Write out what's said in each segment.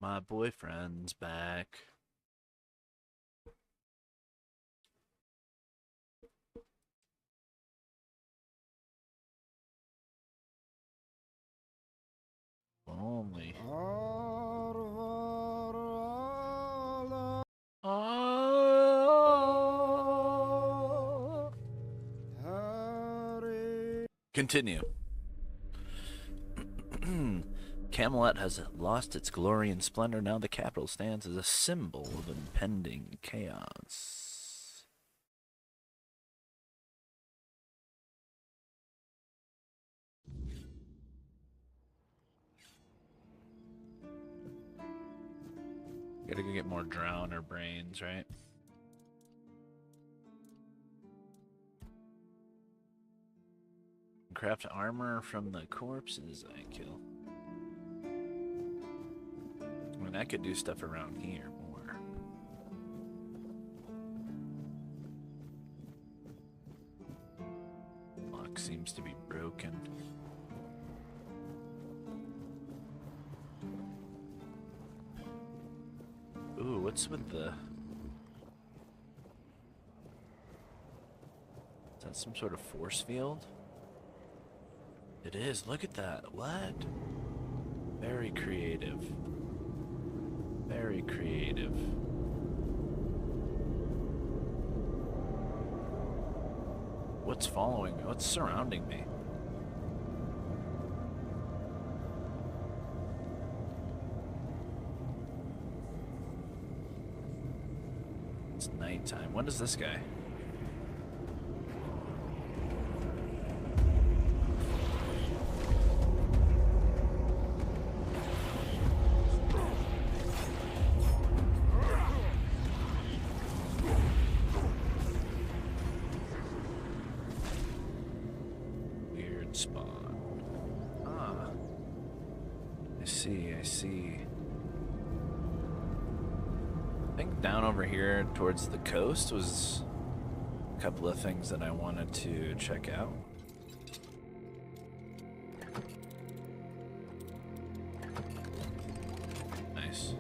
My boyfriend's back. Only. Continue. Camelot has lost its glory and splendor. Now the capital stands as a symbol of impending chaos. Gotta go get more drowner brains, right? Craft armor from the corpses I kill. I mean, I could do stuff around here more. Lock seems to be broken. Ooh, what's with the... Is that some sort of force field? It is. Look at that. What? Very creative. Very creative. What's following me? What's surrounding me? It's nighttime. When is this guy? Towards the coast was a couple of things that I wanted to check out. Nice.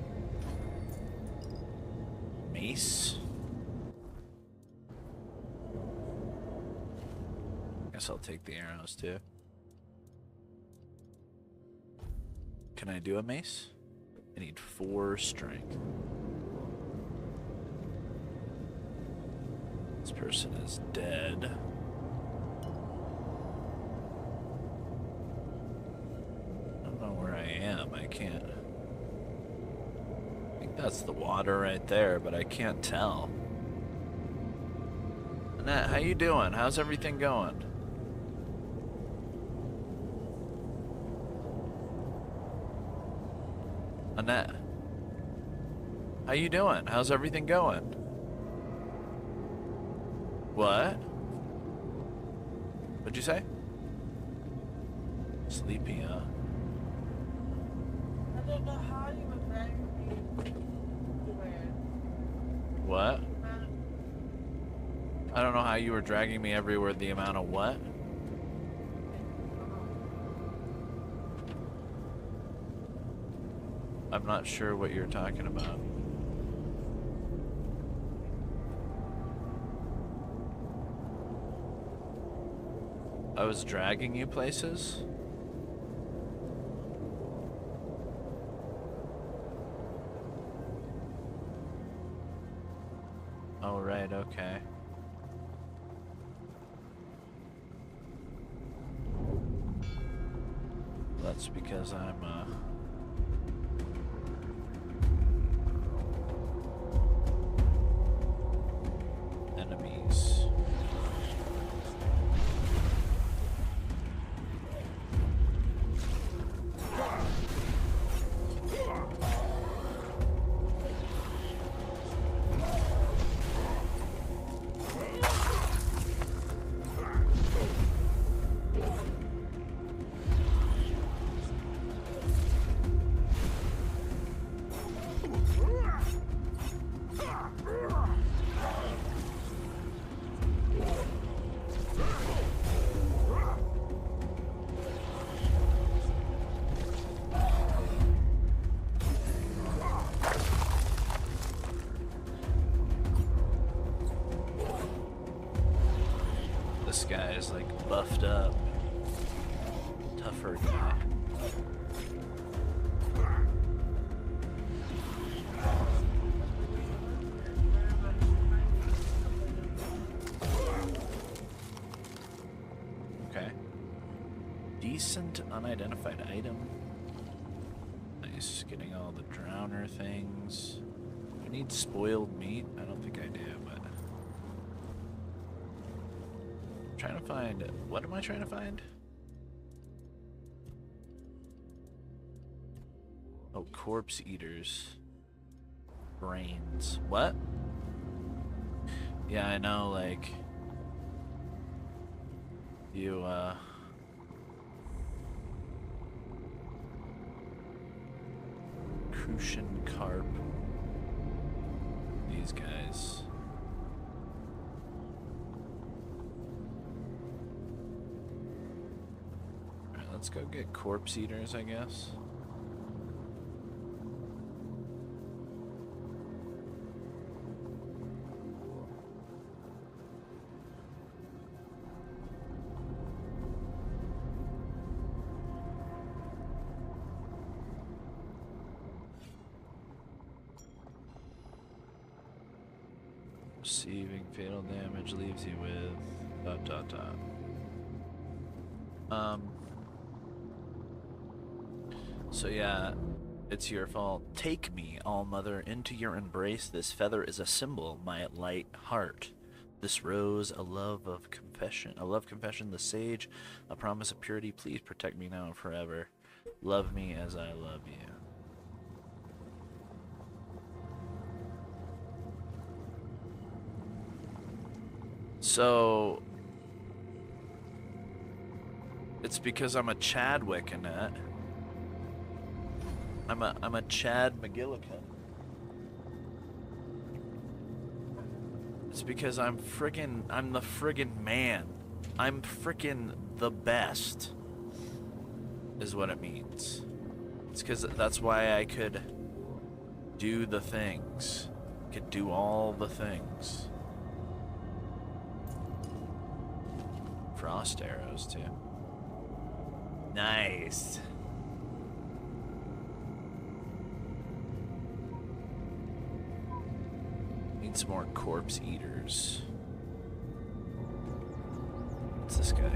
Mace. Guess I'll take the arrows too. Can I do a mace? I need 4 strength. This person is dead. I don't know where I am. I can't. I think that's the water right there, but I can't tell. Annette, how you doing? How's everything going? Annette, how you doing? How's everything going? What? What'd you say? Sleepy, huh? I don't know how you were dragging me everywhere. What? I don't know how you were dragging me everywhere. The amount of what? I'm not sure what you're talking about. I was dragging you places? Oh, right, okay. That's because I'm, enemies. guy's like buffed up, tougher guy. Okay. Decent unidentified item. Nice, getting all the drowner things. Do I need spoiled meat? I don't think I do, but I'm trying to find, what am I trying to find? Oh, corpse eaters. Brains. What? Yeah, I know, like, you, Crucian carp. These guys. Alright, let's go get corpse eaters, I guess. Receiving fatal damage leaves you with ... So yeah, it's your fault. Take me, All-Mother, into your embrace. This feather is a symbol, my light heart. This rose, a love of confession. A love confession, the sage, a promise of purity. Please protect me now and forever. Love me as I love you. So it's because I'm a Chadwick, Annette. I'm a Chad McGillicuddy. It's because I'm the friggin' man. I'm frickin' the best, is what it means. It's because that's why I could do the things. Could do all the things. Frost arrows, too. Nice. Need some more corpse eaters. What's this guy?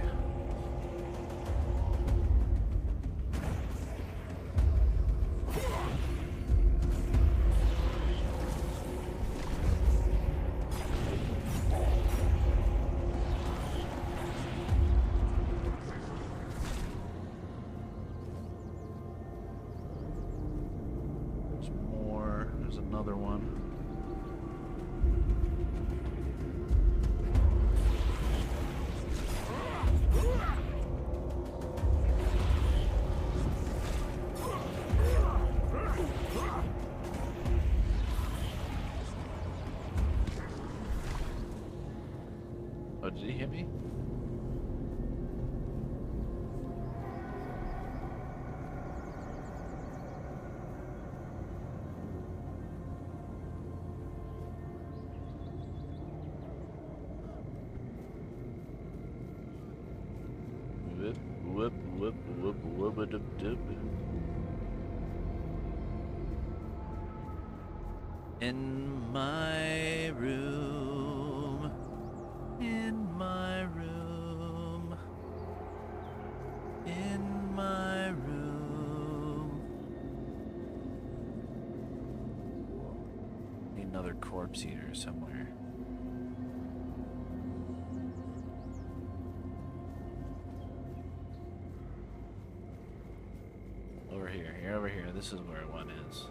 There's more. There's another one. Oh, did he hit me? Whoop, whoop, whoop, whoop, whoop-a-dub-dub. In my room, in my room, in my room. Need another corpse eater somewhere. Over here. This is where one is.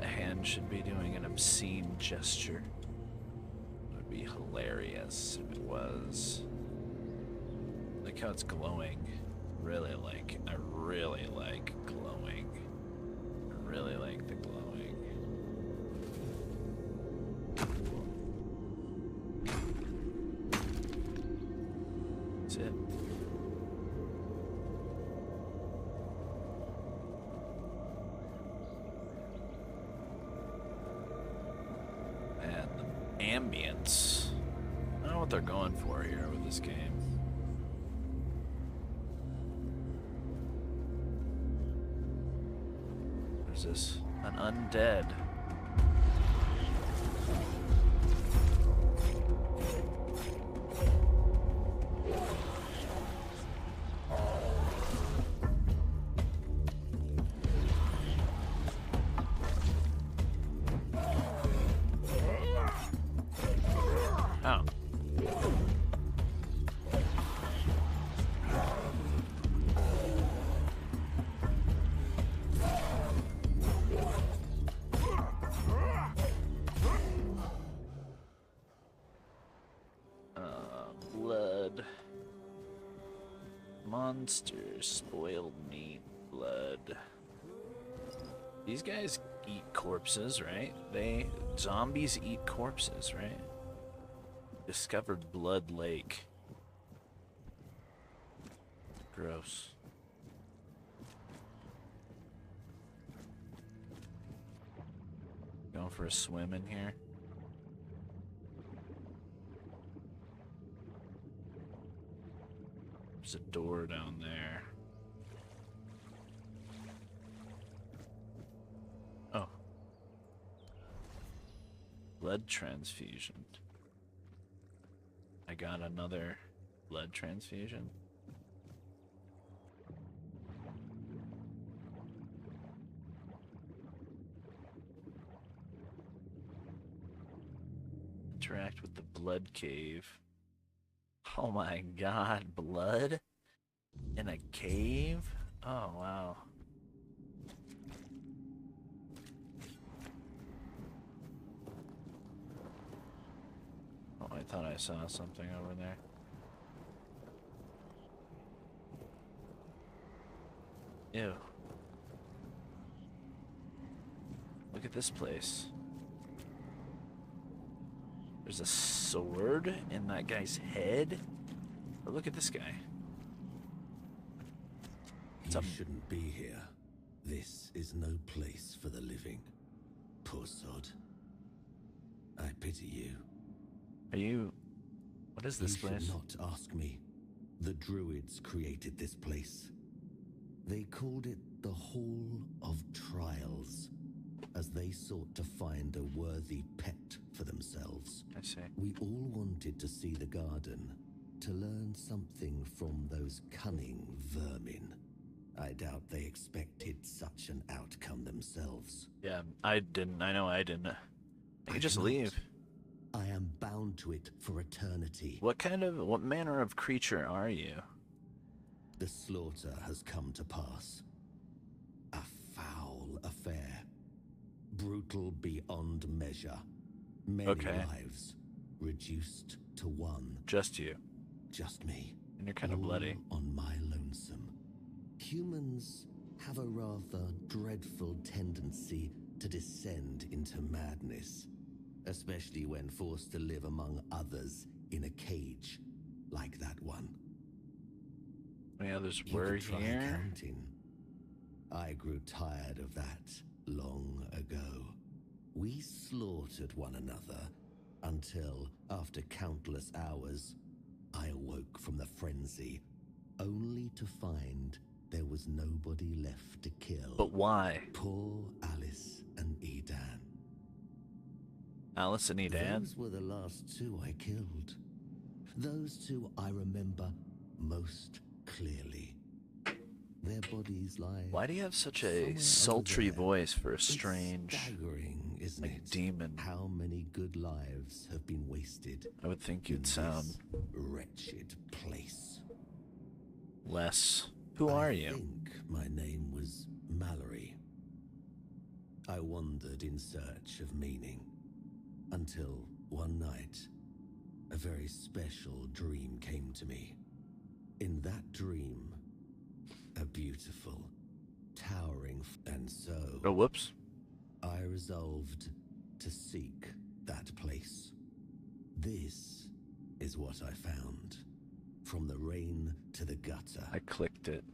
A hand should be doing an obscene gesture. It would be hilarious if it was. Look how it's glowing. I really like glowing. I really like the glowing. That's it. Ambience. they're going for here with this game. There's this an undead. Oh. Blood. Monsters, spoiled meat, blood. These guys eat corpses, right? Zombies eat corpses, right? Discovered blood lake. Gross. Going for a swim in here. There's a door down there. Oh. Blood transfusion. I got another blood transfusion. Interact with the blood cave. Oh my god, blood? In a cave? Oh wow. Oh, I thought I saw something over there. Ew. Look at this place. There's a sword in that guy's head. But look at this guy. You shouldn't be here. This is no place for the living. Poor sod. I pity you. Are you... What is this place? You should not ask me. The Druids created this place. They called it the Hall of Trials, as they sought to find a worthy pet for themselves. I see. We all wanted to see the garden, to learn something from those cunning vermin. I doubt they expected such an outcome themselves. Yeah, I didn't. I know I didn't. I could just leave. I am bound to it for eternity. What manner of creature are you? The slaughter has come to pass. A foul affair. Brutal beyond measure. Many lives reduced to one. Just you. Just me. And you're kind of bloody. On my lonesome. Humans have a rather dreadful tendency to descend into madness, especially when forced to live among others in a cage like that one. How many others You were could try here? counting. I grew tired of that long ago. We slaughtered one another until, after countless hours, I awoke from the frenzy, only to find there was nobody left to kill. But why? Poor Alice and Edan. Alice and Edan? Those were the last two I killed. Those two I remember most clearly. Their bodies lie. Why do you have such a sultry voice for a strange, staggering, isn't like, it? demon? How many good lives have been wasted? I would think you'd sound this wretched place. less. Who are you? I think my name was Mallory. I wandered in search of meaning until one night, a very special dream came to me. In that dream, a beautiful, towering, and so Oh, whoops. I resolved to seek that place. This is what I found. From the rain to the gutter. I clicked it.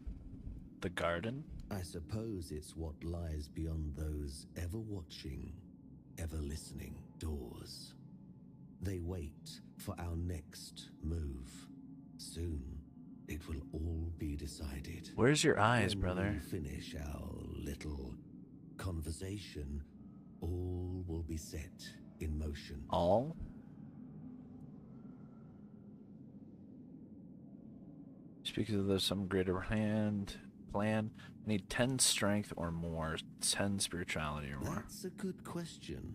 The garden? I suppose it's what lies beyond those ever watching, ever listening doors. They wait for our next move. Soon, it will all be decided. Where's your eyes, When brother? we finish our little conversation, all will be set in motion. All? Speaks of there's some greater plan. I need 10 strength or more, 10 spirituality or more. That's a good question,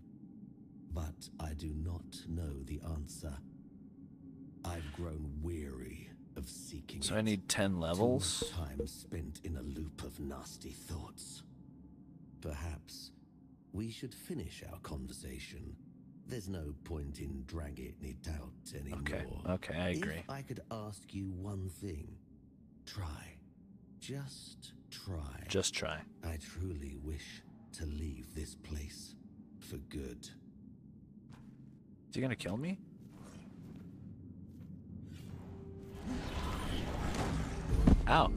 but I do not know the answer. I've grown weary of seeking So it. I need 10 levels? Too much time spent in a loop of nasty thoughts. Perhaps we should finish our conversation. There's no point in dragging it out anymore. Okay, I agree. If I could ask you one thing, try. Just try. Just try. I truly wish to leave this place for good. Is he gonna kill me? Ow.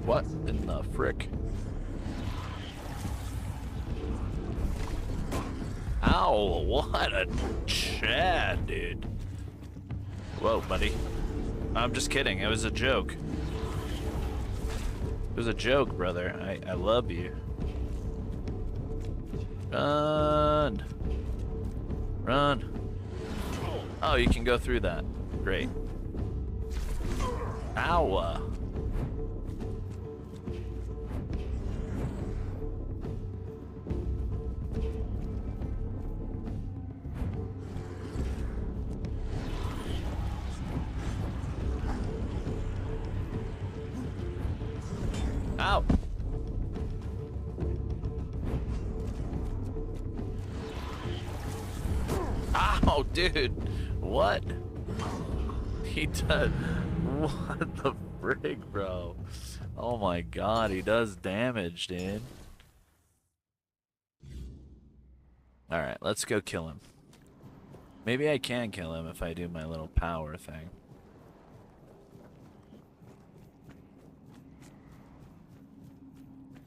What in the frick? Ow, what a Chad, dude. Whoa, buddy. I'm just kidding, it was a joke. It was a joke, brother. I love you. Run. Run. Oh, you can go through that. Great. Ow. Ow. Ow, dude. What? He does. What the frig, bro? Oh my god, he does damage, dude. Alright, let's go kill him. Maybe I can kill him if I do my little power thing.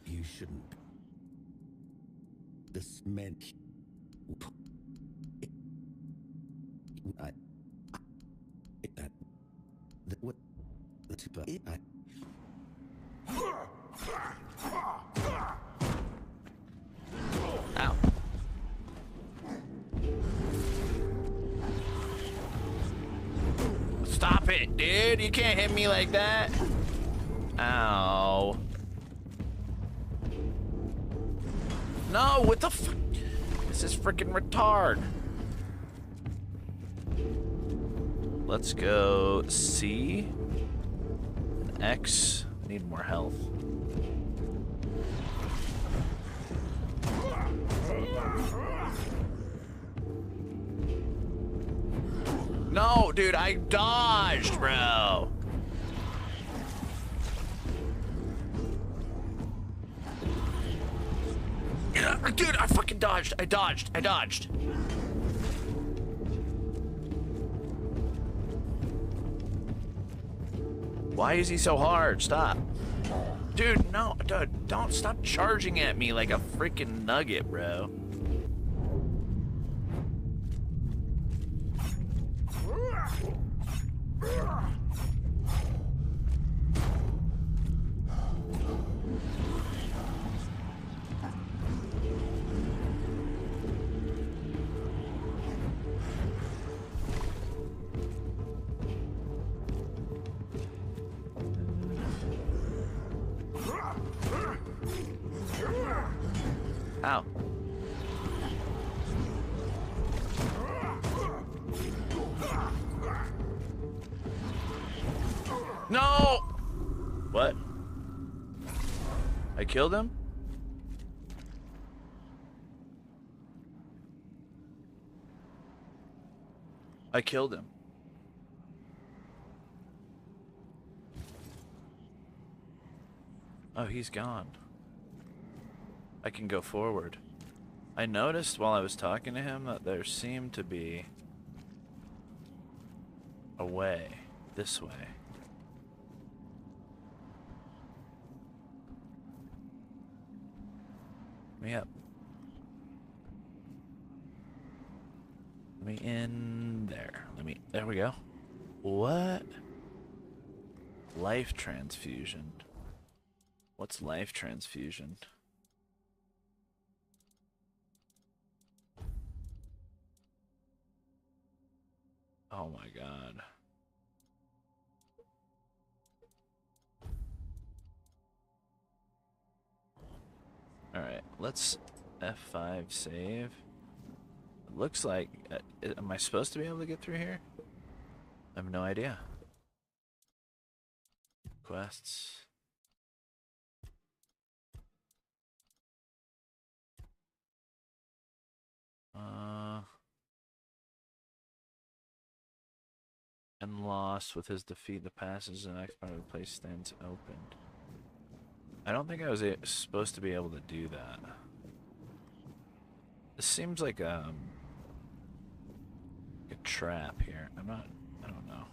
You shouldn't. This meant. Ow. Stop it, dude. You can't hit me like that. Ow. No, what the f- This is freaking retard. Let's go C. And X. Need more health. No, dude, I dodged, bro. Dude, I fucking dodged. I dodged. Why is he so hard? Stop. Dude, no, dude, don't stop charging at me like a freaking nugget, bro. Ow. No! What? I killed him? I killed him. Oh, he's gone. I can go forward. I noticed while I was talking to him that there seemed to be a way. This way. Me up. me in there. There we go. What? Life transfusion. What's life transfusion? Oh my god. Alright, let's F5 save. It looks like... am I supposed to be able to get through here? I have no idea. Quests. And lost with his defeat, the passage in the next part of the place stands open. I don't think I was supposed to be able to do that. This seems like a trap here. I don't know.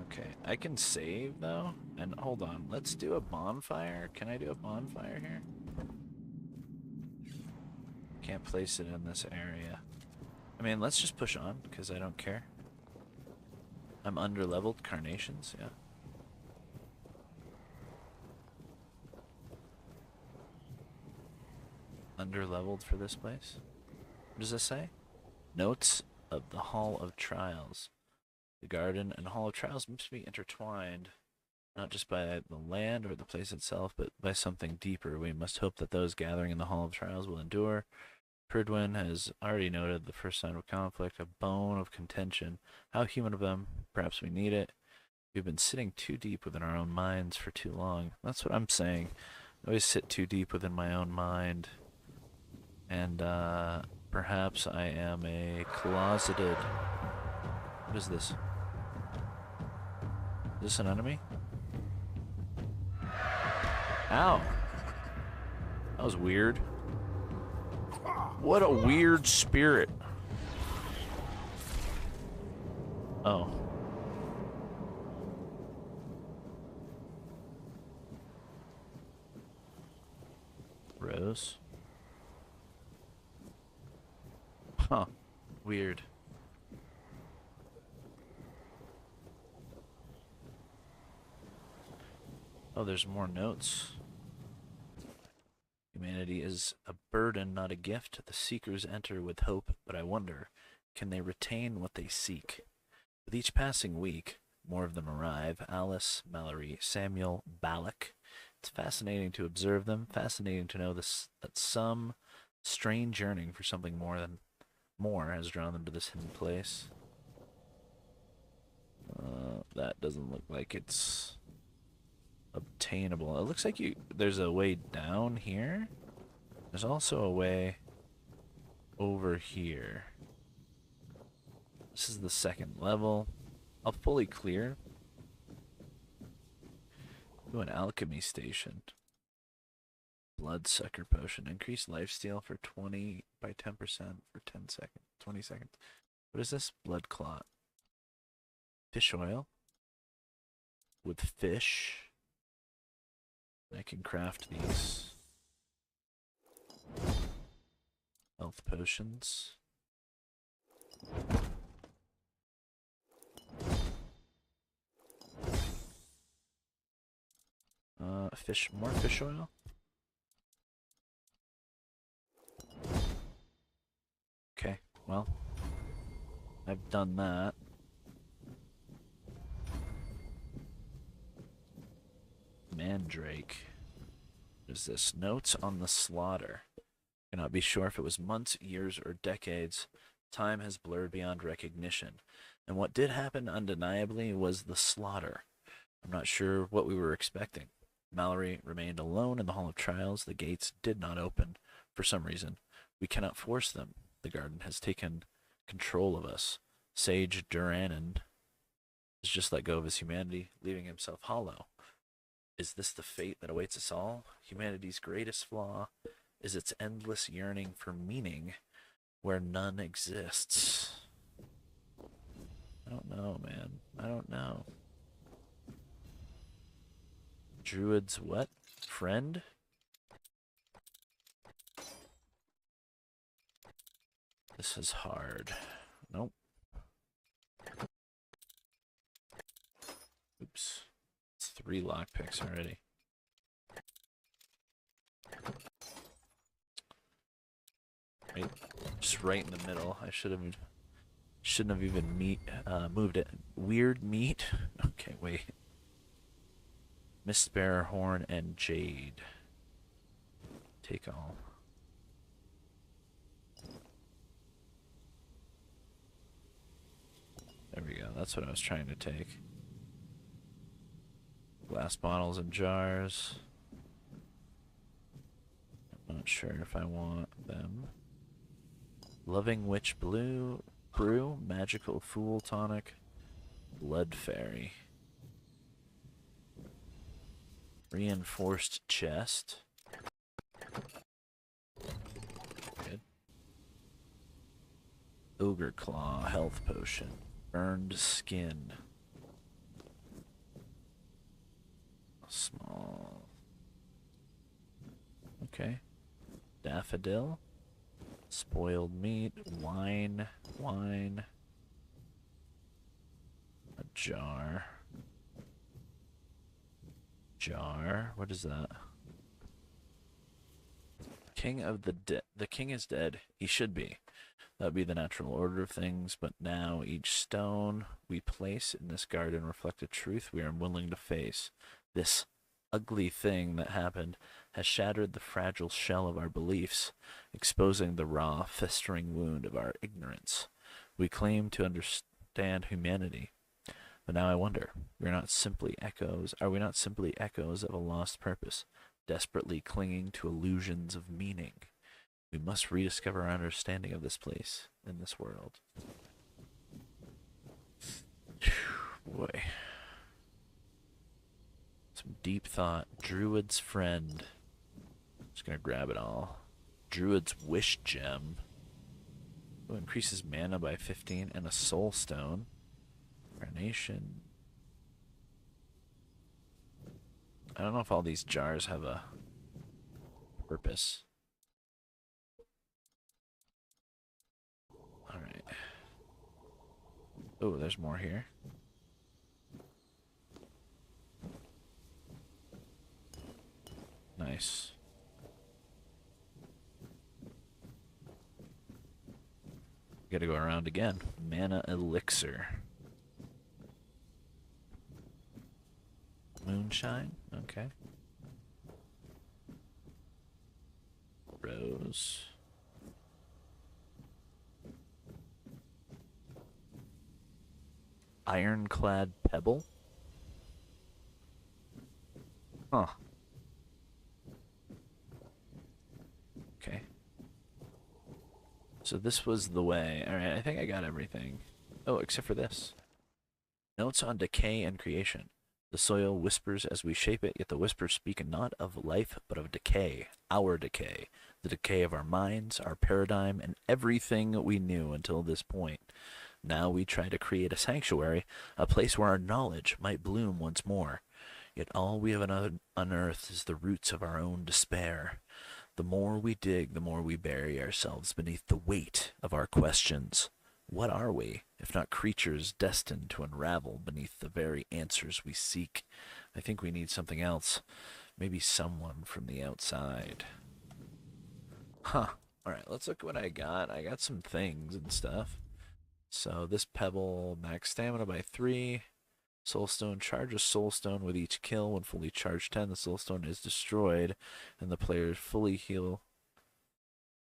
Okay, I can save though. And hold on, let's do a bonfire. Can I do a bonfire here? Can't place it in this area. I mean, let's just push on, because I don't care. I'm under-leveled. Carnations, yeah. Under-leveled for this place? What does this say? Notes of the Hall of Trials. The garden and Hall of Trials must be intertwined, not just by the land or the place itself, but by something deeper. We must hope that those gathering in the Hall of Trials will endure. Pridwin has already noted the first sign of conflict, a bone of contention. How human of them. Perhaps we need it. We've been sitting too deep within our own minds for too long. That's what I'm saying. I always sit too deep within my own mind. And, perhaps I am a closeted... What is this? Is this an enemy? Ow! That was weird. What a weird spirit. Oh. Rose? Huh. Weird. Oh, there's more notes. Humanity is a burden, not a gift. The seekers enter with hope, but I wonder, can they retain what they seek? With each passing week, more of them arrive. Alice, Mallory, Samuel, Balak. It's fascinating to observe them, fascinating to know this, that some strange yearning for something more has drawn them to this hidden place. That doesn't look like it's obtainable. It looks like there's a way down here. There's also a way over here. This is the second level. I'll fully clear. Ooh, an alchemy station. Bloodsucker potion. Increase lifesteal for 20 by 10% for 10 seconds. 20 seconds. What is this? Blood clot. Fish oil. With fish. I can craft these. Health potions. More fish oil. Okay, well, I've done that. Mandrake. What is this? Notes on the slaughter. Cannot be sure if it was months, years, or decades. Time has blurred beyond recognition. And what did happen undeniably was the slaughter. I'm not sure what we were expecting. Mallory remained alone in the Hall of Trials. The gates did not open. For some reason, we cannot force them. The garden has taken control of us. Sage Duranan has just let go of his humanity, leaving himself hollow. Is this the fate that awaits us all? Humanity's greatest flaw is its endless yearning for meaning where none exists. I don't know, man. I don't know. Druid's what? Friend? This is hard. Nope. Oops. It's 3 lockpicks already. Right, just right in the middle. I shouldn't have even moved it. Weird meat. Okay, wait. Mistbearer, Horn, and Jade. Take all. There we go. That's what I was trying to take. Glass bottles and jars. I'm not sure if I want them. Loving Witch Brew, Magical Fool Tonic, Blood Fairy. Reinforced Chest. Good. Ogre Claw, Health Potion. Burned Skin. Small. Okay. Daffodil. Spoiled meat. Wine. A jar. What is that? King of the Dead. The king is dead. He should be. That would be the natural order of things, but now each stone we place in this garden reflects a truth we are unwilling to face. This ugly thing that happened has shattered the fragile shell of our beliefs, exposing the raw, festering wound of our ignorance. We claim to understand humanity, but now I wonder, are we not simply echoes of a lost purpose, desperately clinging to illusions of meaning? We must rediscover our understanding of this place and this world. Boy. Some deep thought. Druid's Friend. Just gonna grab it all. Druid's Wish Gem. Ooh, increases mana by 15 and a Soul Stone. Carnation. I don't know if all these jars have a purpose. Alright. Oh, there's more here. Nice. Gotta go around again. Mana Elixir. Moonshine? Okay. Rose. Ironclad Pebble? Huh. Okay. So this was the way. Alright, I think I got everything. Oh, except for this. Notes on decay and creation. The soil whispers as we shape it, yet the whispers speak not of life, but of decay. Our decay. The decay of our minds, our paradigm, and everything we knew until this point. Now we try to create a sanctuary, a place where our knowledge might bloom once more. Yet all we have unearthed is the roots of our own despair. The more we dig, the more we bury ourselves beneath the weight of our questions. What are we, if not creatures destined to unravel beneath the very answers we seek? I think we need something else. Maybe someone from the outside. Huh. Alright, let's look what I got. I got some things and stuff. So this pebble, max stamina by 3. Soulstone, charge a soulstone with each kill. When fully charged 10, the soulstone is destroyed, and the player fully heals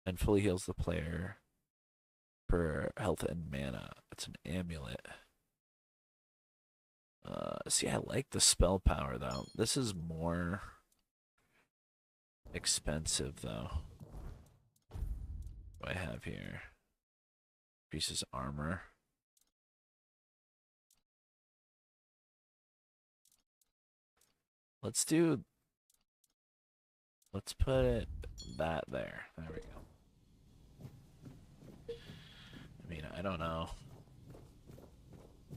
the player for health and mana. It's an amulet. See, I like the spell power though. This is more expensive though. What do I have here? Increases armor. Let's put it that there. There we go. I mean, I don't know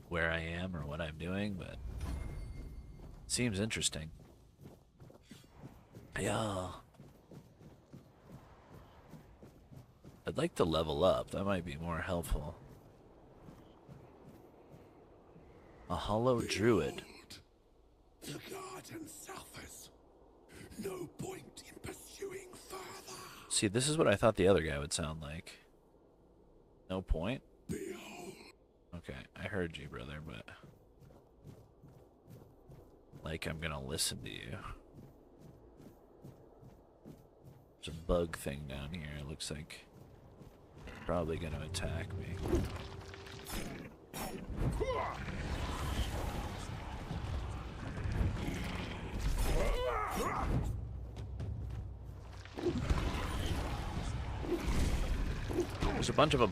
where I am or what I'm doing, but it seems interesting. Yeah. I'd like to level up. That might be more helpful. A hollow druid. The garden suffers. No point in pursuing further. See, this is what I thought the other guy would sound like. No point? Behold. Okay, I heard you, brother, but... like I'm gonna listen to you. There's a bug thing down here. It looks like... probably gonna attack me. There's a bunch of them.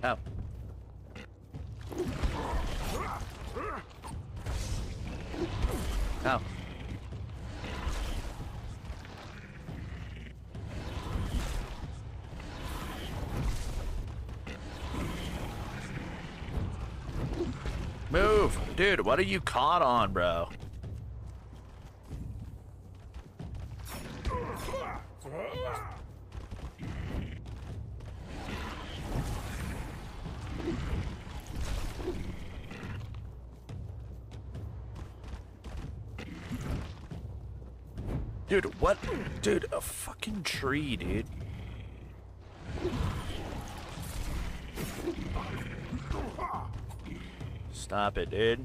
Ow. Ow. Move! Dude, what are you caught on, bro? Dude, what? Dude, a fucking tree, dude. Stop it, dude.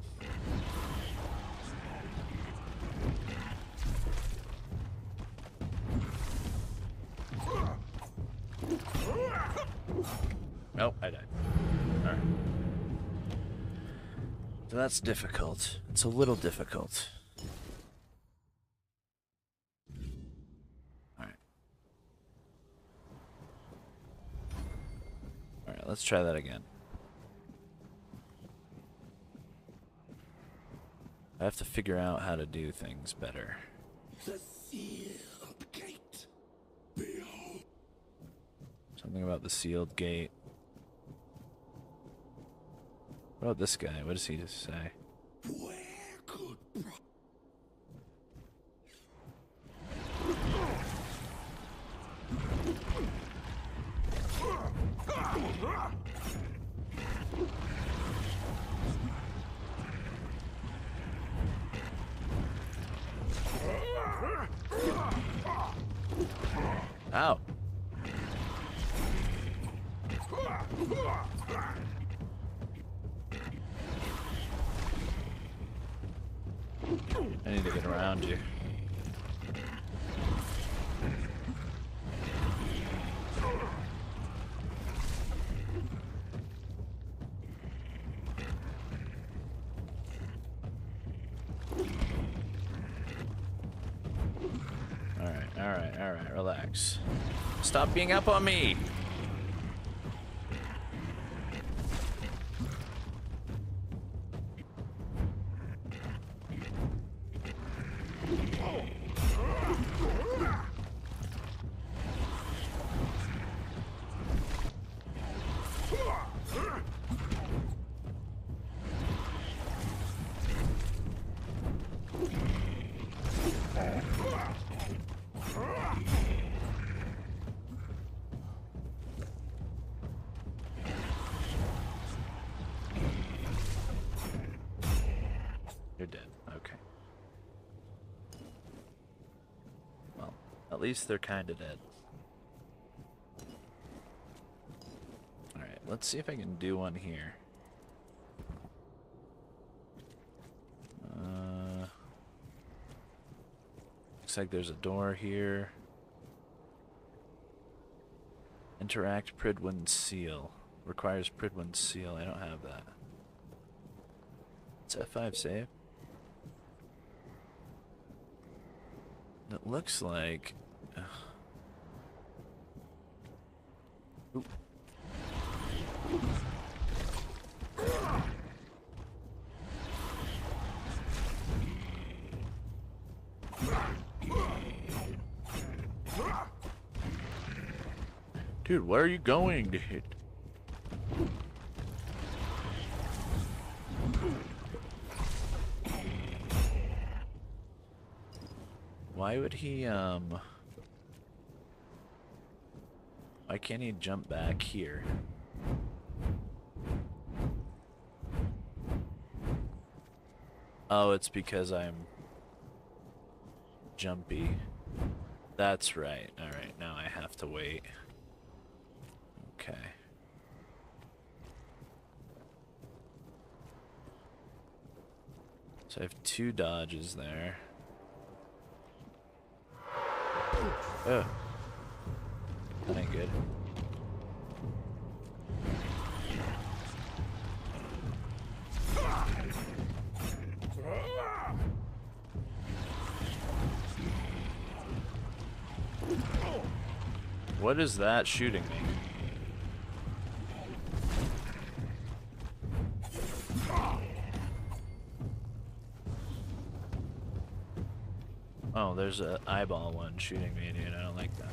Nope, I died. Alright. So that's difficult. It's a little difficult. Alright. Alright, let's try that again. I have to figure out how to do things better. The sealed gate. Behold. Something about the sealed gate. What about this guy? What does he just say? Where could Ow. I need to get around you. Alright, relax. Stop being up on me! You're dead. Okay. Well, at least they're kind of dead. Alright, let's see if I can do one here. Looks like there's a door here. Interact Pridwin Seal. Requires Pridwin Seal. I don't have that. It's F5 save. It looks like... Oop. Dude, where are you going, dude? Why would he, why can't he jump back here? Oh, it's because I'm jumpy. That's right. Alright, now I have to wait. Okay. So I have 2 dodges there. Oh. That ain't good. What is that shooting me? Oh, there's an eyeball one shooting me, dude. I don't like that.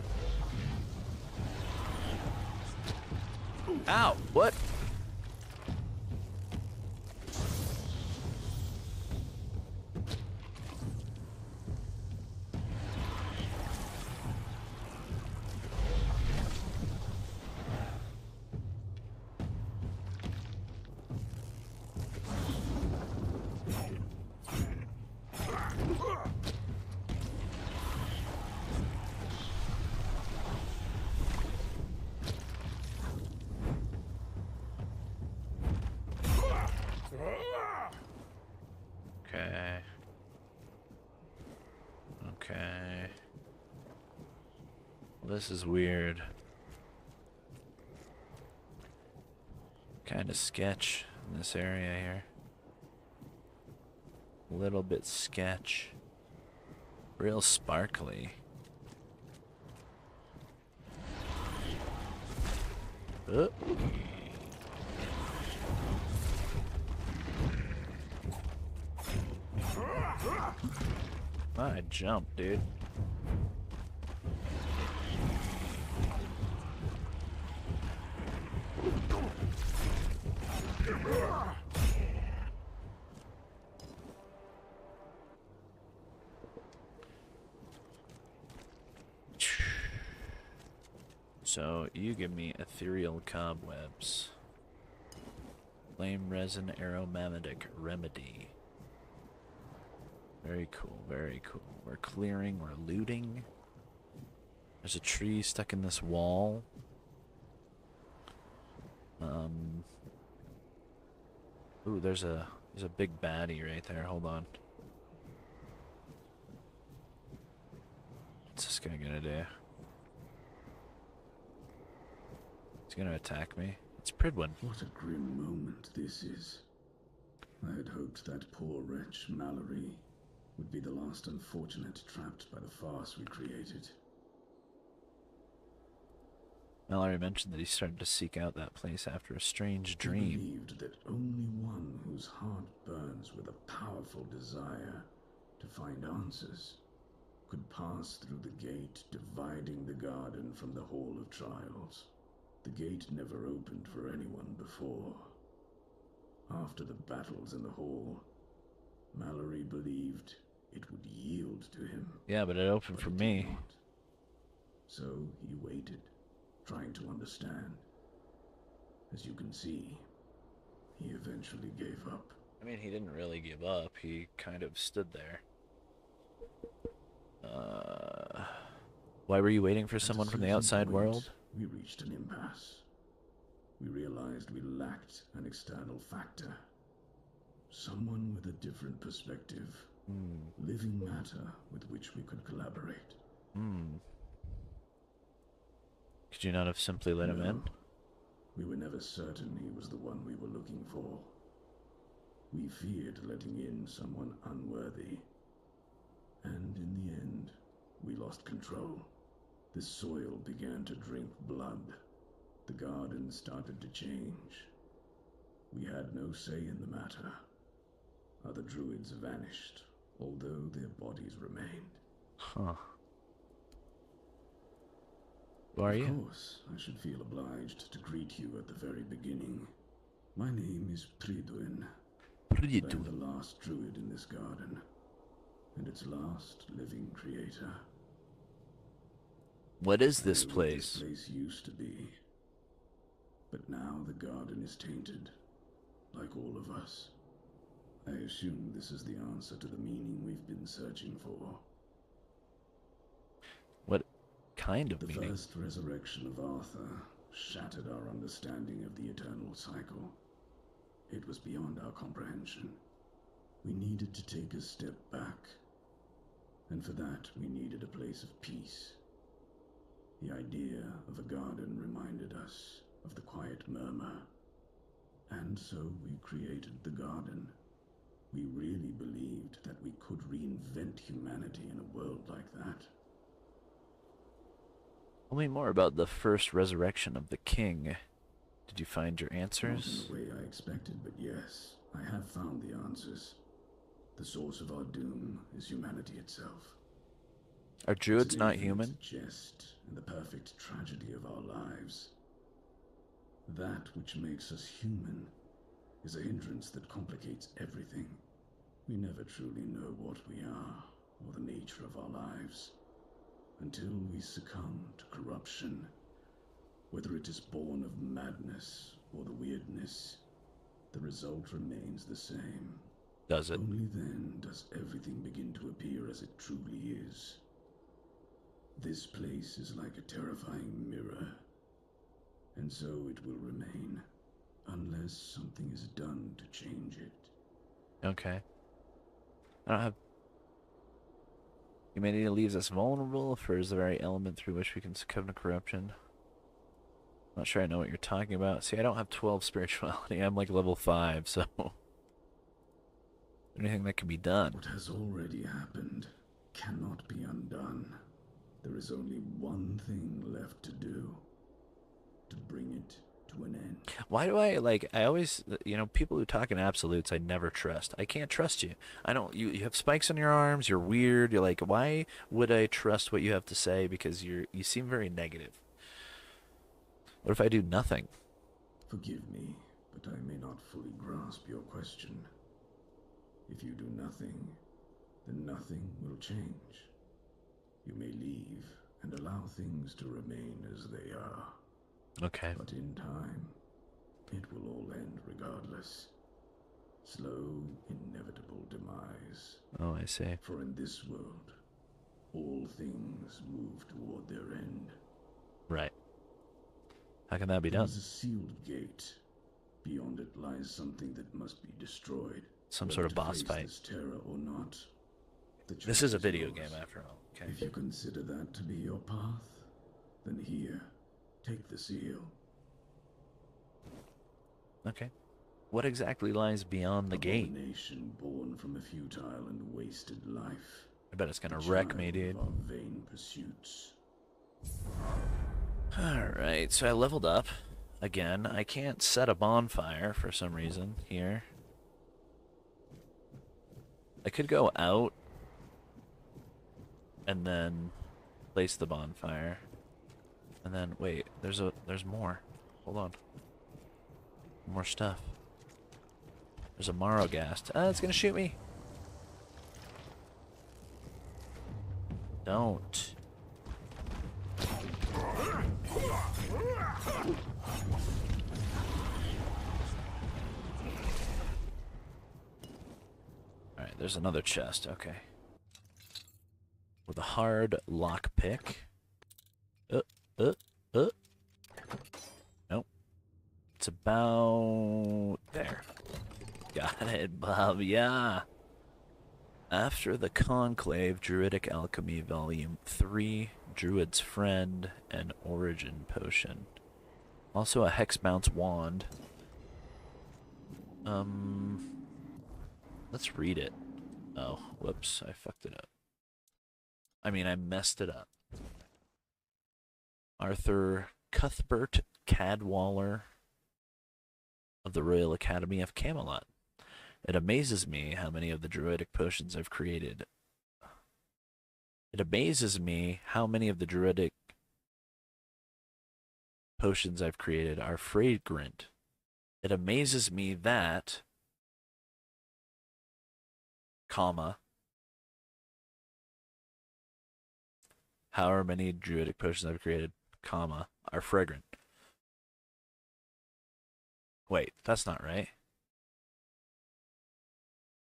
Ow! What? Okay. Okay. Well, this is weird. Kind of sketch in this area here. A little bit sketch. Real sparkly. Oh. I jumped, dude. So you give me ethereal cobwebs. Flame resin aromatic remedy. Very cool, very cool. We're clearing, we're looting. There's a tree stuck in this wall. Ooh, there's a big baddie right there. Hold on. What's this guy gonna do? He's gonna attack me. It's Pridwin. What a grim moment this is. I had hoped that poor wretch, Mallory, would be the last unfortunate trapped by the farce we created. Mallory mentioned that he started to seek out that place after a strange He dream. believed that only one whose heart burns with a powerful desire to find answers could pass through the gate dividing the garden from the Hall of Trials. The gate never opened for anyone before. After the battles in the hall, Mallory believed it would yield to him. Yeah, but it opened But for it did me. not. So he waited, trying to understand. As you can see, he eventually gave up. I mean, he didn't really give up. He kind of stood there. Why were you waiting for At a someone from the certain outside point, world? We reached an impasse. We realized we lacked an external factor. Someone with a different perspective. Living matter with which we could collaborate. Could you not have simply let him in? No. We were never certain he was the one we were looking for. We feared letting in someone unworthy. And in the end, we lost control. The soil began to drink blood. The garden started to change. We had no say in the matter. Other druids vanished, although their bodies remained. Huh. Who are you? Of course, I should feel obliged to greet you at the very beginning. My name is Pridwin. I am the last druid in this garden. and its last living creator. What is I this know what this place? place used to be, but now the garden is tainted, like all of us. I assume this is the answer to the meaning we've been searching for. What kind of The meaning? first resurrection of Arthur shattered our understanding of the eternal cycle. It was beyond our comprehension. We needed to take a step back, and for that we needed a place of peace. The idea of a garden reminded us of the quiet murmur, and so we created the garden. We really believed that we could reinvent humanity in a world like that. Tell me more about the first resurrection of the king. Did you find your Not in answers? the way I expected, but yes, I have found the answers. The source of our doom is humanity itself. Are It's druids an not infinite human? jest and the perfect tragedy of our lives. That which makes us human is a hindrance that complicates everything. We never truly know what we are or the nature of our lives until we succumb to corruption. Whether it is born of madness or the weirdness, the result remains the same. Does it? Only then does everything begin to appear as it truly is. This place is like a terrifying mirror, and so it will remain, unless something is done to change it. Okay. I don't have. Humanity leaves us vulnerable for is the very element through which we can succumb to corruption. Not sure I know what you're talking about. See, I don't have 12 spirituality. I'm like level 5, so anything that can be done. What has already happened cannot be undone. There is only one thing left to do. To bring it to an end. Why do I always, people who talk in absolutes, I never trust. I can't trust you. I don't, you have spikes on your arms, you're weird, you're like, why would I trust what you have to say? Because you seem very negative. What if I do nothing? Forgive me, but I may not fully grasp your question. If you do nothing, then nothing will change. You may leave and allow things to remain as they are. Okay. But in time, it will all end regardless. Slow, inevitable demise. Oh, I see. For in this world, all things move toward their end. Right. How can that be There done? is a sealed gate. Beyond it lies something that must be destroyed. Some sort of Whether to boss face fight. this terror or not. The This choice is a video yours. game after all. Okay. If you consider that to be your path, then here, take the seal. Okay. What exactly lies beyond the gate? Abomination born from a futile and wasted life. I bet it's gonna The wreck me, child dude. of our vain pursuits. Alright, so I leveled up. Again, I can't set a bonfire for some reason here. I could go out and then place the bonfire. And then, wait, there's more. Hold on. More stuff. There's a Morrowghast. Ah, it's gonna shoot me. Don't. Alright, there's another chest. Okay. With a hard lockpick. Uh. Nope. It's about there. Got it, Bob. Yeah. After the Conclave, Druidic Alchemy, Volume 3, Druid's Friend, and Origin Potion. Also a Hex Bounce Wand. Let's read it. Oh, whoops, I fucked it up. I mean, I messed it up. Arthur Cuthbert Cadwallader of the Royal Academy of Camelot. It amazes me how many of the druidic potions I've created. It amazes me how many of the druidic potions I've created are fragrant. It amazes me that, comma, However many druidic potions I've created, comma, are fragrant. Wait, that's not right.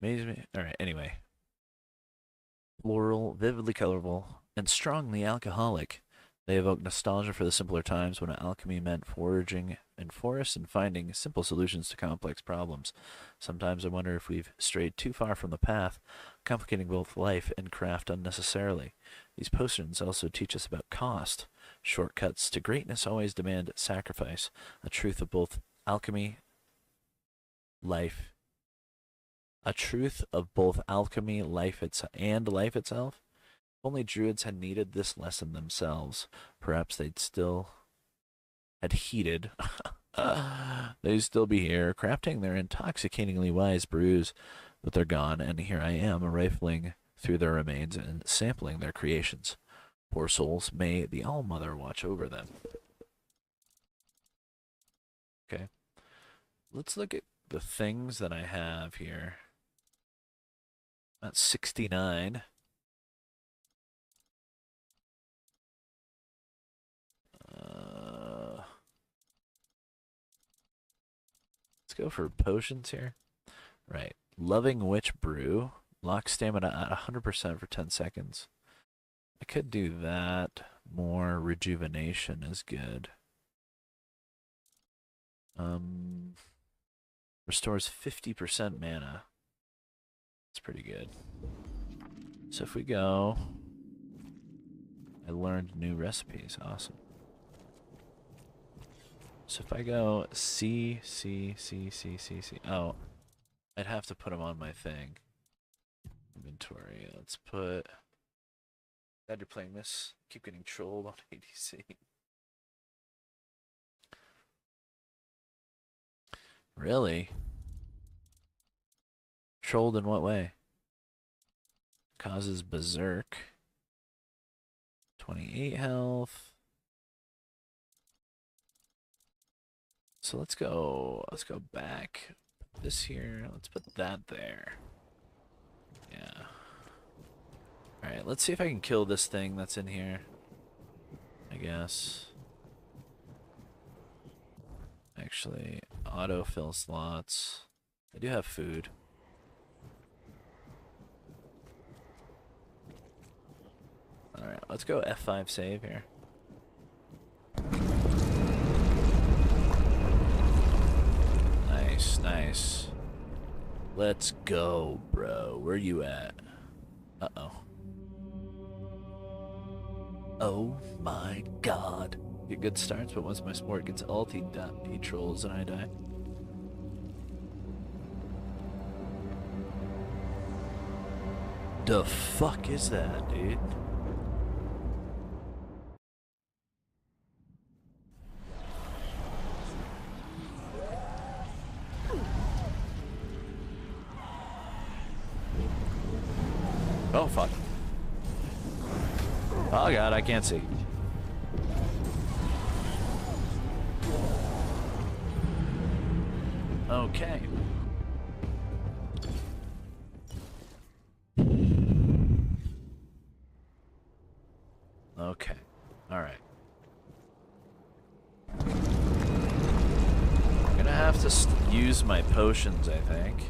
Alright, anyway. Floral, vividly colorful, and strongly alcoholic. They evoke nostalgia for the simpler times when alchemy meant foraging in forests and finding simple solutions to complex problems. Sometimes I wonder if we've strayed too far from the path, complicating both life and craft unnecessarily. These potions also teach us about cost. Shortcuts to greatness always demand sacrifice, a truth of both alchemy, life, a truth of both alchemy, life and life itself. If only druids had needed this lesson themselves, perhaps they'd still had heeded. They'd still be here, crafting their intoxicatingly wise brews, but they're gone, and here I am, rifling through their remains and sampling their creations. Poor souls, may the All-Mother watch over them. Okay. Let's look at the things that I have here. That's 69. Let's go for potions here. Right. Loving Witch Brew. Lock stamina at 100% for 10 seconds. I could do that. More rejuvenation is good. Restores 50% mana. That's pretty good. So if we go... I learned new recipes. Awesome. So if I go C, C, C, C, C, C... Oh, I'd have to put them on my thing. Inventory. Let's put... Glad you're playing this. Keep getting trolled on ADC. Really? Trolled in what way? Causes berserk. 28 health. So let's go back. Put this here. Let's put that there. Yeah. Alright, let's see if I can kill this thing that's in here. I guess. Actually, autofill slots. I do have food. Alright, let's go F5 save here. Nice, nice. Let's go, bro. Where you at? Uh-oh. Oh my god. Get good starts, but once my sport gets ult, he trolls and I die. The fuck is that, dude? Oh fuck. Oh god, I can't see. Okay. Okay. Alright. I'm gonna have to use my potions, I think.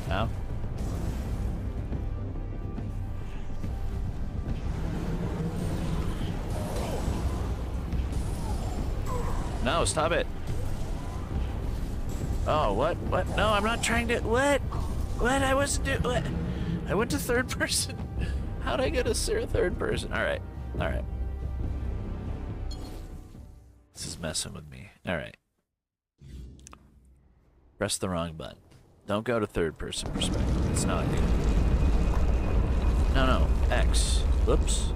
Now? No, stop it. Oh, what? What? No, I'm not trying to... What? What? I wasn't doing... What? I went to third person. How'd I get a third person? Alright. Alright. This is messing with me. Alright. Press the wrong button. Don't go to third person perspective. It's not good. No, no. X. Whoops.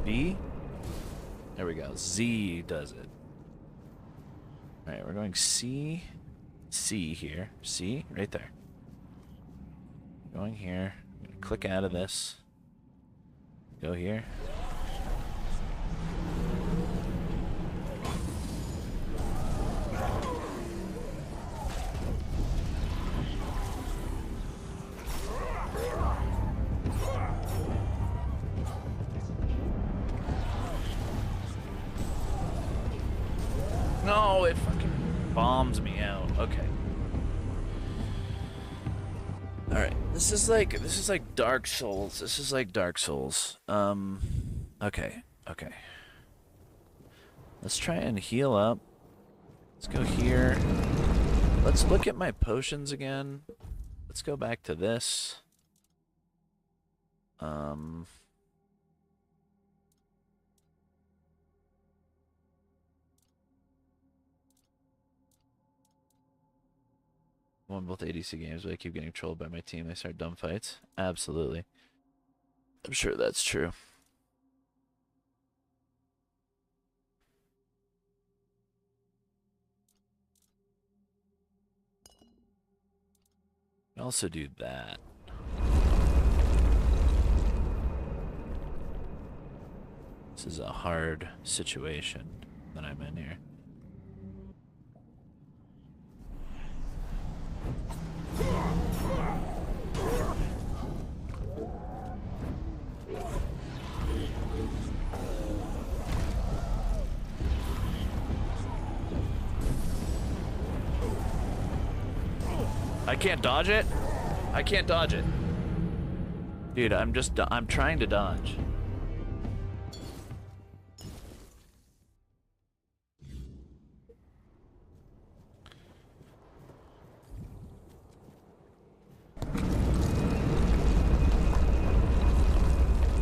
B. There we go. Z does it. Alright, we're going C. C here. C, right there. Going here. I'm gonna click out of this. Go here. No, it fucking bombs me out. Okay. Alright, this is like Dark Souls. This is like Dark Souls. Okay, okay. Let's try and heal up. Let's go here. Let's look at my potions again. Let's go back to this. Won both ADC games, but I keep getting trolled by my team. They start dumb fights. Absolutely. I'm sure that's true. I also do that. This is a hard situation that I'm in here. I can't dodge it? I can't dodge it. Dude, I'm trying to dodge.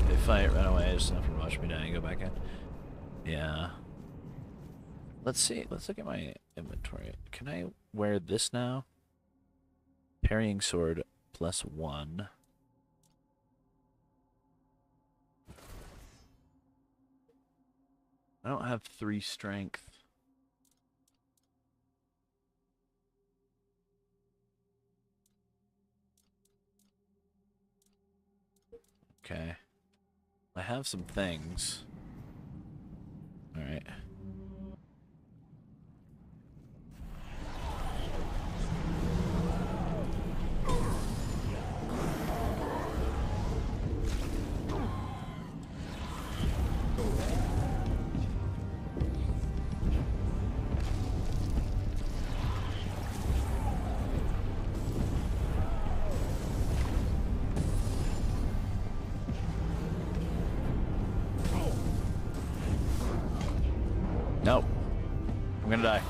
They fight, run away, just enough to watch me die and go back in. Yeah. Let's see, let's look at my inventory. Can I wear this now? Parrying sword +1. I don't have 3 strength. Okay. I have some things. Alright. Nope. I'm gonna die.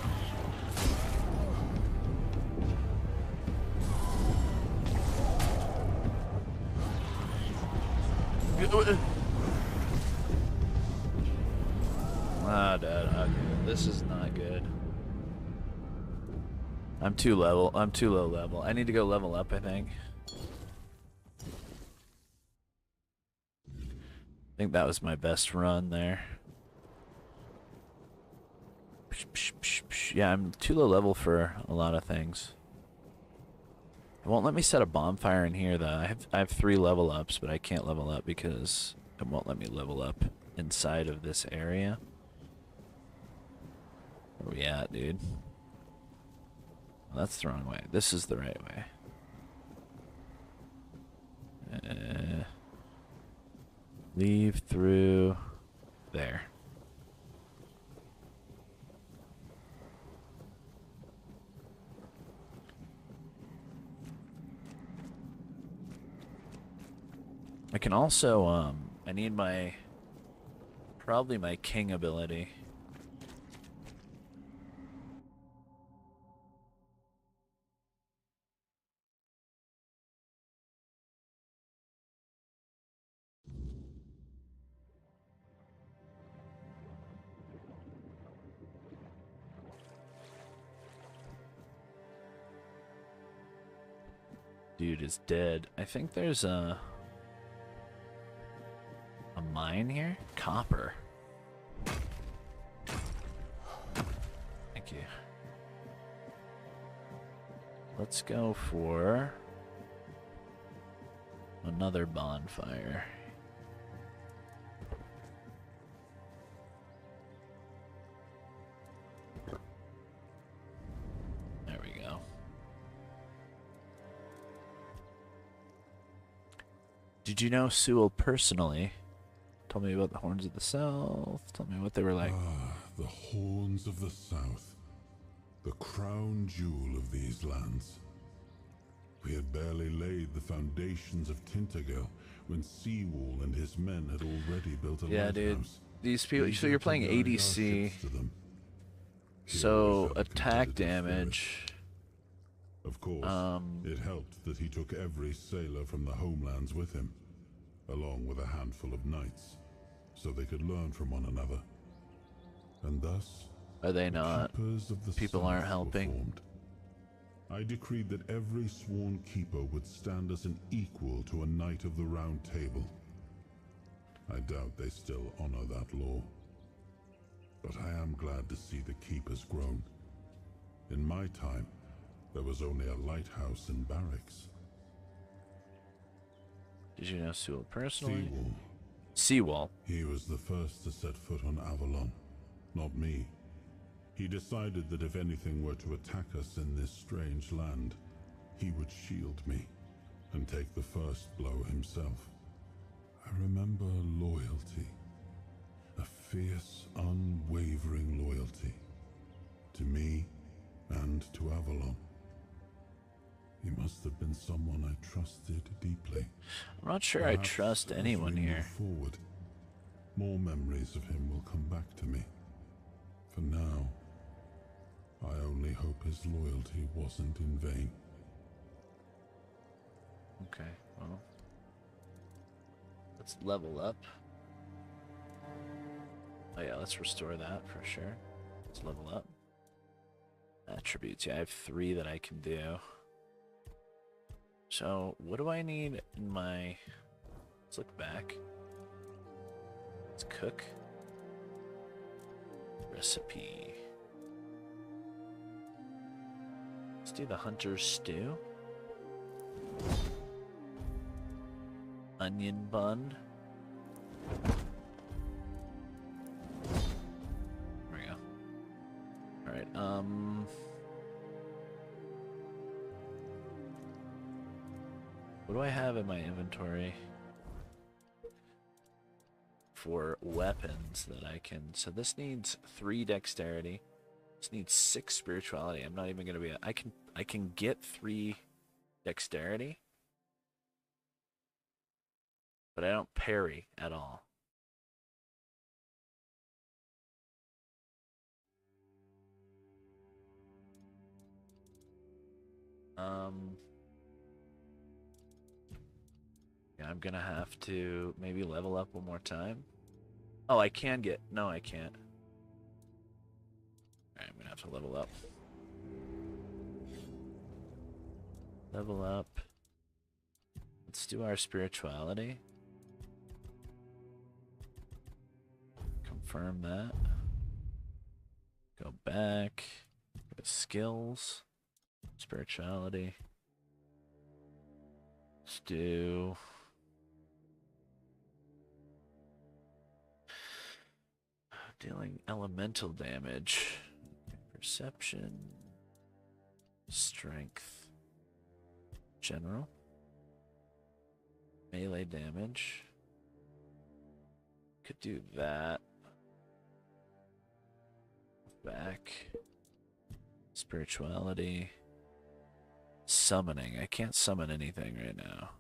Ah, Dad. Okay, this is not good. I'm too low level. I need to go level up, I think. I think that was my best run there. Yeah, I'm too low level for a lot of things. It won't let me set a bonfire in here though. I have 3 level ups, but I can't level up because it won't let me level up inside of this area. Where we at, dude? Well, that's the wrong way. This is the right way. Leave through there. I can also, I need probably my king ability. Dude is dead. I think there's a mine here? Copper. Thank you. let's go for another bonfire. There we go. Did you know Sewell personally? Told me about the Horns of the South. Told me what they were like. Ah, the Horns of the South. The crown jewel of these lands. We had barely laid the foundations of Tintagel when Seawall and his men had already built a lighthouse. Dude. These people. So you're playing ADC. So attack damage. Of course, it helped that he took every sailor from the homelands with him, along with a handful of knights, so they could learn from one another. And thus, are they not? People aren't helping. I decreed that every sworn keeper would stand as an equal to a knight of the Round Table. I doubt they still honor that law. But I am glad to see the keepers grown. In my time, there was only a lighthouse and barracks. Did you know Sewell personally? Seawall. Seawall. He was the first to set foot on Avalon, not me. He decided that if anything were to attack us in this strange land, he would shield me and take the first blow himself. I remember loyalty, a fierce, unwavering loyalty, to me and to Avalon. He must have been someone I trusted deeply. I'm not sure Perhaps I trust anyone as we here. move forward, more memories of him will come back to me. For now, I only hope his loyalty wasn't in vain. Okay, well, let's level up. Oh yeah, let's restore that for sure. Let's level up. Attributes, yeah, I have 3 that I can do. So, what do I need in my... Let's look back. Let's cook. Recipe. Let's do the hunter's stew. Onion bun. There we go. Alright, what do I have in my inventory for weapons that I can... So this needs 3 dexterity. This needs 6 spirituality. I'm not even gonna be... I can get 3 dexterity, but I don't parry at all. Yeah, I'm gonna have to maybe level up one more time. Oh, I can get... No, I can't. Alright, I'm gonna have to level up. Level up. Let's do our spirituality. Confirm that. Go back. Go to skills. Spirituality. Let's do... Dealing elemental damage. Perception. Strength. General. Melee damage. Could do that. Back. Spirituality. Summoning. I can't summon anything right now.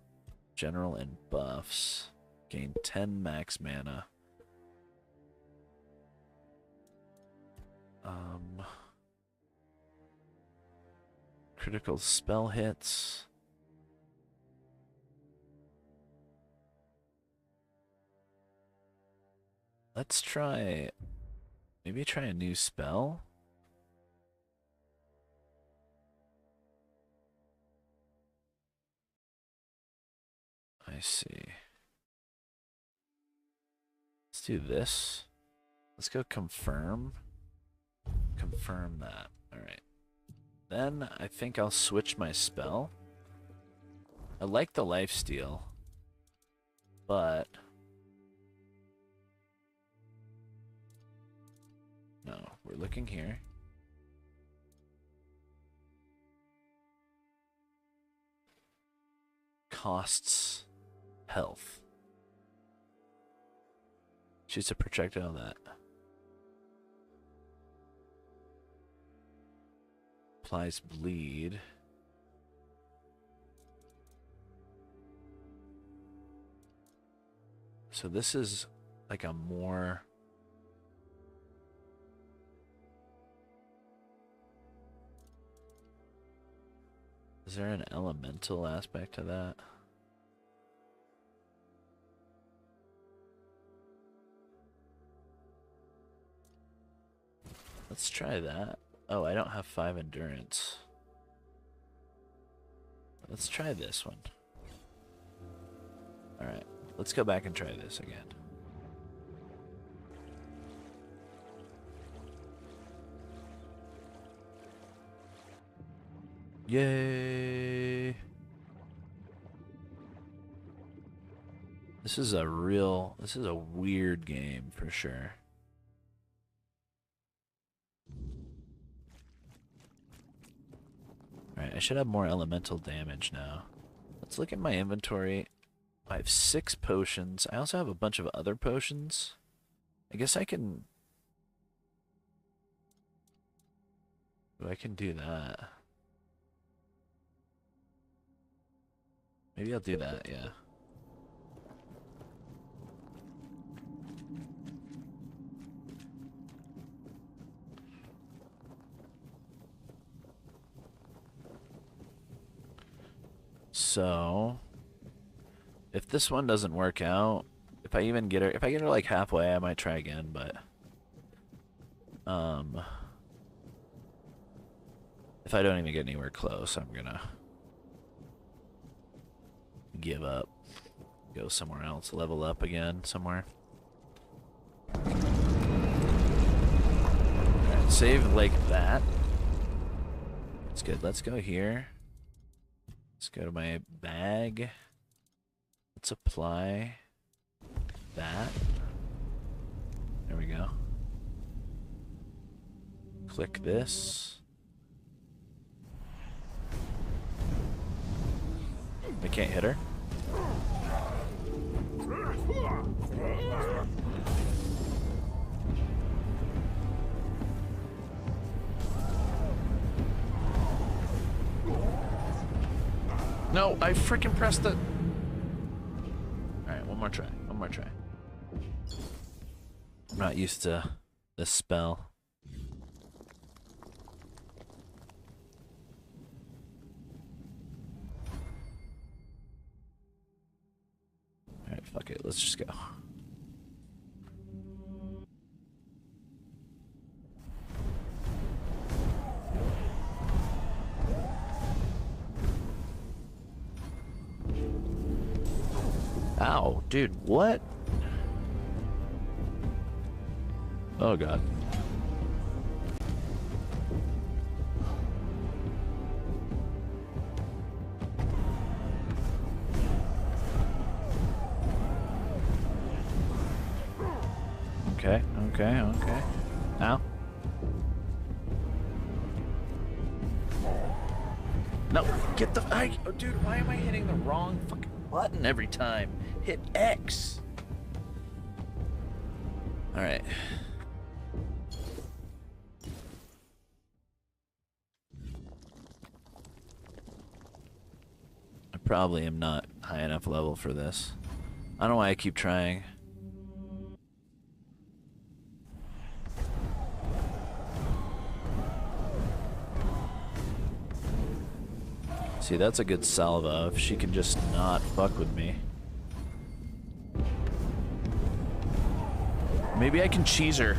General and buffs. Gain 10 max mana. Critical spell hits. Let's try... Maybe try a new spell? I see. Let's do this. Let's go confirm. Confirm that. Alright. Then I think I'll switch my spell. I like the lifesteal, but no, we're looking here. Costs health. Shoots a projectile that applies bleed. So this is like a more... Is there an elemental aspect to that? Let's try that. Oh, I don't have 5 endurance. Let's try this one. Alright, let's go back and try this again. Yay! This is a weird game for sure. Alright, I should have more elemental damage now. Let's look at my inventory. I have 6 potions. I also have a bunch of other potions. I guess I can... I can do that. Maybe I'll do that, yeah. So, if this one doesn't work out, if I get her like halfway, I might try again, but if I don't even get anywhere close, I'm gonna give up. Go somewhere else, level up again somewhere. Alright, save like that. That's good. Let's go here. Let's go to my bag. Let's apply that. There we go. Click this. I can't hit her. No, I freaking pressed the... Alright, one more try. One more try. I'm not used to this spell. Alright, fuck it. Let's just go. Ow, dude, what? Oh god. Okay, okay, okay. Ow. No, get the... oh, dude, why am I hitting the wrong fucking button every time? Hit X. Alright. I probably am not high enough level for this. I don't know why I keep trying. See, that's a good salvo if she can just not fuck with me. Maybe I can cheese her.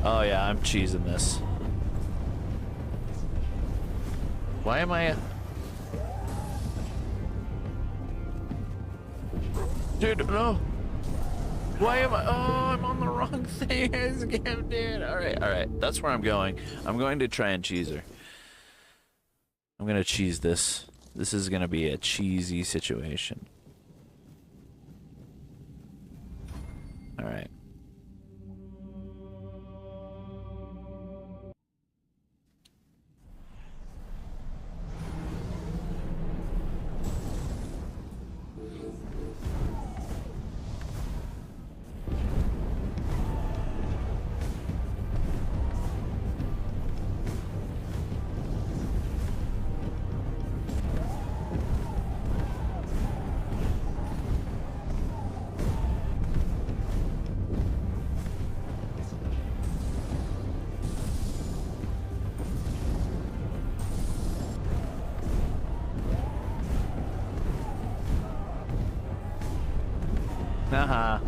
Oh yeah, I'm cheesing this. Why am I... Dude, no. Why am I? Oh, I'm on the wrong thing. I scammed it. All right. That's where I'm going. I'm going to try and cheese her. I'm gonna cheese this. This is gonna be a cheesy situation. All right. Haha.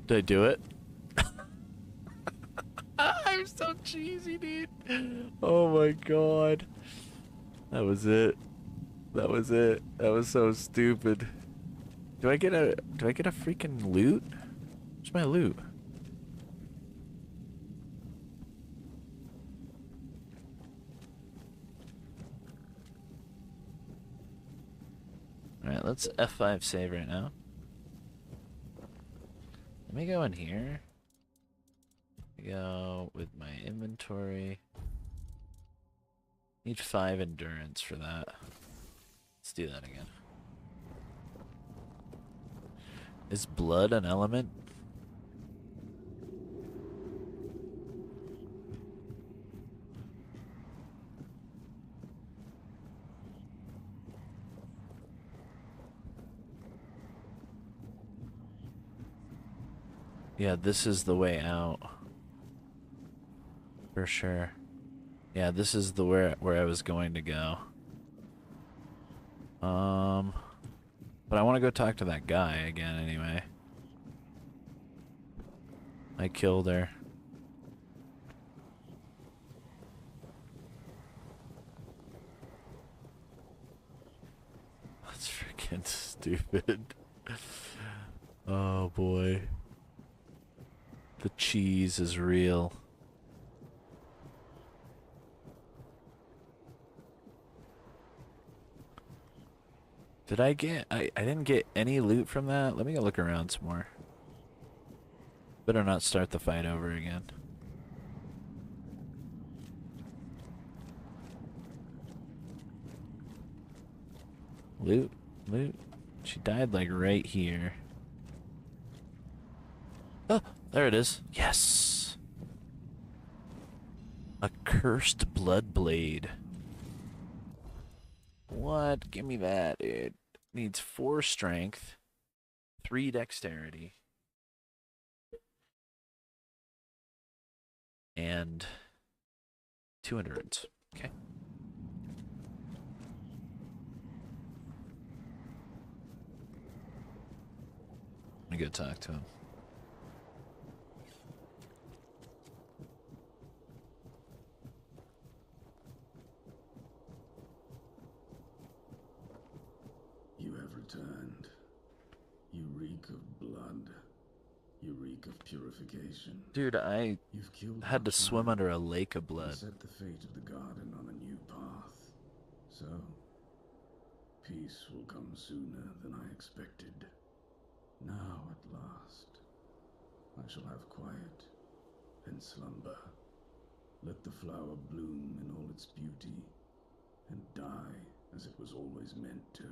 Did I do it? I'm so cheesy, dude. Oh my god. That was it. That was it. That was so stupid. Do I get a freaking loot? Where's my loot? Alright, let's F5 save right now. Let me go in here. Go with my inventory. Need 5 endurance for that. Let's do that again. Is blood an element? Yeah, this is the way out. For sure. Yeah, this is the where I was going to go. But I want to go talk to that guy again anyway. I killed her. That's freaking stupid. Oh boy. The cheese is real. Did I get... I didn't get any loot from that? Let me go look around some more. Better not start the fight over again. Loot. She died like right here. Oh, there it is. Yes! A cursed blood blade. What? Give me that. It needs 4 strength, 3 dexterity. and 200 runes. Okay. Let me go talk to him. You have returned. You reek of blood. You reek of purification. Dude, I You've killed had to our swim child under a lake of and blood. set the fate of the garden on a new path. So, peace will come sooner than I expected. Now, at last, I shall have quiet and slumber. Let the flower bloom in all its beauty and die as it was always meant to.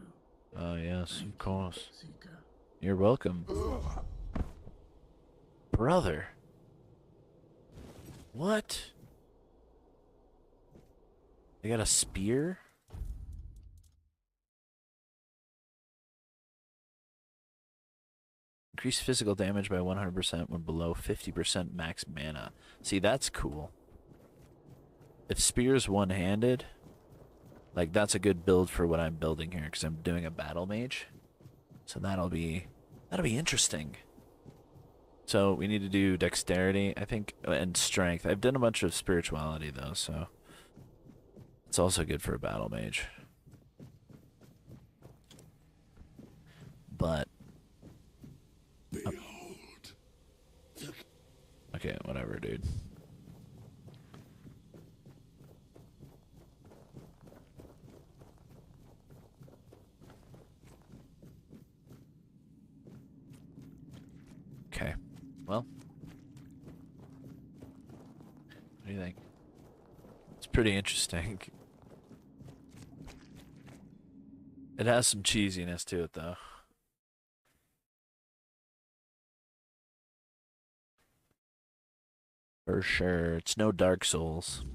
Oh, yes, Thank of course. you, Seeker. You're welcome. Brother. What? They got a spear? Increase physical damage by 100% when below 50% max mana. See, that's cool. If spear's one-handed, like, that's a good build for what I'm building here, because I'm doing a battle mage. So that'll be interesting. So we need to do dexterity, I think, and strength. I've done a bunch of spirituality, though, so it's also good for a battle mage. But Behold. okay, whatever, dude. Okay. Well, what do you think? It's pretty interesting. It has some cheesiness to it, though. For sure. It's no Dark Souls.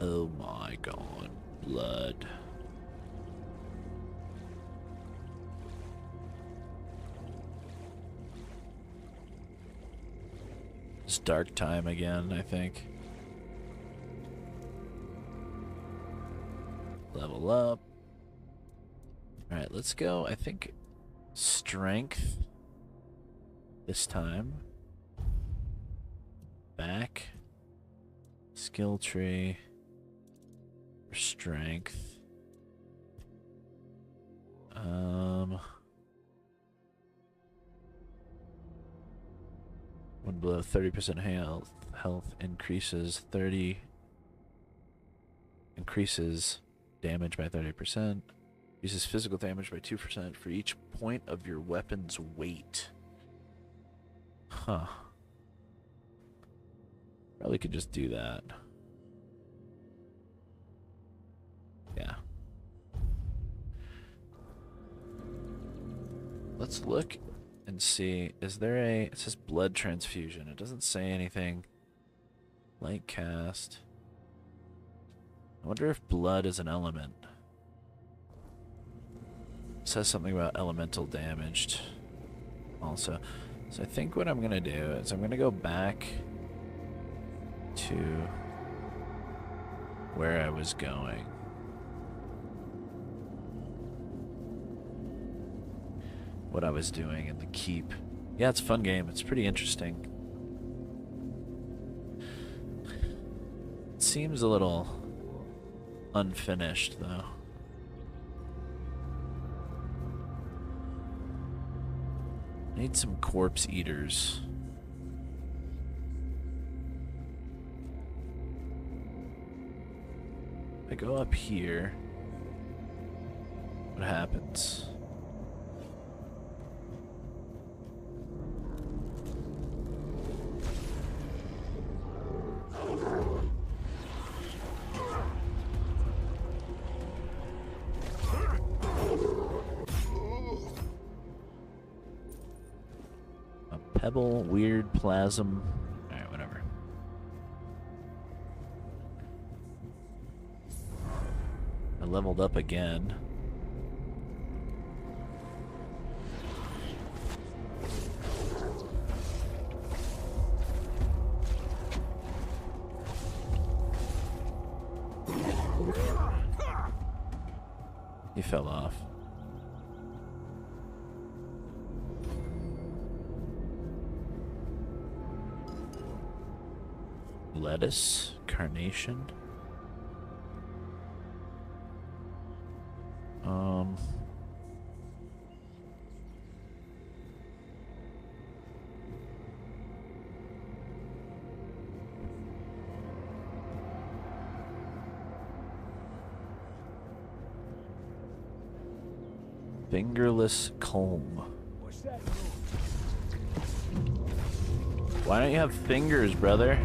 Oh my god. Blood. It's dark time again, I think. Level up. Alright, let's go. I think strength this time. Back. Skill tree. For strength. When below 30% health increases 30 increases damage by 30%. Uses physical damage by 2% for each point of your weapon's weight. Huh. Probably could just do that. Yeah. Let's look and see. Is there a... It says blood transfusion. It doesn't say anything. Light cast. I wonder if blood is an element. It says something about elemental damaged also. So I think what I'm going to do is I'm going to go back to where I was going. What I was doing in the keep. Yeah, it's a fun game. It's pretty interesting. It seems a little unfinished, though. I need some corpse eaters. If I go up here, what happens? Pebble, weird, plasm. Alright, whatever. I leveled up again. fell off. Lettuce, carnation. Fingerless comb. Why don't you have fingers, brother?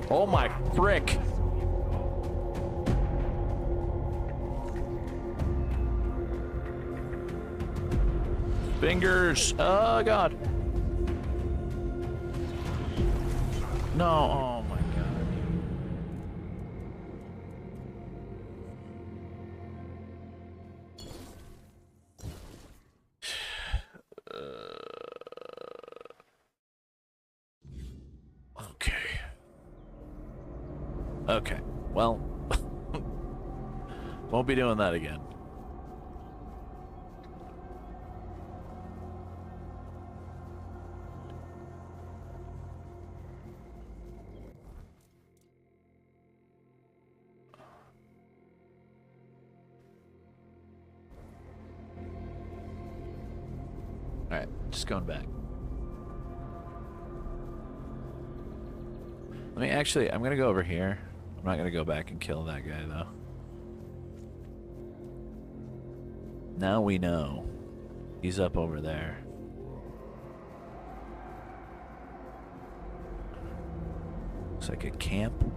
Oh my frick! Fingers! Oh god! No, oh my god. Okay. Okay, well, won't be doing that again. Alright, just going back. Let me actually, I'm gonna go over here. I'm not gonna go back and kill that guy though. Now we know. He's up over there. Looks like a camp.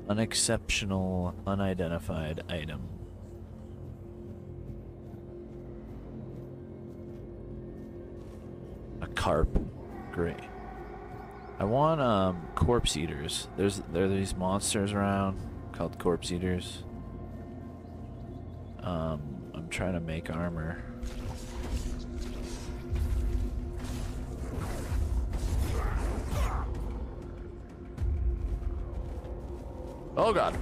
Unexceptional, unidentified item. A carp. Great. I want corpse eaters. There are these monsters around called corpse eaters. I'm trying to make armor. Oh god.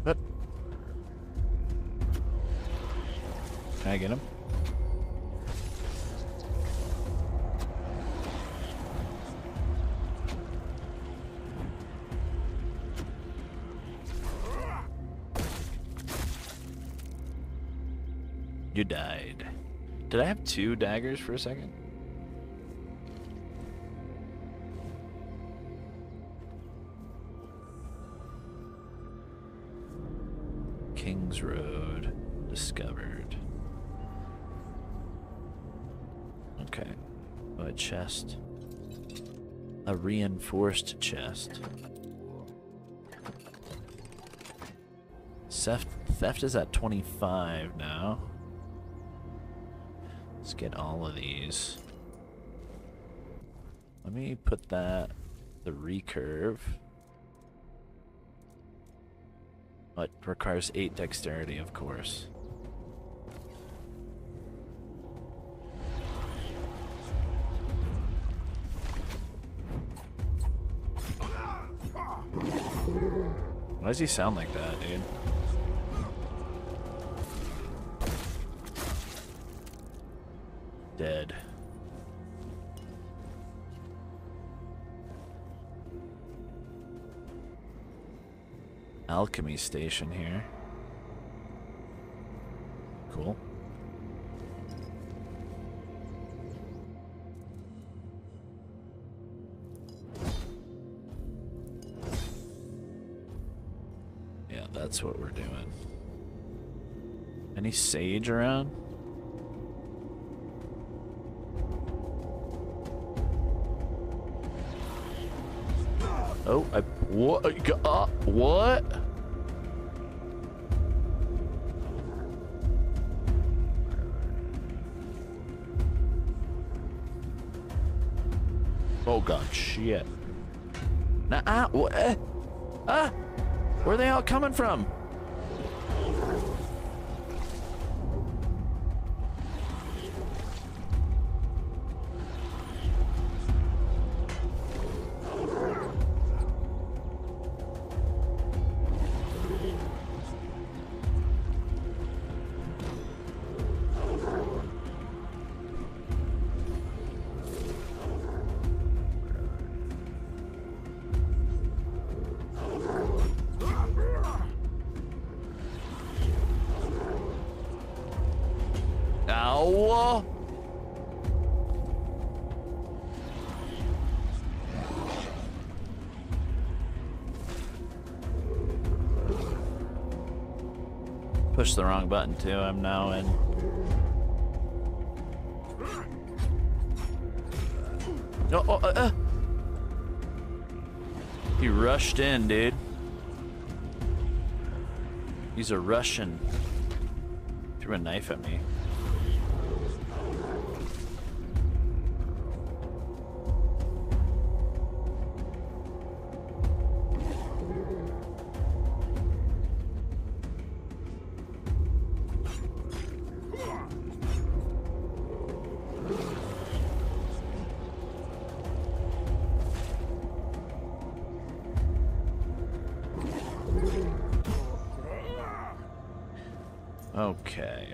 What? Can I get him? You died. Did I have 2 daggers for a second? Kings Road discovered. Okay. Oh, a chest. A reinforced chest. Theft is at 25 now. Let's get all of these. Let me put that, the recurve. Oh, it requires 8 dexterity, of course. Why does he sound like that, dude? Dead. Alchemy station here. Cool. Yeah, that's what we're doing. Any sage around? Oh, what? What? Oh god, shit. Nah, what? Where are they all coming from? Ow! Pushed the wrong button too. I'm now in. No, He rushed in, dude. He's a Russian. Threw a knife at me.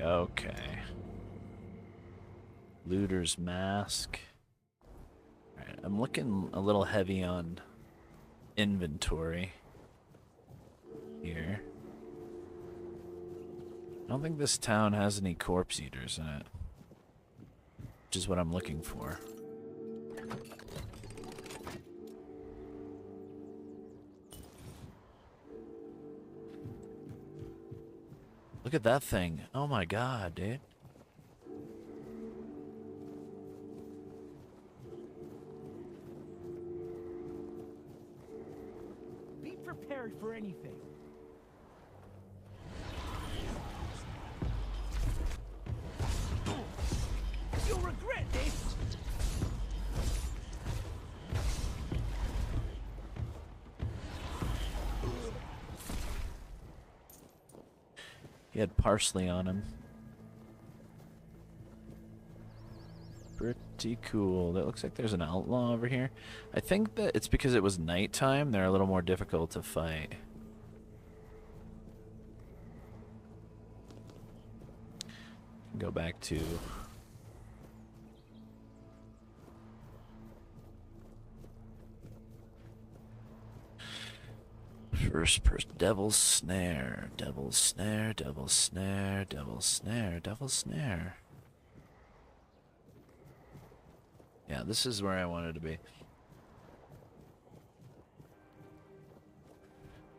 Okay. Looter's mask. Alright, I'm looking a little heavy on inventory here. I don't think this town has any corpse eaters in it, which is what I'm looking for. Look at that thing. Oh my god, dude. Be prepared for anything. You'll regret this. He had parsley on him. Pretty cool. That looks like there's an outlaw over here. I think that it's because it was nighttime. They're a little more difficult to fight. Go back to... First person, devil's snare, devil's snare, devil's snare, devil's snare, devil's snare. Yeah, this is where I wanted to be. It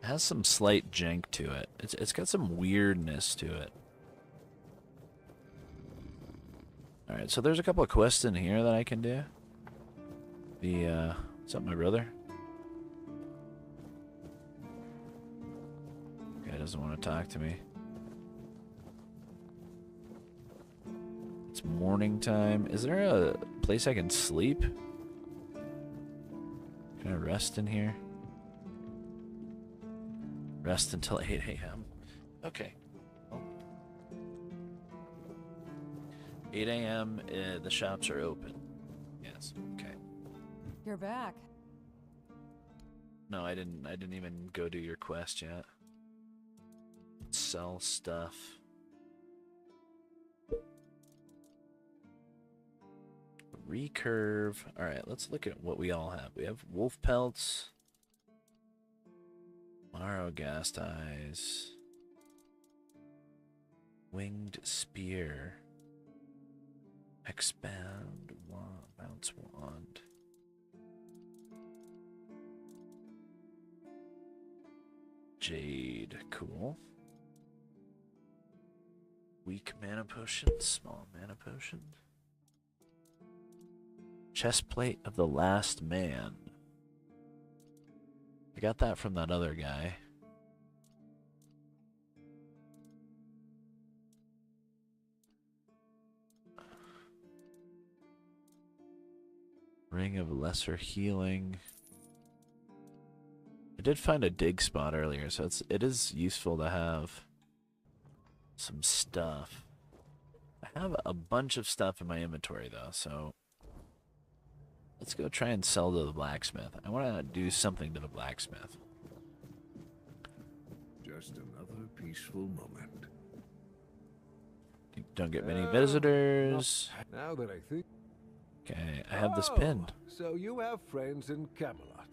has some slight jank to it. It's got some weirdness to it. Alright, so there's a couple of quests in here that I can do. What's up, my brother? Guy doesn't want to talk to me. It's morning time. Is there a place I can sleep? Can I rest in here? Rest until 8 a.m. Okay. Well, 8 a.m. The shops are open. Yes. Okay. You're back. No, I didn't even go do your quest yet. Sell stuff. Recurve. Alright, let's look at what we all have. We have wolf pelts. Marrow ghast eyes. Winged spear. Expand wand. Bounce wand. Jade. Cool. Weak mana potion, small mana potion. Chestplate of the last man. I got that from that other guy. Ring of lesser healing. I did find a dig spot earlier, so it is useful to have some stuff. I have a bunch of stuff in my inventory though, so let's go try and sell to the blacksmith. I want to do something to the blacksmith. Just another peaceful moment. You don't get many visitors. Now that I think. Okay, I have this Oh, pinned. So you have friends in Camelot.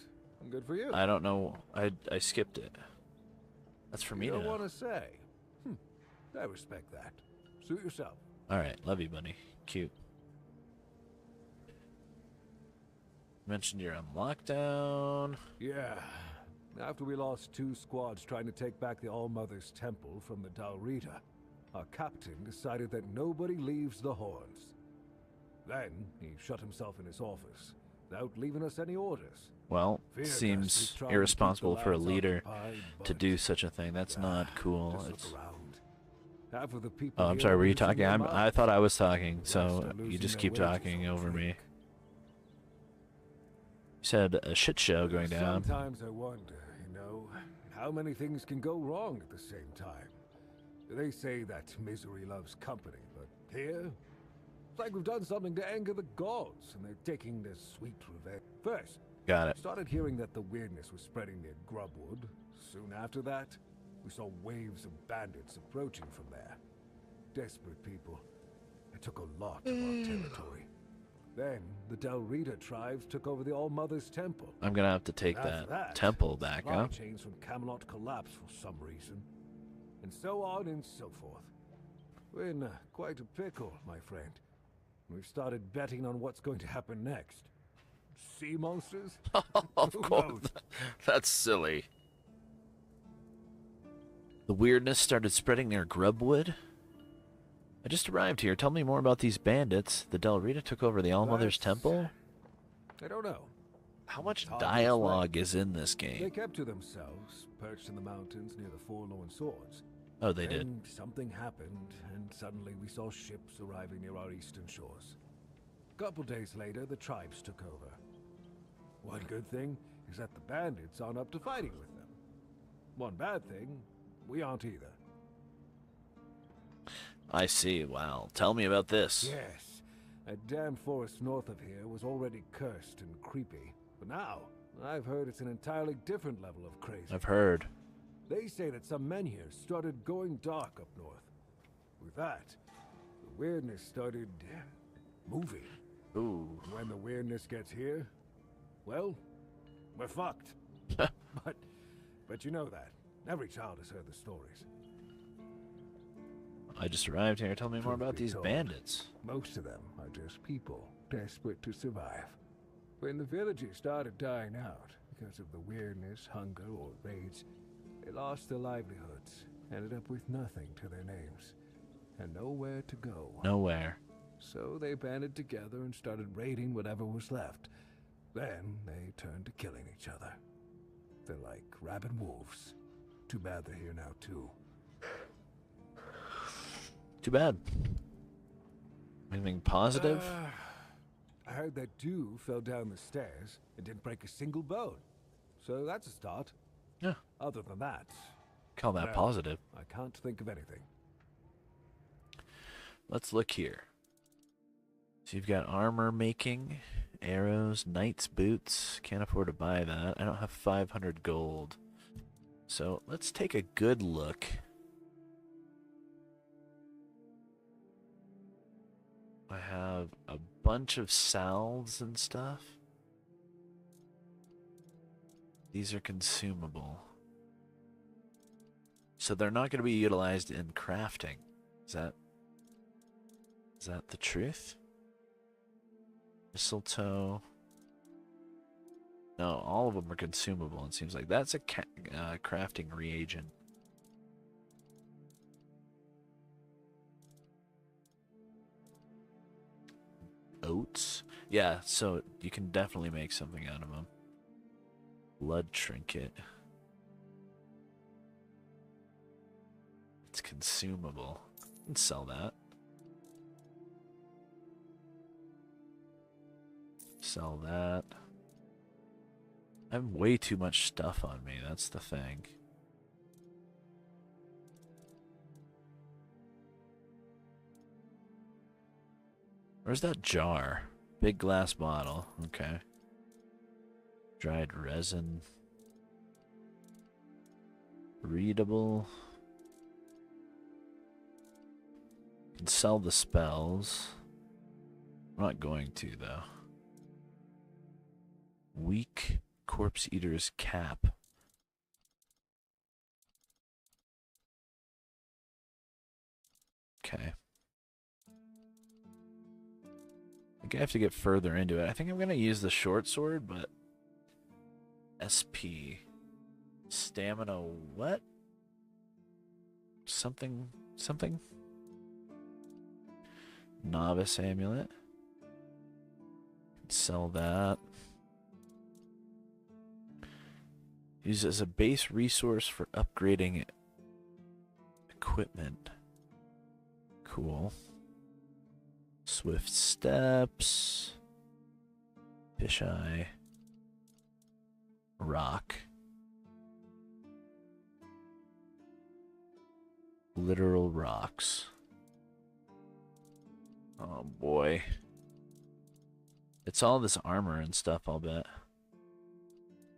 Good for you. I don't know. I skipped it. That's for me You to don't know. want to say. I respect that. Suit yourself. Alright, love you, buddy. Cute. You mentioned you're on lockdown. Yeah. After we lost 2 squads trying to take back the All-Mother's Temple from the Dalrita, our captain decided that nobody leaves the Horns. Then he shut himself in his office without leaving us any orders. Well, Feared us. seems We tried to irresponsible keep the for a lads leader occupied, to but do such a thing. That's not cool. just It's... look around. Half of the people Oh, I'm here sorry. are Were you losing talking? their I minds. thought I was talking, The rest so are you losing just their keep wages talking on over me. drink. You said a shit show going down. Sometimes I wonder, how many things can go wrong at the same time. They say that misery loves company, but here, it's like we've done something to anger the gods, and they're taking their sweet revenge. First, Got we it. started hearing that the weirdness was spreading near Grubwood. Soon after that, we saw waves of bandits approaching from there. Desperate people. It took a lot of our territory. Then, the Dalrita tribes took over the All-Mother's Temple. I'm gonna have to take After that temple back, supply huh? chains from Camelot collapsed for some reason. And so on and so forth. We're in quite a pickle, my friend. We've started betting on what's going to happen next. Sea monsters? Of Who course. knows? That's silly. The weirdness started spreading near Grubwood? I just arrived here. Tell me more about these bandits. The Dalrita took over the All-Mother's That's- Temple? I don't know. How much hard to dialogue is in this They game? kept to themselves, perched in the mountains near the Forlorn Swords. Oh, they did. Then something happened, and suddenly we saw ships arriving near our eastern shores. A couple days later, the tribes took over. One good thing is that the bandits aren't up to fighting with them. One bad thing, we aren't either. I see. Wow. Tell me about this. Yes, that damn forest north of here was already cursed and creepy. But now, I've heard it's an entirely different level of crazy. I've heard. They say that some men here started going dark up north. With that, the weirdness started moving. Ooh. When the weirdness gets here, well, we're fucked. but you know that. Every child has heard the stories. I just arrived here. Tell me more Truth about be these told, bandits. Most of them are just people desperate to survive. When the villages started dying out because of the weirdness, hunger, or raids, they lost their livelihoods, ended up with nothing to their names, and nowhere to go. Nowhere. So they banded together and started raiding whatever was left. Then they turned to killing each other. They're like rabid wolves. Too bad they're here now, too. Too bad. Anything positive? I heard that Dew fell down the stairs and didn't break a single bone. So that's a start. Yeah. Other than that, Call that well, positive. I can't think of anything. Let's look here. So you've got armor making, arrows, knight's boots. Can't afford to buy that. I don't have 500 gold. So let's take a good look. I have a bunch of salves and stuff. These are consumable. So they're not going to be utilized in crafting. Is that the truth? Mistletoe. No, all of them are consumable. It seems like that's a crafting reagent. Oats? Yeah, so you can definitely make something out of them. Blood trinket. It's consumable. You can sell that. Sell that. I have way too much stuff on me, that's the thing. Where's that jar? Big glass bottle. Okay. Dried resin. Readable. Can sell the spells. I'm not going to, though. Weak corpse eater's cap. Okay. I think I have to get further into it. I think I'm going to use the short sword, but... SP. Stamina what? Something... something? Novice amulet. Sell that. Use as a base resource for upgrading equipment. Cool. Swift steps. Fisheye. Rock. Literal rocks. Oh boy. It's all this armor and stuff, I'll bet.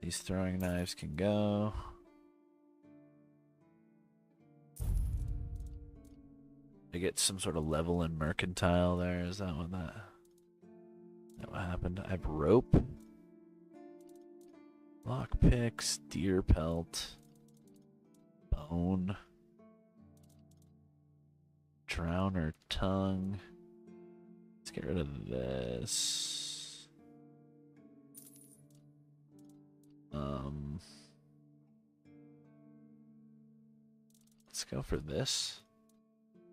These throwing knives can go. I get some sort of level in mercantile there. Is that what what happened? I have rope. Lockpicks, deer pelt, bone, drowner tongue. Let's get rid of this. Let's go for this.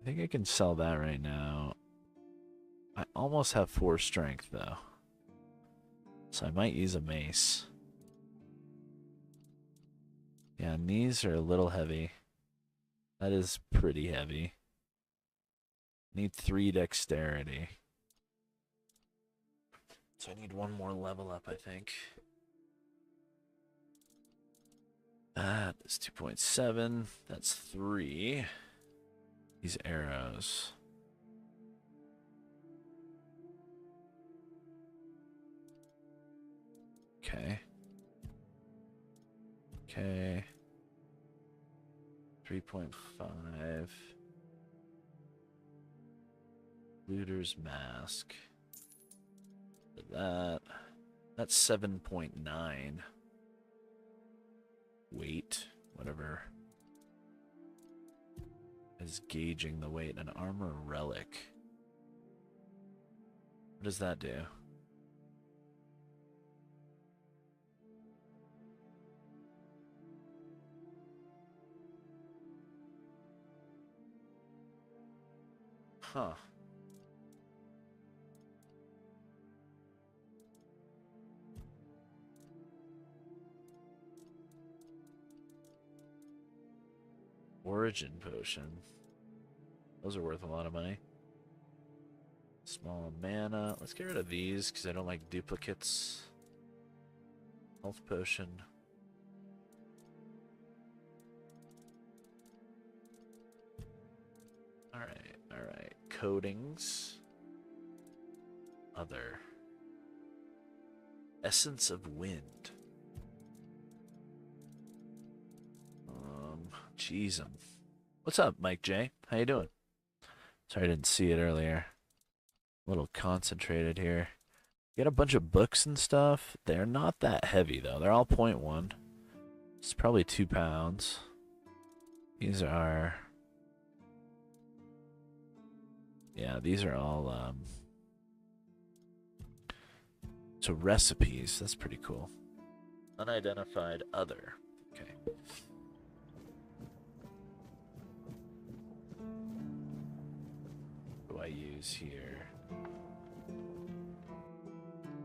I think I can sell that right now. I almost have 4 strength though, so I might use a mace. Yeah, knees are a little heavy. That is pretty heavy. Need 3 dexterity. So I need 1 more level up, I think. That is 2.7. That's 3. These arrows. Okay. Okay. 3.5. Looter's mask. That's 7.9. Weight, whatever. Is gauging the weight. An armor relic. What does that do? Huh. Origin potion. Those are worth a lot of money. Small mana. Let's get rid of these because I don't like duplicates. Health potion. Alright, alright. Coatings. Other. Essence of wind. Jeez. What's up, Mike J? How you doing? Sorry I didn't see it earlier. A little concentrated here. Get a bunch of books and stuff. They're not that heavy though. They're all 0.1. It's probably 2 pounds. These are... yeah, these are all so recipes. That's pretty cool. Unidentified other. Okay. I use here.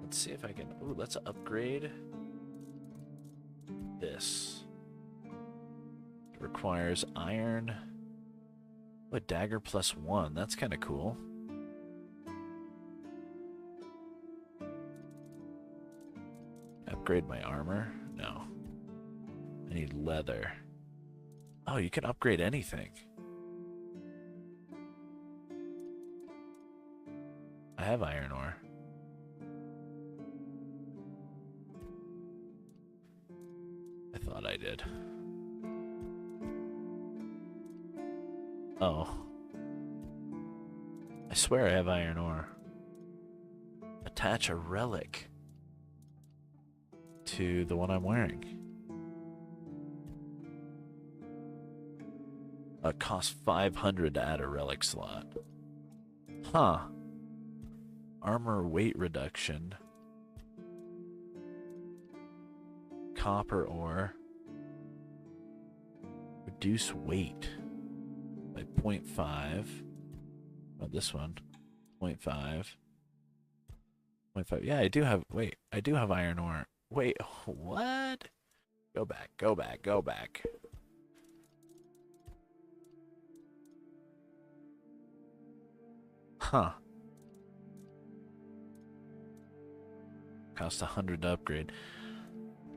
Let's see if I can. Ooh, let's upgrade this. It requires iron. What, dagger +1? That's kind of cool. Upgrade my armor? No. I need leather. Oh, you can upgrade anything. I have iron ore. I thought I did. Oh. I swear I have iron ore. Attach a relic to the one I'm wearing. It costs 500 to add a relic slot. Huh. Armor weight reduction. Copper ore. Reduce weight by 0.5. Oh, this one. 0.5. 0.5. Yeah, I do have... Wait, I do have iron ore. Wait, what? Go back, go back, go back. Huh. Cost 100 to upgrade.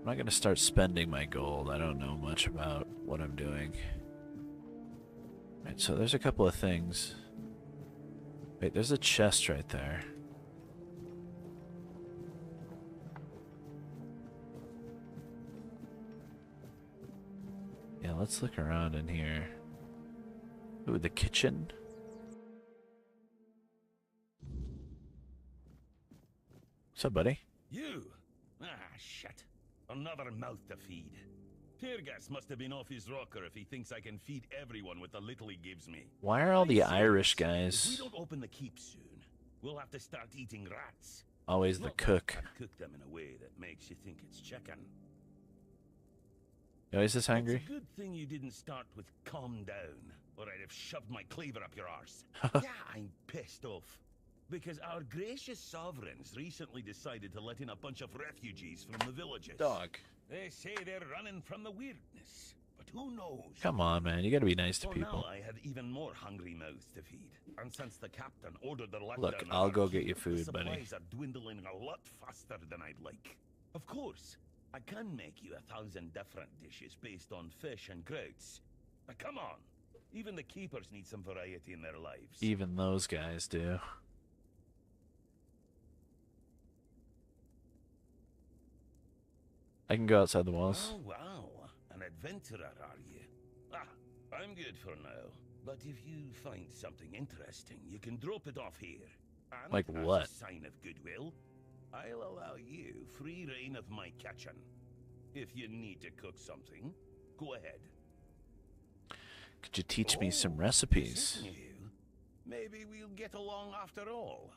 I'm not going to start spending my gold. I don't know much about what I'm doing. Right, so there's a couple of things. Wait, there's a chest right there. Yeah, let's look around in here. Ooh, the kitchen. What's up, buddy? You? Ah, shit. Another mouth to feed. Teargas must have been off his rocker if he thinks I can feed everyone with the little he gives me. Why are all the I say Irish this, guys If we don't open the keep soon, we'll have to start eating rats. always the Not that cook? I cook them in a way that makes you think it's chicken. You always this hungry? It's a good thing you didn't start with calm down, or I'd have shoved my cleaver up your arse. Yeah, I'm pissed off. Because our gracious sovereigns recently decided to let in a bunch of refugees from the villages. Dog. They say they're running from the weirdness, but who knows? Come on, man. You gotta be nice to For people. now, I have even more hungry mouths to feed. And since the captain ordered the lockdown Look, of I'll our go keep, get you food, the buddy. supplies are dwindling a lot faster than I'd like. Of course, I can make you 1,000 different dishes based on fish and grouts. But come on, even the keepers need some variety in their lives. Even those guys do. I can go outside the walls. Oh, wow. An adventurer, are you? Ah, I'm good for now. But if you find something interesting, you can drop it off here. And Like as what? a sign of goodwill, I'll allow you free reign of my kitchen. If you need to cook something, go ahead. Could you teach me some Oh, recipes? this is new. Maybe we'll get along after all.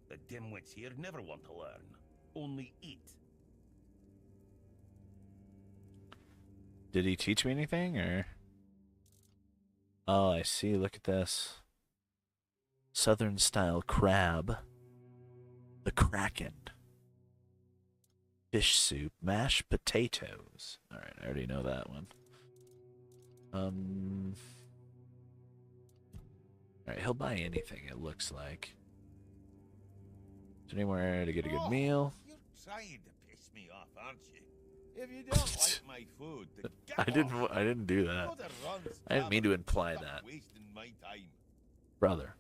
The dimwits here never want to learn, only eat. Did he teach me anything, or? Oh, I see. Look at this. Southern style crab. The Kraken. Fish soup. Mashed potatoes. Alright, I already know that one. Alright, he'll buy anything, it looks like. Is there anywhere to get a good meal? You're trying to piss me off, aren't you? If you don't like my food, then get I off. didn't do that. Go to Ron's I didn't mean to Tavern. imply Stop that. wasting my time. Brother.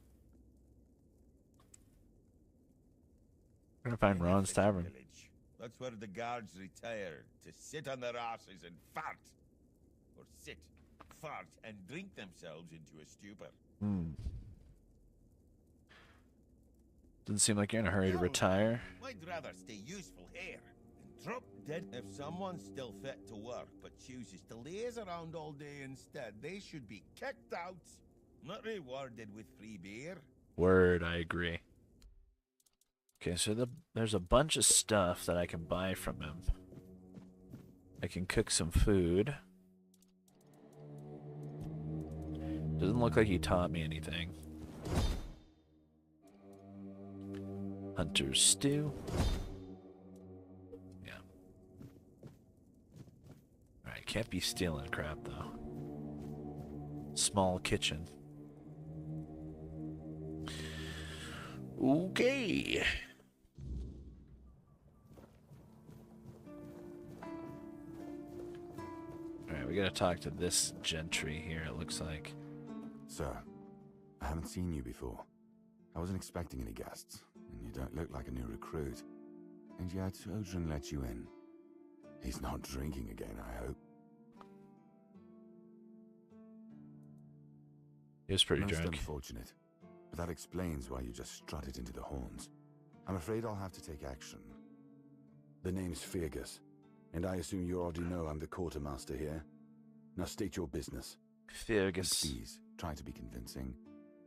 We're gonna find In a Ron's fishing Tavern. village. That's where the guards retire to sit on their asses and fart. Or sit, fart, and drink themselves into a stupor. Doesn't seem like you're in a hurry to Hell, retire. I'd rather stay useful here and drop dead. If someone's still fit to work but chooses to laze around all day instead, they should be kicked out, not rewarded with free beer. Word, I agree. Okay, so there's a bunch of stuff that I can buy from him. I can cook some food. Doesn't look like he taught me anything. Hunter's stew. Yeah. Alright, can't be stealing crap though. Small kitchen. Okay. we gotta talk to this gentry here, it looks like. Sir, I haven't seen you before. I wasn't expecting any guests, and you don't look like a new recruit. And yet, Odrin let you in. He's not drinking again, I hope. He was pretty Most drunk. unfortunate, but that explains why you just strutted into the horns. I'm afraid I'll have to take action. The name's Fergus, and I assume you already know I'm the quartermaster here. Now state your business. Fergus. Please, try to be convincing,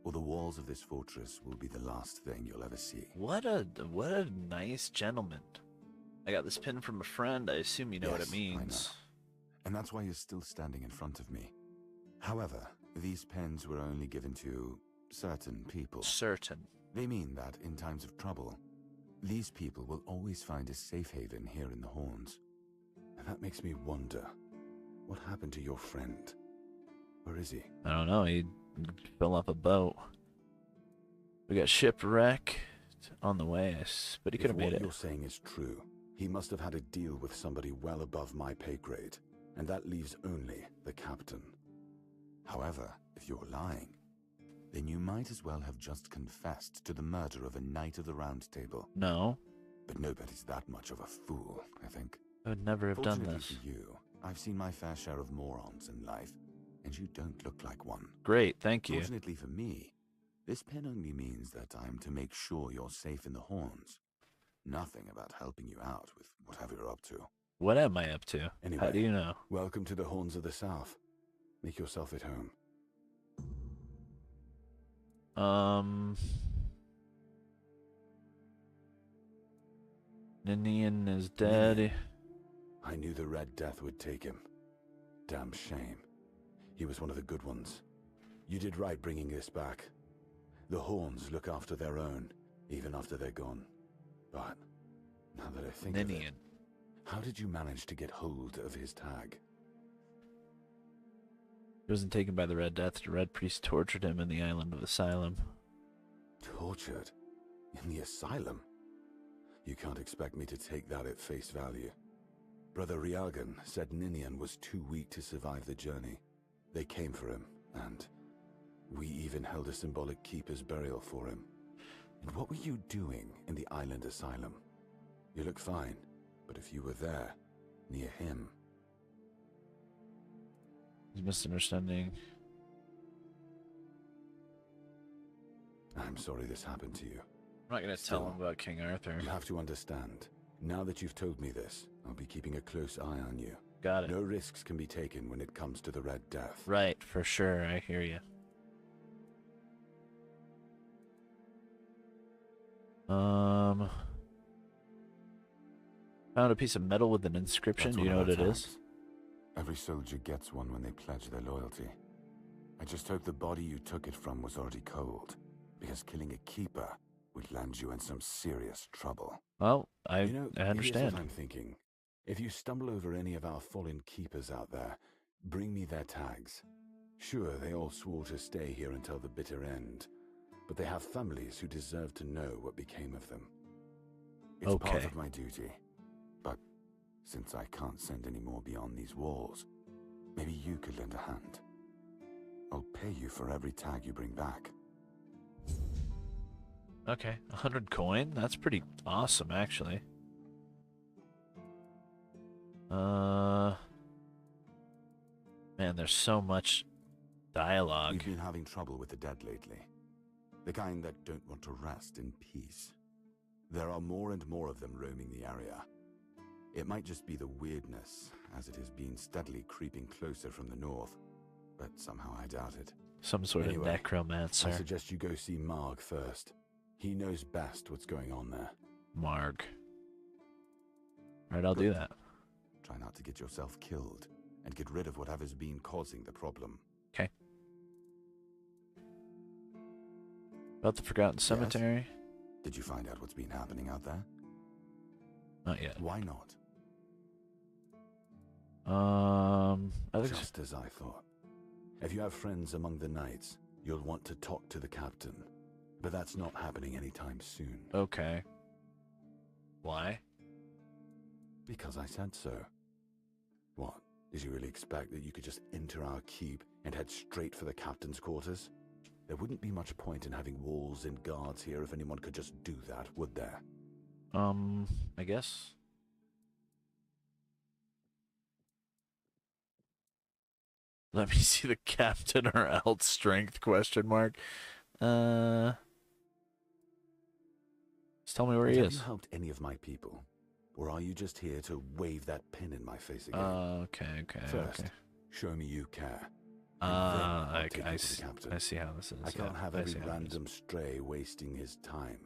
or the walls of this fortress will be the last thing you'll ever see. What a nice gentleman. I got this pin from a friend. I assume you know what it Yes, I means. know. And that's why you're still standing in front of me. However, these pens were only given to certain people. Certain. They mean that in times of trouble, these people will always find a safe haven here in the Horns. And that makes me wonder, what happened to your friend? Where is he? I don't know. He fell off a boat. We got shipwreck on the way, but he could have If made what it. you're saying is true, he must have had a deal with somebody well above my pay grade, and that leaves only the captain. However, if you're lying, then you might as well have just confessed to the murder of a Knight of the Round Table. No, But nobody's that much of a fool, I think. I would never have done Fortunately this. for you, I've seen my fair share of morons in life, and you don't look like one. Great, thank you. Fortunately for me, this pen only means that I'm to make sure you're safe in the Horns. Nothing about helping you out with whatever you're up to. What am I up to? Anyway, How do you know? welcome to the Horns of the South. Make yourself at home. Ninian is dead. I knew the Red Death would take him. Damn shame. He was one of the good ones. You did right bringing this back. The Horns look after their own, even after they're gone. But, now that I think of it, Ninian. how did you manage to get hold of his tag? He wasn't taken by the Red Death. The Red Priest tortured him in the island of Asylum. Tortured? In the asylum? You can't expect me to take that at face value. Brother Rialgan said Ninian was too weak to survive the journey. They came for him, and we even held a symbolic keeper's burial for him. And what were you doing in the island asylum? You look fine, but if you were there, near him... He's misunderstanding. I'm sorry this happened to you. I'm not going to tell him about King Arthur. You have to understand. Now that you've told me this, I'll be keeping a close eye on you. Got it. No risks can be taken when it comes to the Red Death. Right, for sure. I hear you. Found a piece of metal with an inscription. That's Do you know one what of it our is? tags. Every soldier gets one when they pledge their loyalty. I just hope the body you took it from was already cold, because killing a keeper would land you in some serious trouble. Well, I You know, here's understand. what I'm thinking. If you stumble over any of our fallen keepers out there, bring me their tags. Sure, they all swore to stay here until the bitter end, but they have families who deserve to know what became of them. It's part Okay. of my duty, but since I can't send any more beyond these walls, maybe you could lend a hand. I'll pay you for every tag you bring back. Okay, 100 coin? That's pretty awesome, actually. Man, there's so much dialogue. We've been having trouble with the dead lately. The kind that don't want to rest in peace. There are more and more of them roaming the area. It might just be the weirdness, as it has been steadily creeping closer from the north, but somehow I doubt it. Some sort Anyway, of necromancer. I suggest you go see Marg first. He knows best what's going on there. Marg. Alright, I'll do that. Try not to get yourself killed, and get rid of whatever's been causing the problem. Okay. About the Forgotten Cemetery? Did you find out what's been happening out there? Not yet. Why not? I think Just as I thought. If you have friends among the knights, you'll want to talk to the captain. But that's not happening anytime soon. okay. Why? Because I said so. What? Did you really expect that you could just enter our keep and head straight for the captain's quarters? There wouldn't be much point in having walls and guards here if anyone could just do that, would there? I guess. Let me see the captain or else strength question mark. Just tell me where he Have is. you helped any of my people? Or are you just here to wave that pin in my face again? Okay. First, show me you care. I see how this is. I can't have every random stray wasting his time.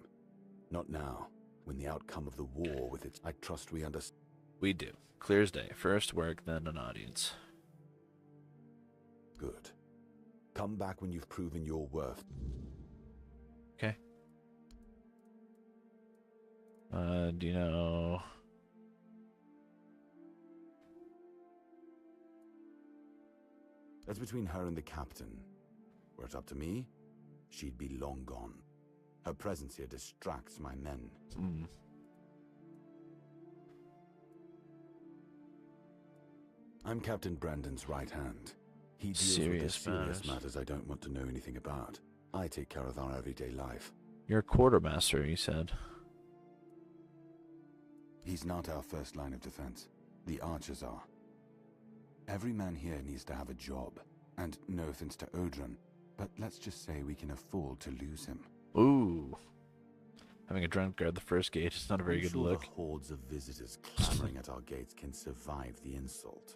Not now, when the outcome of the war with its... I trust we understand. We do. Clear as day. First work, then an audience. Good. Come back when you've proven your worth. Okay. Do you know... That's between her and the captain. Were it up to me, she'd be long gone. Her presence here distracts my men. I'm Captain Brandon's right hand. He deals with the serious matters I don't want to know anything about. I take care of our everyday life. You're a quartermaster, you said. He's not our first line of defense. The archers are. Every man here needs to have a job. And no offense to Odrin, but let's just say we can afford to lose him. Ooh. Having a drunk guard the first gate is not a very good look. The hordes of visitors clamoring at our gates can survive the insult.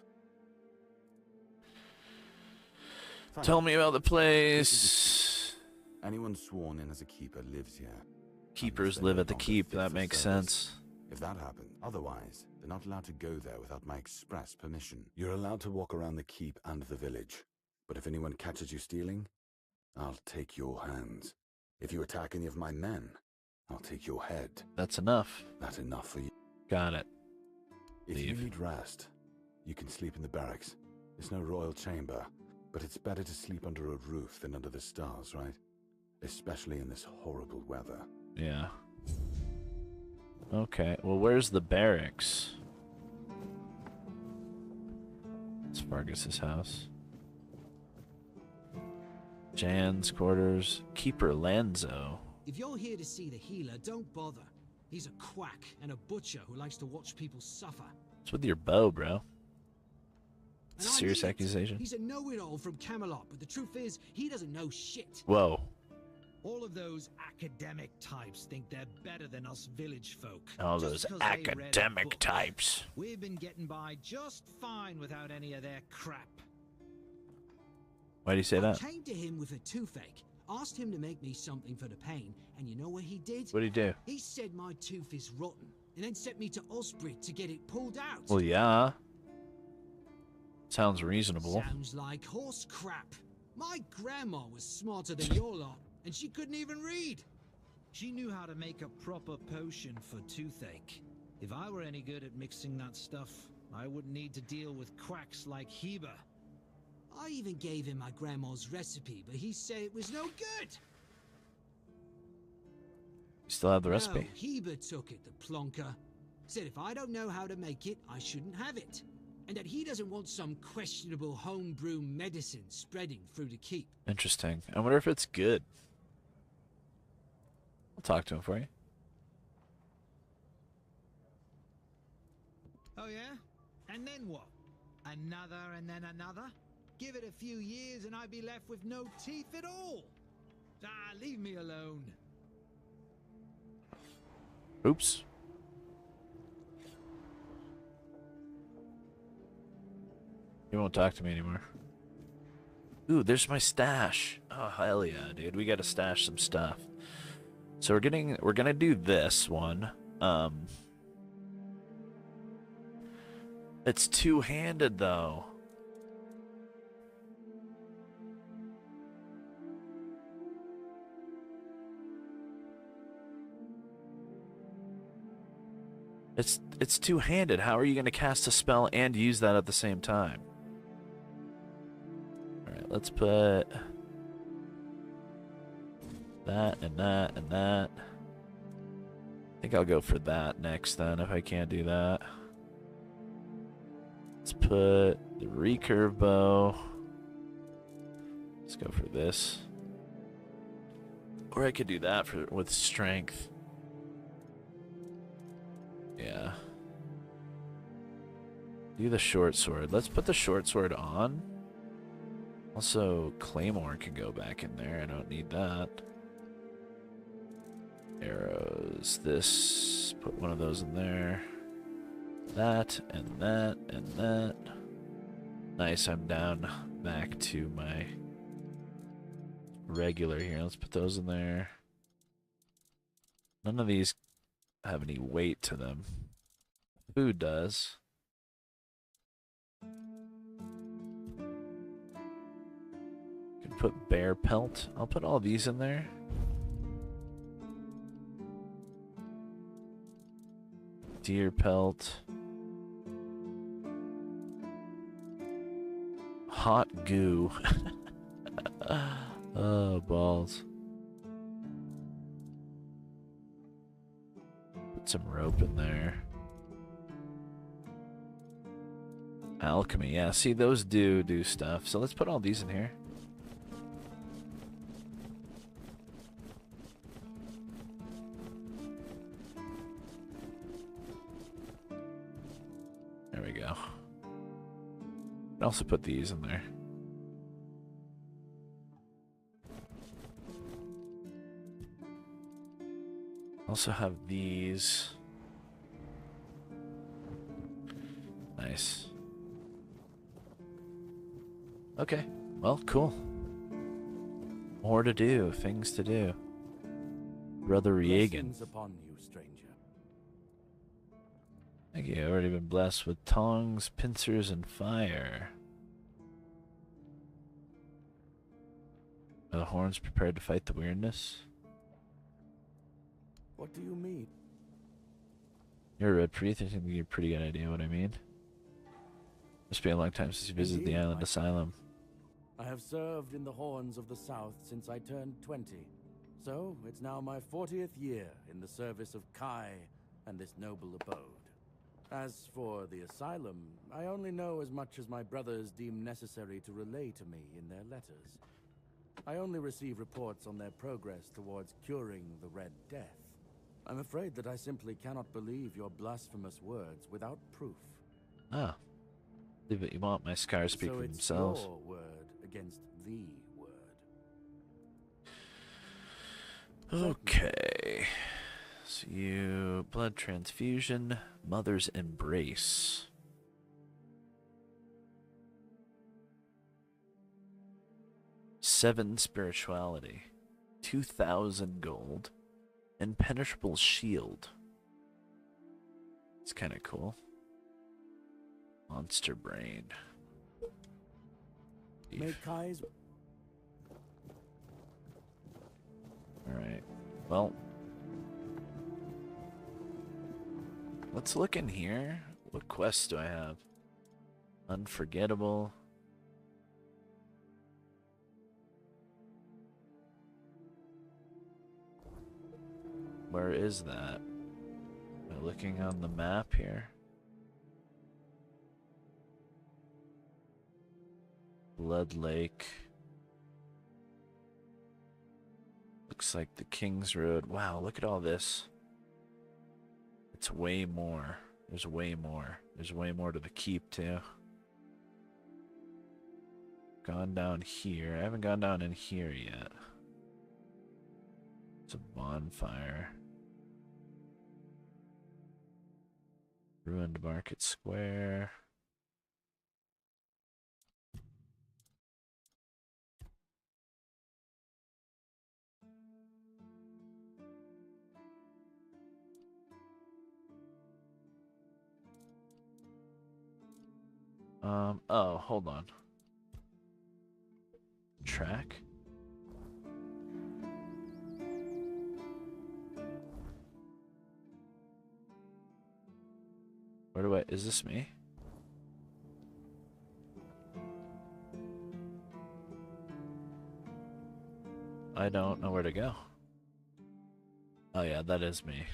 Tell me about the place. Anyone sworn in as a keeper lives here. Keepers live at the keep, that makes sense. If that happened, otherwise, they're not allowed to go there without my express permission. You're allowed to walk around the keep and the village. But if anyone catches you stealing, I'll take your hands. If you attack any of my men, I'll take your head. That's enough. That's enough for you. Got it. If you need rest, you can sleep in the barracks. It's no royal chamber, but it's better to sleep under a roof than under the stars, right? Especially in this horrible weather. Yeah. Okay, well, where's the barracks? It's Vargas's house. Jan's quarters. Keeper Lanzo. If you're here to see the healer, don't bother. He's a quack and a butcher who likes to watch people suffer. What's with your bow, bro? It's a And serious accusation. He's a know-it-all from Camelot, but the truth is, he doesn't know shit. Whoa. All of those academic types think they're better than us village folk. All those academic types. We've been getting by just fine without any of their crap. Why do you say that? I came to him with a toothache, asked him to make me something for the pain, and you know what he did? What did he do? He said my tooth is rotten, and then sent me to Osprey to get it pulled out. Well, yeah. Sounds reasonable. Sounds like horse crap. My grandma was smarter than your lot, and she couldn't even read. She knew how to make a proper potion for toothache. If I were any good at mixing that stuff, I wouldn't need to deal with quacks like Heber. I even gave him my grandma's recipe, but he said it was no good. You still have the recipe? No, Heber took it, the plonker. Said if I don't know how to make it, I shouldn't have it. And that he doesn't want some questionable homebrew medicine spreading through the keep. Interesting. I wonder if it's good. I'll talk to him for you. Oh yeah? And then what? Another and then another? Give it a few years and I'd be left with no teeth at all. Ah, leave me alone. Oops. He won't talk to me anymore. Ooh, there's my stash. Oh, hell yeah, dude. We gotta stash some stuff. So we're gonna do this one. It's two-handed though. It's two-handed. How are you going to cast a spell and use that at the same time? Alright, let's put that and that and that. I think I'll go for that next then, if I can't do that. Let's put the recurve bow. Let's go for this. Or I could do that with strength. Yeah. Do the short sword. Let's put the short sword on. Also, claymore can go back in there. I don't need that. Arrows. This. Put one of those in there. That, and that, and that. Nice, I'm down back to my regular here. Let's put those in there. None of these have any weight to them. Food does. Could put bear pelt. I'll put all these in there. Deer pelt. Hot goo. Oh, balls. Put some rope in there. Alchemy, yeah, see, those do stuff. So let's put all these in here. There we go. I'll also put these in there. Also have these. Nice. Okay, well, cool. More to do, things to do. Brother Reagan. Blessings upon you, stranger. Thank you. I've already been blessed with tongs, pincers, and fire. Are the horns prepared to fight the weirdness? What do you mean? You're a red priest. I think you have a pretty good idea what I mean. Must be a long time since you visited the island asylum. I have served in the Horns of the South since I turned 20. So, it's now my 40th year in the service of Kai and this noble abode. As for the asylum, I only know as much as my brothers deem necessary to relay to me in their letters. I only receive reports on their progress towards curing the Red Death. I'm afraid that I simply cannot believe your blasphemous words without proof. Ah. Leave it you want, my scars speak so for it's themselves. your word against the word. Okay. So you... blood transfusion, mother's embrace. Seven spirituality. 2,000 gold. Impenetrable shield. It's kind of cool. Monster brain. May Kai's... Alright. Well. Let's look in here. What quests do I have? Unforgettable. Where is that? Am I looking on the map here? Blood Lake. Looks like the King's Road. Wow, look at all this. It's way more. There's way more. There's way more to the keep, too. Gone down here. I haven't gone down in here yet. It's a bonfire. Ruined Market Square. Oh, hold on. Track? Where do I... is this me? I don't know where to go. Oh yeah, that is me.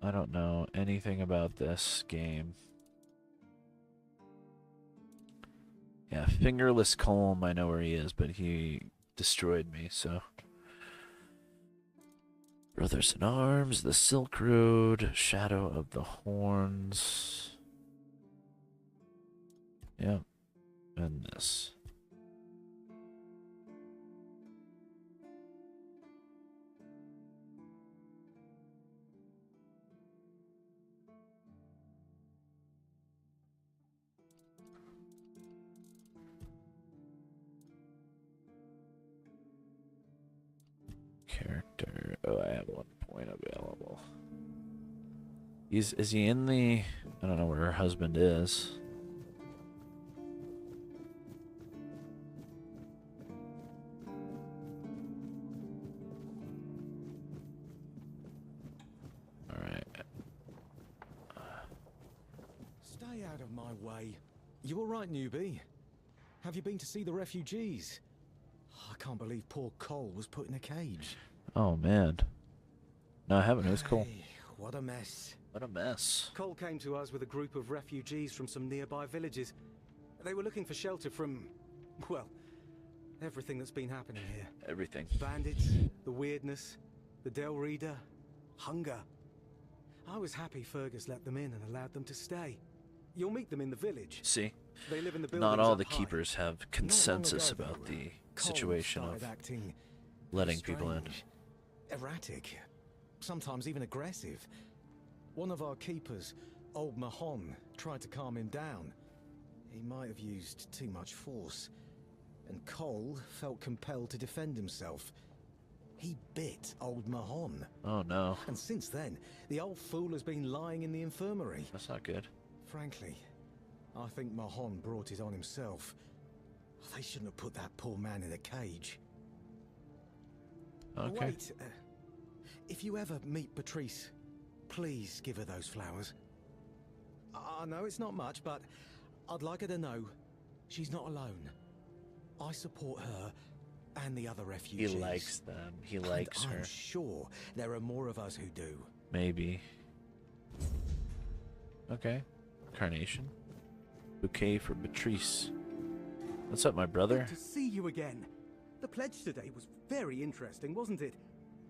I don't know anything about this game. Yeah, Fingerless Colm, I know where he is, but he destroyed me, so. Brothers in Arms, The Silk Road, Shadow of the Horns. Yeah, and this. Character. Oh, I have 1 point available. Is he in the... I don't know where her husband is. Alright. Stay out of my way. You alright, newbie? Have you been to see the refugees? I can't believe poor Cole was put in a cage. Oh, man. No, I haven't. It was cool. Hey, what a mess. What a mess. Cole came to us with a group of refugees from some nearby villages. They were looking for shelter from, well, everything that's been happening here. Everything. Bandits, the weirdness, the Del Reader, hunger. I was happy Fergus let them in and allowed them to stay. You'll meet them in the village. See? They live in the buildings Not all up the high. keepers have consensus ago, about though, the Cole situation of started acting letting people in. strange, erratic, sometimes even aggressive. One of our keepers, old Mahon, tried to calm him down. He might have used too much force, and Cole felt compelled to defend himself. He bit old Mahon. Oh no. And since then, the old fool has been lying in the infirmary. That's not good. Frankly, I think Mahon brought it on himself. They shouldn't have put that poor man in a cage. Okay. Wait, if you ever meet Patrice, please give her those flowers. I know it's not much, but I'd like her to know she's not alone. I support her and the other He refugees. likes them. He likes and her. I'm sure there are more of us who do. Maybe. Okay. Carnation. Bouquet for Patrice. What's up, my brother? Good to see you again. The pledge today was very interesting, wasn't it?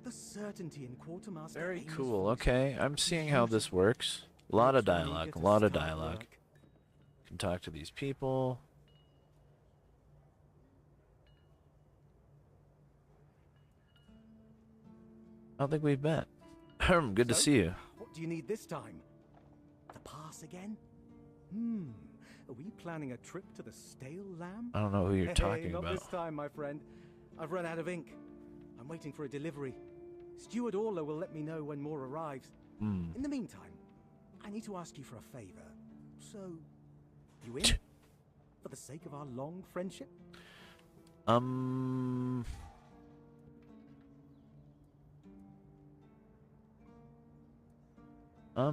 The certainty in Quartermaster. Very Amy's cool. voice. Okay, I'm seeing how this works. A lot of dialogue. A lot of dialogue. Can talk to these people. I don't think we've met. Good to So, see you. What do you need this time? The pass again? Are we planning a trip to the Stale Lamb? I don't know who you're talking not about. this time, my friend. I've run out of ink. I'm waiting for a delivery. Steward Orla will let me know when more arrives. Hmm. In the meantime, I need to ask you for a favor. So, you in? For the sake of our long friendship?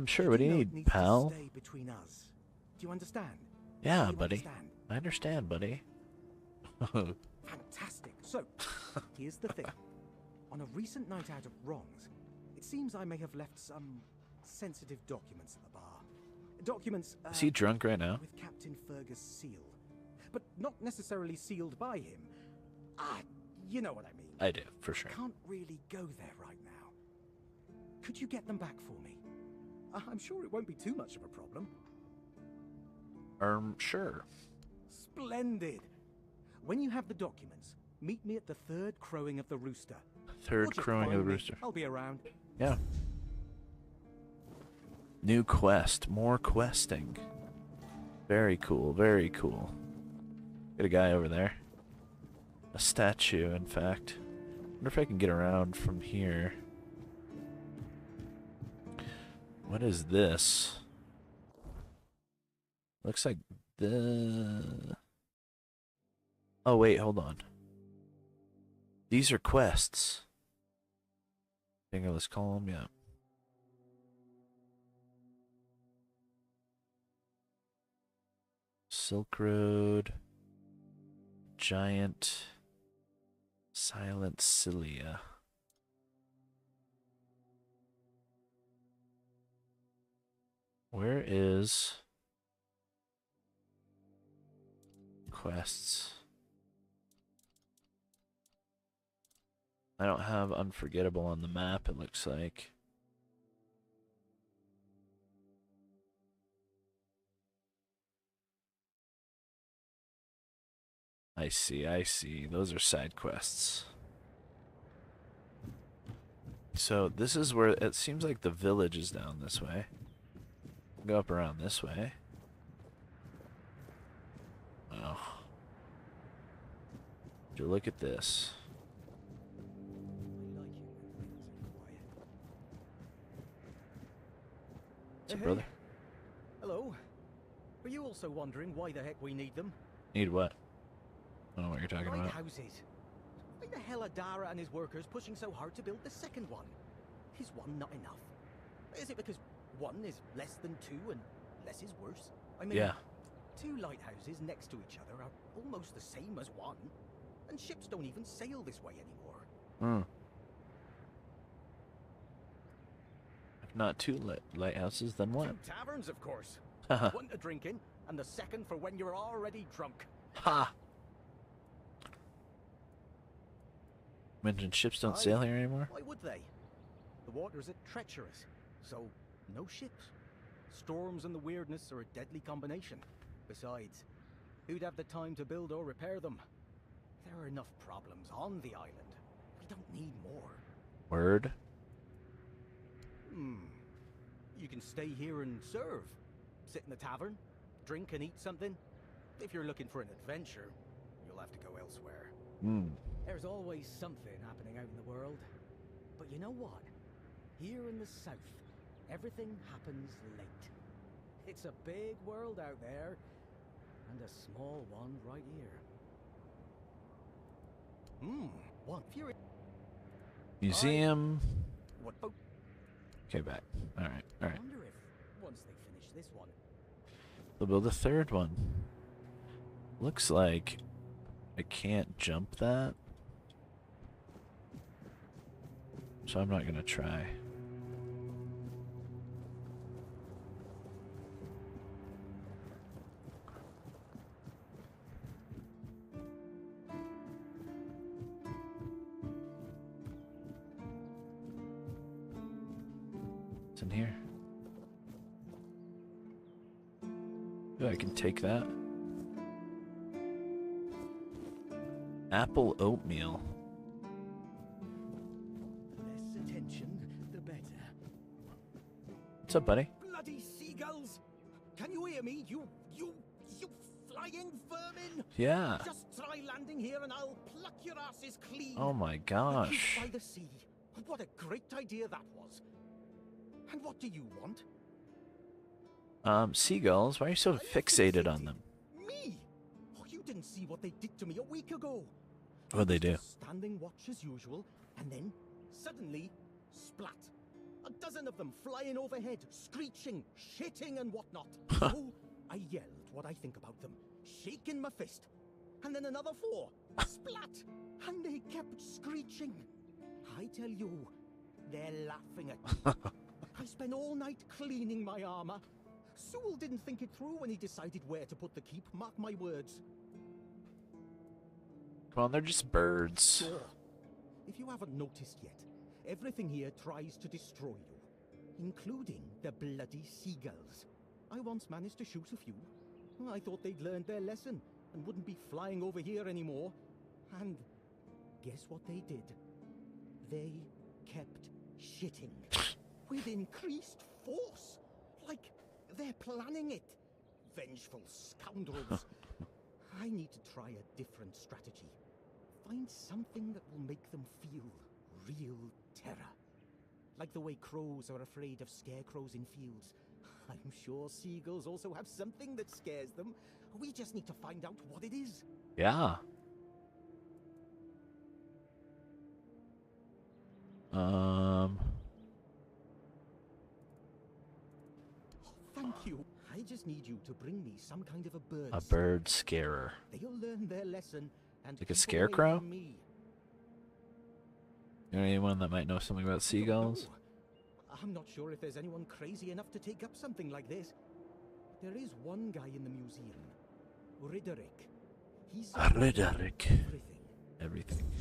Sure. What do you know it need, needs to pal? stay between us. Do you understand? Yeah, You buddy. understand? I understand, buddy. Fantastic. So, here's the thing. On a recent night out of wrongs, it seems I may have left some sensitive documents at the bar. Documents. Is he drunk right now? With Captain Fergus' seal, but not necessarily sealed by him. You know what I mean. I do, for sure. Can't really go there right now. Could you get them back for me? I'm sure it won't be too much of a problem. Sure. Splendid. When you have the documents, meet me at the third crowing of the rooster. Or Third just crowing of find the me. rooster. I'll be around. Yeah. New quest. More questing. Very cool. Very cool. Got a guy over there. A statue, in fact. Wonder if I can get around from here. What is this? Looks like the... Oh, wait, hold on. These are quests. Fingerless Colm, yeah. Silk Road. Giant. Silent Cilia. Where is quests? I don't have Unforgettable on the map, it looks like. I see, I see. Those are side quests. So this is where it seems like the village is down this way. Go up around this way. Oh. Would you look at this? What's up, brother? Hello. Are you also wondering why the heck we need them? Need what? I don't know what you're talking about. Lighthouses. Why the hell are Dara and his workers pushing so hard to build the second one? Is one not enough? Is it because one is less than two and less is worse? I mean, yeah. Two lighthouses next to each other are almost the same as one, and ships don't even sail this way anymore. Hmm. If not two lighthouses, then what? Two taverns, of course. Haha. One to drink in, and the second for when you're already drunk. Ha! Mentioned ships don't sail here anymore? Why would they? The waters are treacherous, so no ships. Storms and the weirdness are a deadly combination. Besides, who'd have the time to build or repair them? There are enough problems on the island. We don't need more. Word? You can stay here and serve. Sit in the tavern, drink and eat something. If you're looking for an adventure, you'll have to go elsewhere. There's always something happening out in the world. But you know what? Here in the south, everything happens late. It's a big world out there, and a small one right here. What if you're Museum. What? Okay, back. Alright, alright. I wonder if, once they finish this one... They'll build a third one. Looks like I can't jump that. So I'm not gonna try. What's in here? Oh, I can take that. Apple oatmeal. Less attention, the better. What's up, buddy? Bloody seagulls! Can you hear me? You flying vermin! Yeah. Just try landing here and I'll pluck your asses clean. Oh my A gosh. cave by the sea. What a great idea that was. And what do you want? Seagulls, why are you so fixated on them? Me? Oh, you didn't see what they did to me a week ago. What'd they do? Standing watch as usual, and then, suddenly, splat. A dozen of them flying overhead, screeching, shitting and whatnot. So, I yelled what I think about them, shaking my fist. And then another 4, splat. And they kept screeching. I tell you, they're laughing at me. I spent all night cleaning my armor. Sewell didn't think it through when he decided where to put the keep, mark my words. Come on, they're just birds. Sure. If you haven't noticed yet, everything here tries to destroy you, including the bloody seagulls. I once managed to shoot a few. I thought they'd learned their lesson and wouldn't be flying over here anymore. And guess what they did? They kept shitting with increased force. Like they're planning it. Vengeful scoundrels. I need to try a different strategy. Find something that will make them feel real terror. Like the way crows are afraid of scarecrows in fields. I'm sure seagulls also have something that scares them. We just need to find out what it is. Yeah. Thank you. I just need you to bring me some kind of a bird. A bird scarer. They'll learn their lesson and Like a keep away scarecrow? from me. You know anyone that might know something about seagulls? I'm not sure if there's anyone crazy enough to take up something like this. There is one guy in the museum, Riderick. He's Riderick. Everything.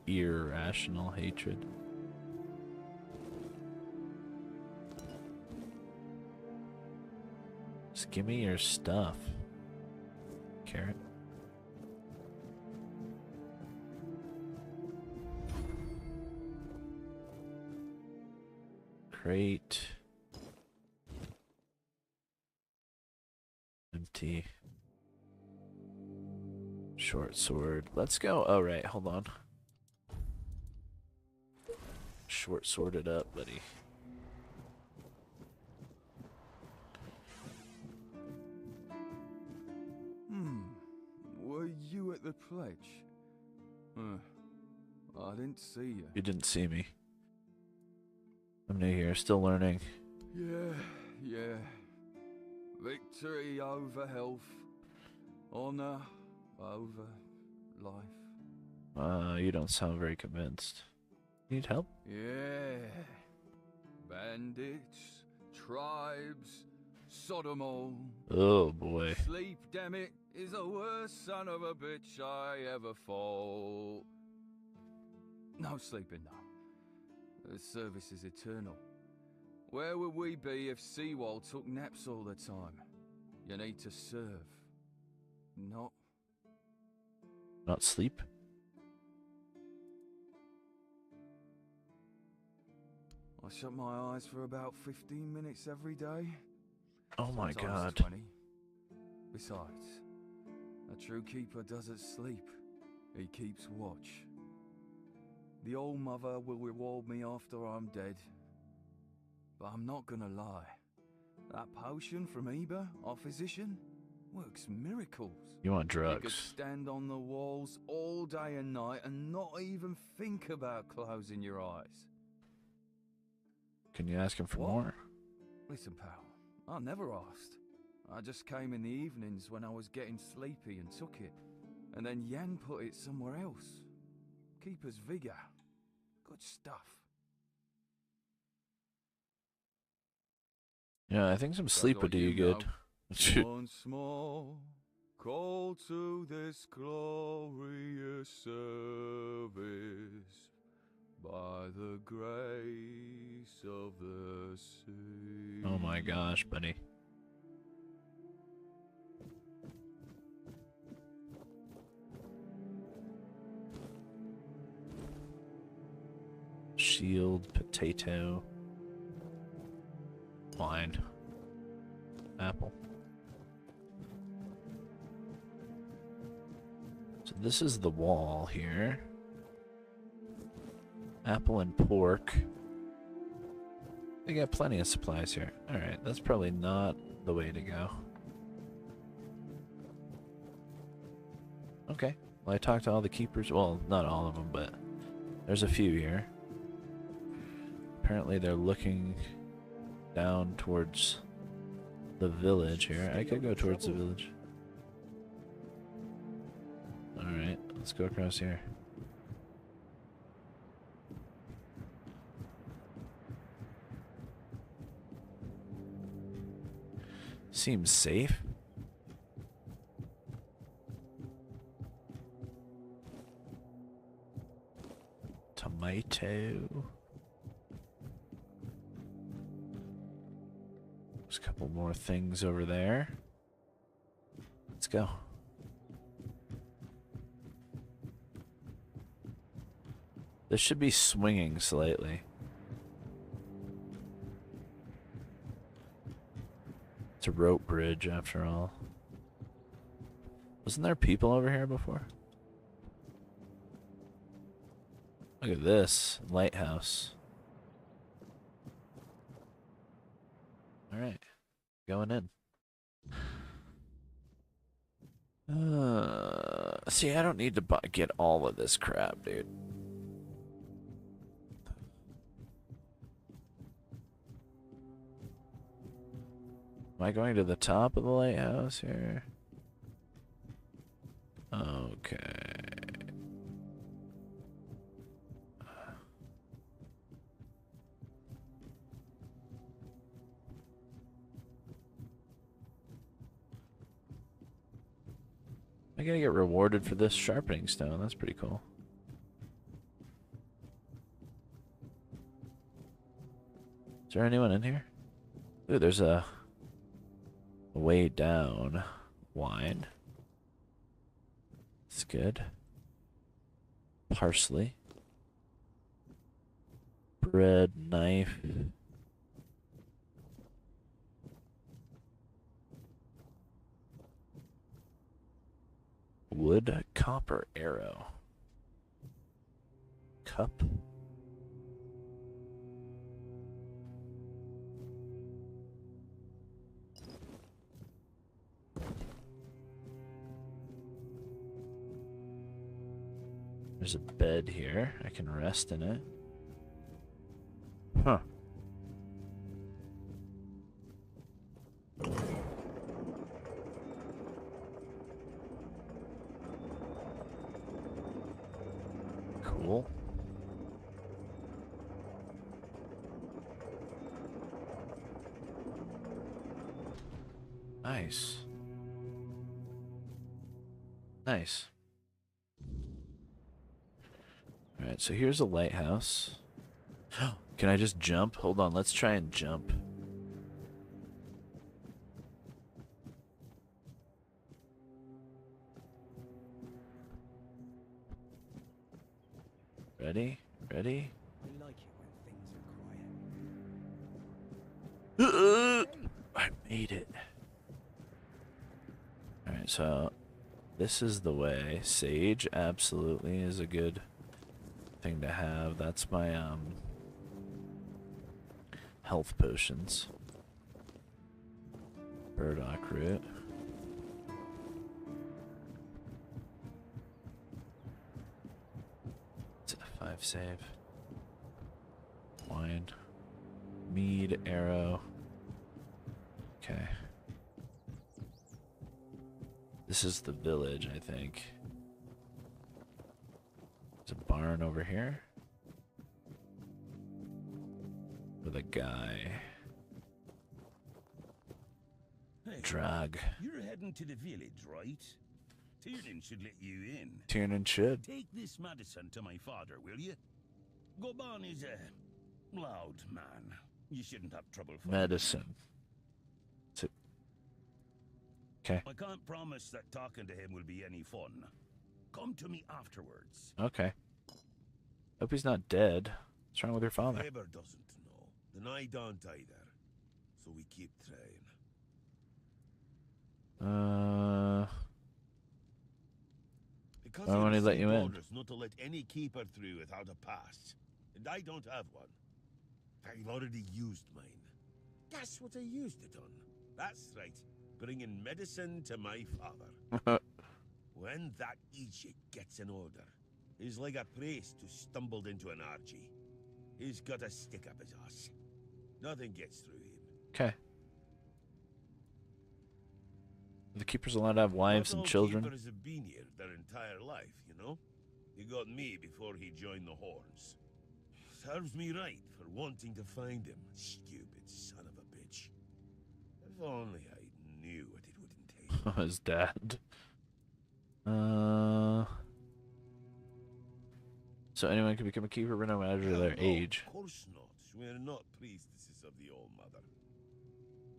Irrational hatred. Just give me your stuff, Carrot. Crate. Empty. Short sword. Let's go. Oh, right. Hold on. Short sword it up, buddy. Were you at the pledge? I didn't see you. You didn't see me. I'm new here, still learning. Yeah. Victory over health. Honor over life. You don't sound very convinced. Need help? Yeah. Bandits, tribes, Sodomol. Oh boy. Sleep, damn it, is the worst son of a bitch I ever fought. No sleeping now. The service is eternal. Where would we be if Seawall took naps all the time? You need to serve. Not sleep? I shut my eyes for about 15 minutes every day. Oh my Sometimes god. 20. Besides, a true keeper doesn't sleep. He keeps watch. The Old Mother will reward me after I'm dead. But I'm not gonna lie. That potion from Eber, our physician, works miracles. You want drugs? You could stand on the walls all day and night and not even think about closing your eyes. Can you ask him for more? Listen, pal, I never asked. I just came in the evenings when I was getting sleepy and took it. And then Yan put it somewhere else. Keeper's vigor. Good stuff. Yeah, I think some sleep would do you good. Once more, call to this glorious service by the grace of the sea. Oh my gosh, buddy. Shield, potato, wine, apple. So this is the wall here. Apple and pork. They got plenty of supplies here. Alright, that's probably not the way to go. Okay, well I talked to all the keepers. Well, not all of them, but there's a few here. Apparently they're looking down towards the village here. I could go towards the village. Alright, let's go across here. Seems safe. Tomato. There's a couple more things over there. Let's go. This should be swinging slightly. It's a rope bridge after all. Wasn't there people over here before? Look at this lighthouse. Alright, going in. See, I don't need to get all of this crap, dude. Am I going to the top of the lighthouse here? Okay. I gotta get rewarded for this sharpening stone. That's pretty cool. Is there anyone in here? Ooh, there's a way down wine. It's good. Parsley. Bread, knife. Wood, copper, arrow. Cup. There's a bed here. I can rest in it. Huh. Cool. Nice. Nice. Alright, so here's a lighthouse. Can I just jump? Hold on, let's try and jump. Ready? Ready? I like it when things are quiet. I made it. Alright, so this is the way. Sage absolutely is a good thing to have. That's my health potions. Burdock root. It's a 5 save. Wine. Mead, arrow. Okay. This is the village, I think. There's a barn over here. With a guy. Hey, Drag. you're heading to the village, right? Tiernan should let you in. Tiernan should. Take this medicine to my father, will you? Goban is a loud man. You shouldn't have trouble finding Medicine. Okay. I can't promise that talking to him will be any fun. Come to me afterwards. Okay. Hope he's not dead. What's wrong with your father? Faber doesn't know, and I don't either. So we keep trying. Because why won't he let you in? orders not to let any keeper through without a pass, and I don't have one. I've already used mine. Guess what I used it on? That's right, bringing medicine to my father. When that Egypt gets an order, he's like a priest who stumbled into an orgy. He's got a stick up his ass. Nothing gets through him. Okay. The keeper's allowed to have wives and children. Keepers have been here their entire life, you know? He got me before he joined the Horns. Serves me right for wanting to find him, stupid son of a bitch. If only I knew what it would entail. His dad. So anyone can become a keeper, but no matter their age. Of course not. We're not priestesses of the All Mother.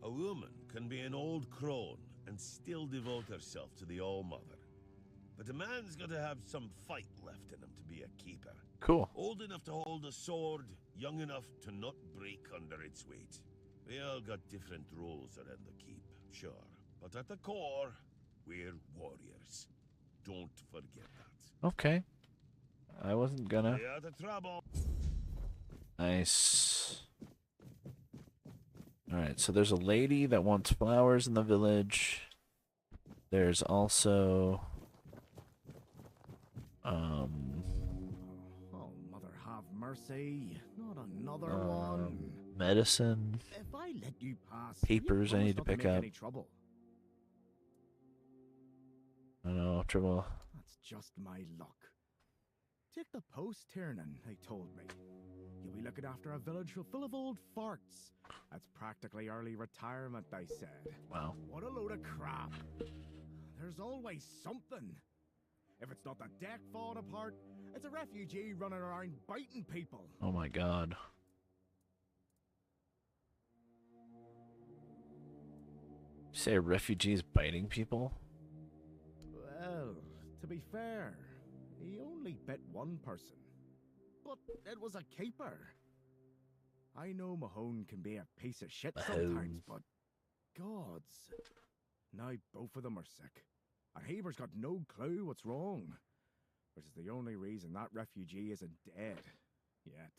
A woman can be an old crone and still devote herself to the All Mother. But a man's got to have some fight left in him to be a keeper. Cool. Old enough to hold a sword, young enough to not break under its weight. We all got different roles around the keep, sure. But at the core, we're warriors. Don't forget that. Okay. I wasn't gonna. Stay out of trouble. Nice. Alright, so there's a lady that wants flowers in the village. There's also... Oh, Mother have mercy. Not another one. medicine. If I let you pass, Papers you I need to promise not pick make up. any trouble. I don't know, trouble. That's just my luck. Take the post, Tiernan, they told me. You'll be looking after a village full of old farts. That's practically early retirement, they said. Wow. What a load of crap. there's always something. If it's not the deck falling apart, it's a refugee running around biting people. Oh my god. You say refugees biting people? Well, to be fair, he only bit one person. But it was a keeper. I know Mahone can be a piece of shit sometimes, but gods. Now both of them are sick. And Heber's got no clue what's wrong. Which is the only reason that refugee isn't dead yet.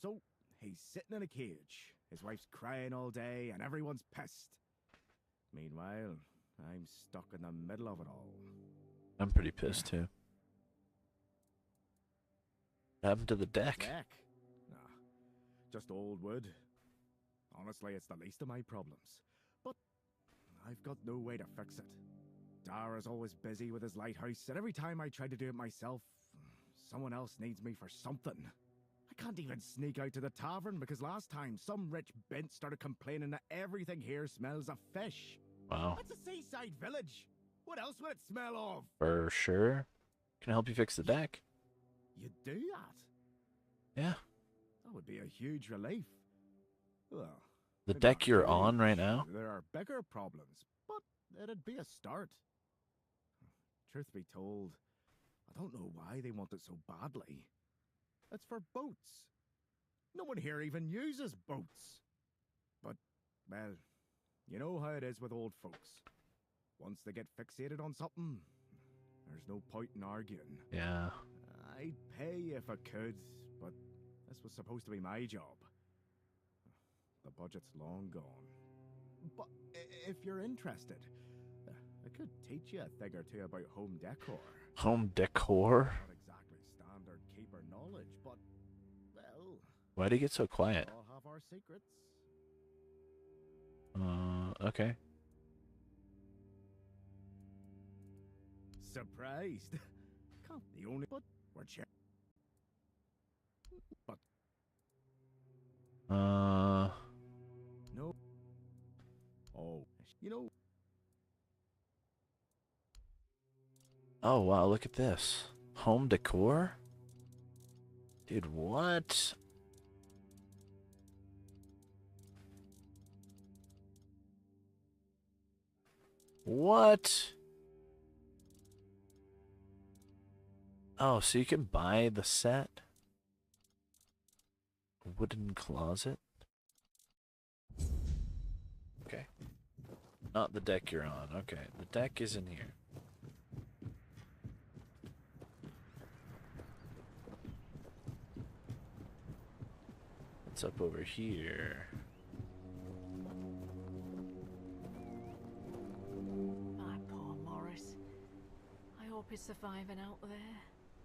So, he's sitting in a cage. His wife's crying all day and everyone's pissed. Meanwhile, I'm stuck in the middle of it all. I'm pretty pissed too. What happened to the deck? Deck? Nah, just old wood. Honestly, it's the least of my problems. But I've got no way to fix it. Dara's always busy with his lighthouse, and every time I try to do it myself, someone else needs me for something. I can't even sneak out to the tavern because last time some rich bent started complaining that everything here smells of fish. Wow. It's a seaside village. What else would it smell of? For sure. Can I help you fix the deck? You do that? Yeah. That would be a huge relief. Well, The maybe deck not you're on huge. right now? There are bigger problems, but it'd be a start. Truth be told, I don't know why they want it so badly. It's for boats. No one here even uses boats. But, well, you know how it is with old folks. Once they get fixated on something, there's no point in arguing. Yeah. I'd pay if I could, but this was supposed to be my job. The budget's long gone. But if you're interested, I could teach you a thing or two about home decor. Home decor? Not exactly standard keeper knowledge, but, well... Why'd he get so quiet? We all have our secrets. Okay. Surprised? Can't the only... But we're check. But... No. Oh, you know... Oh, wow, look at this. Home decor? Dude, what? What? Oh, so you can buy the set? Wooden closet? Okay. Not the deck you're on. Okay, the deck is in here. What's up over here? My poor Morris. I hope he's surviving out there.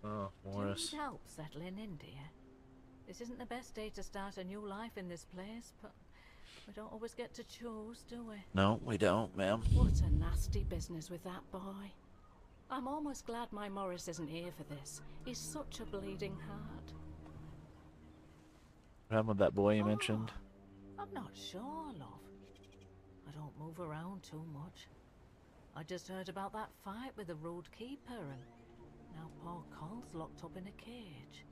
Oh, Do Morris. you need help settling in, dear? This isn't the best day to start a new life in this place, but we don't always get to choose, do we? No, we don't, ma'am. What a nasty business with that boy. I'm almost glad my Morris isn't here for this. He's such a bleeding heart. What happened with that boy you mentioned? I'm not sure, love. I don't move around too much. I just heard about that fight with the road keeper, and now poor Cole's locked up in a cage.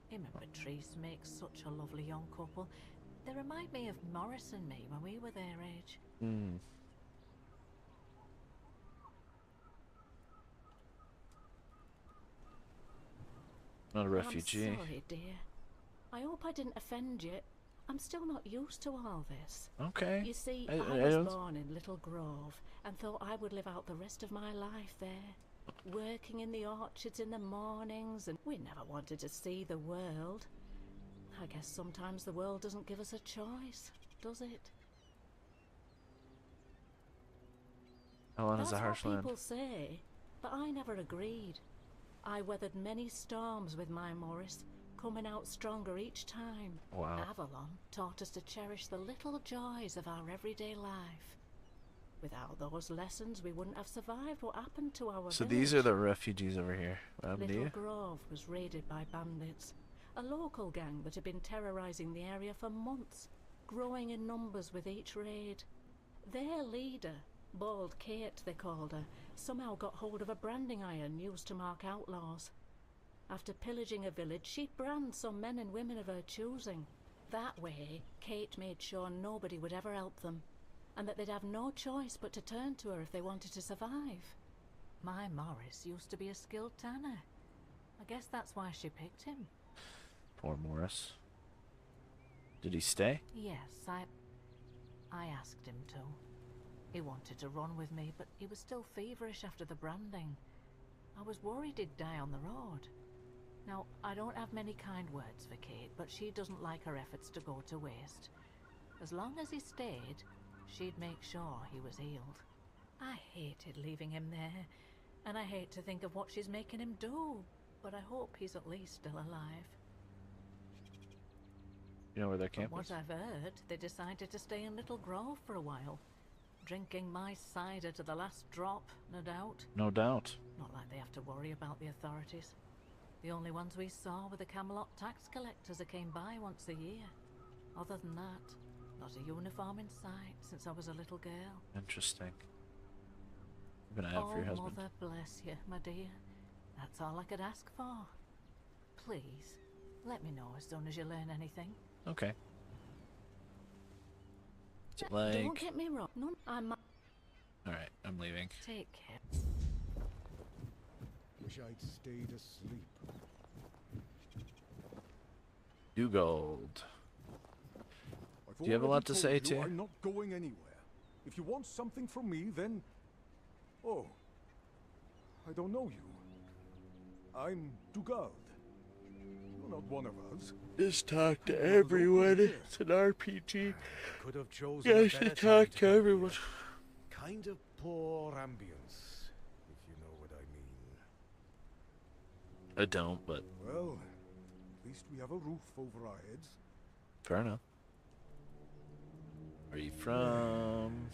Him and Patrice make such a lovely young couple. They remind me of Morris and me when we were their age. Hmm. Not a refugee. I'm sorry, dear. I hope I didn't offend you. I'm still not used to all this. Okay. You see, I I don't- was born in Little Grove and thought I would live out the rest of my life there. Working in the orchards in the mornings, and we never wanted to see the world. I guess sometimes the world doesn't give us a choice, does it? Helen is That's a harsh what land. people say, but I never agreed. I weathered many storms with my Morris, coming out stronger each time. Wow. Avalon taught us to cherish the little joys of our everyday life. Without those lessons, we wouldn't have survived what happened to our So village. these are the refugees over here. What happened to Little you? Grove was raided by bandits, a local gang that had been terrorizing the area for months, growing in numbers with each raid. Their leader, Bald Kate they called her, somehow got hold of a branding iron used to mark outlaws. After pillaging a village, she'd brand some men and women of her choosing. That way, Kate made sure nobody would ever help them, and that they'd have no choice but to turn to her if they wanted to survive. My Morris used to be a skilled tanner. I guess that's why she picked him. Poor Morris. Did he stay? Yes, I asked him to. He wanted to run with me, but he was still feverish after the branding. I was worried he'd die on the road. Now, I don't have many kind words for Kate, but she doesn't like her efforts to go to waste. As long as he stayed, she'd make sure he was healed. I hated leaving him there, and I hate to think of what she's making him do, but I hope he's at least still alive. You know where their camp From is? what I've heard, they decided to stay in Little Grove for a while. Drinking my cider to the last drop, no doubt. No doubt. Not like they have to worry about the authorities. The only ones we saw were the Camelot tax collectors that came by once a year. Other than that, not a uniform in sight since I was a little girl. Interesting. Keep an eye out for your husband. Mother bless you, my dear. That's all I could ask for. Please, let me know as soon as you learn anything. Okay. Is it like... Don't get me wrong. No, I'm... Alright, I'm leaving. Take care. Wish I'd stayed asleep. Dugald. Do you have a lot to say, too? I'm not going anywhere. If you want something from me, then... Oh. I don't know you. I'm Dugald. You're not one of us. Just talk to everyone. It's an RPG. Could have chosen You a should better talk time to everyone. Kind of poor ambience, if you know what I mean. I don't, but... Well, at least we have a roof over our heads. Fair enough. Where are you from?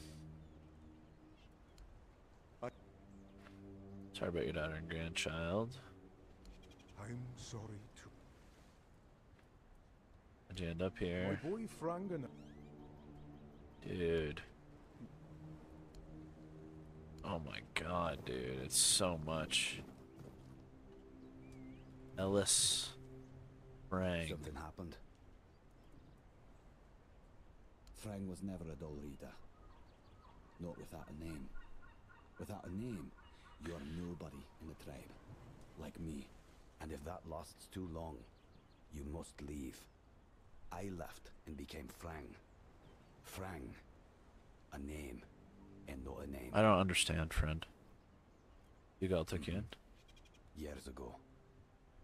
Sorry about your daughter and grandchild. I'm sorry too. How'd you end up here? My boy Frank and... Dude. Oh my god, dude. It's so much. Ellis. Frank. Something happened. Frang was never a dull reader. Not without a name. Without a name, you are nobody in the tribe. Like me. And if that lasts too long, you must leave. I left and became Frang. Frang. A name, and not a name. I don't understand, friend. Dugald took you in? Years ago.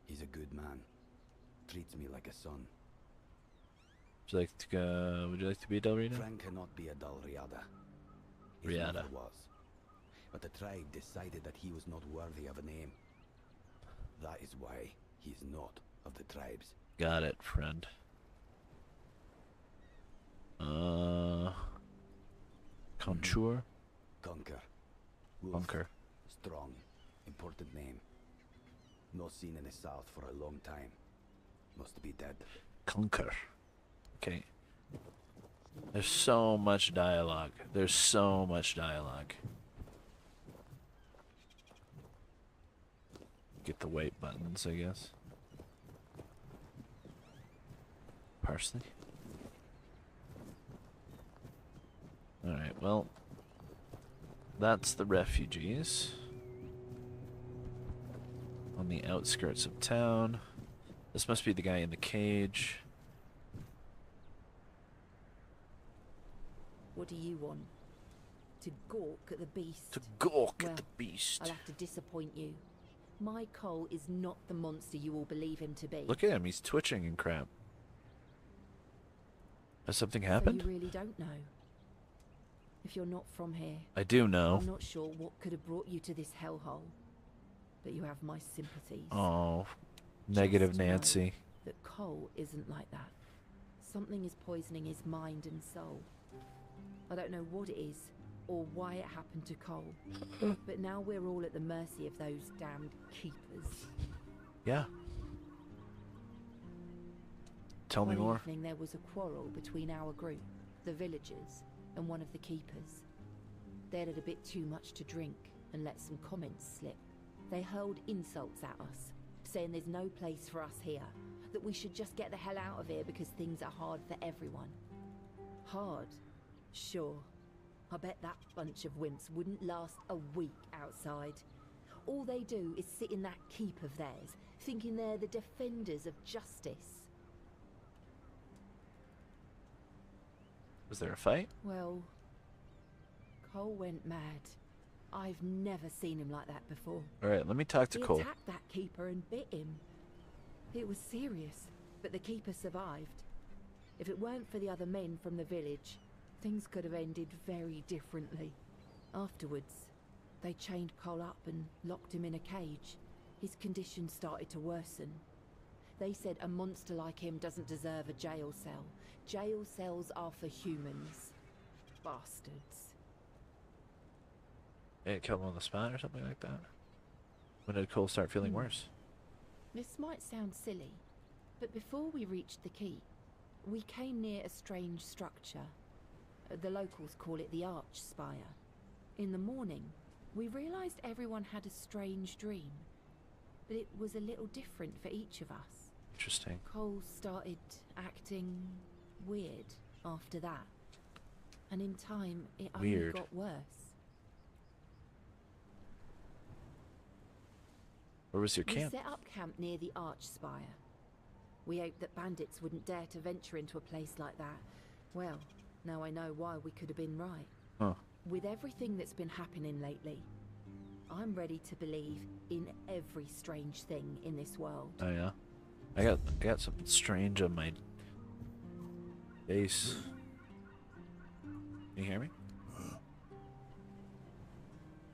He's a good man. Treats me like a son. Would you like to go? Would you like to be a Delrina? Frank cannot be a Dalriada. He Riada. never was. But the tribe decided that he was not worthy of a name. That is why he is not of the tribes. Got it, friend. Contour? Conquer. Wolf. Conquer. Strong. Important name. Not seen in the south for a long time. Must be dead. Conquer. Okay. There's so much dialogue. There's so much dialogue. Get the wait buttons, I guess. Parsley. Alright, well, that's the refugees on the outskirts of town. This must be the guy in the cage. What do you want? To gawk at the beast? To gawk well, at the beast. I'll have to disappoint you. My Cole is not the monster you all believe him to be. Look at him, he's twitching and crap. Has something happened? So you really don't know? If you're not from here, I do know. I'm not sure what could have brought you to this hellhole, but you have my sympathies. Oh, negative Just know Nancy. that Cole isn't like that. Something is poisoning his mind and soul. I don't know what it is or why it happened to Cole, but now we're all at the mercy of those damned keepers. Yeah. Tell me One more. evening there was a quarrel between our group, the villagers, and one of the keepers. They'd had a bit too much to drink and let some comments slip. They hurled insults at us, saying there's no place for us here, that we should just get the hell out of here because things are hard for everyone. Hard? Sure. I bet that bunch of wimps wouldn't last a week outside. All they do is sit in that keep of theirs, thinking they're the defenders of justice. Was there a fight? Well, Cole went mad. I've never seen him like that before. Alright, let me talk to Cole. He attacked that keeper and bit him. It was serious, but the keeper survived. If it weren't for the other men from the village, things could have ended very differently. Afterwards, they chained Cole up and locked him in a cage. His condition started to worsen. They said a monster like him doesn't deserve a jail cell. Jail cells are for humans. Bastards. They killed him on the spot or something like that? When did Cole start feeling worse? This might sound silly, but before we reached the keep, we came near a strange structure. The locals call it the Arch Spire. In the morning, we realized everyone had a strange dream, but it was a little different for each of us. Interesting. Cole started acting weird after that, and in time, it only got worse. Where was your camp? We set up camp near the Arch Spire. We hoped that bandits wouldn't dare to venture into a place like that. Well, now I know why we could have been right. Huh. With everything that's been happening lately, I'm ready to believe in every strange thing in this world. Oh yeah? I got something strange on my face. Can you hear me?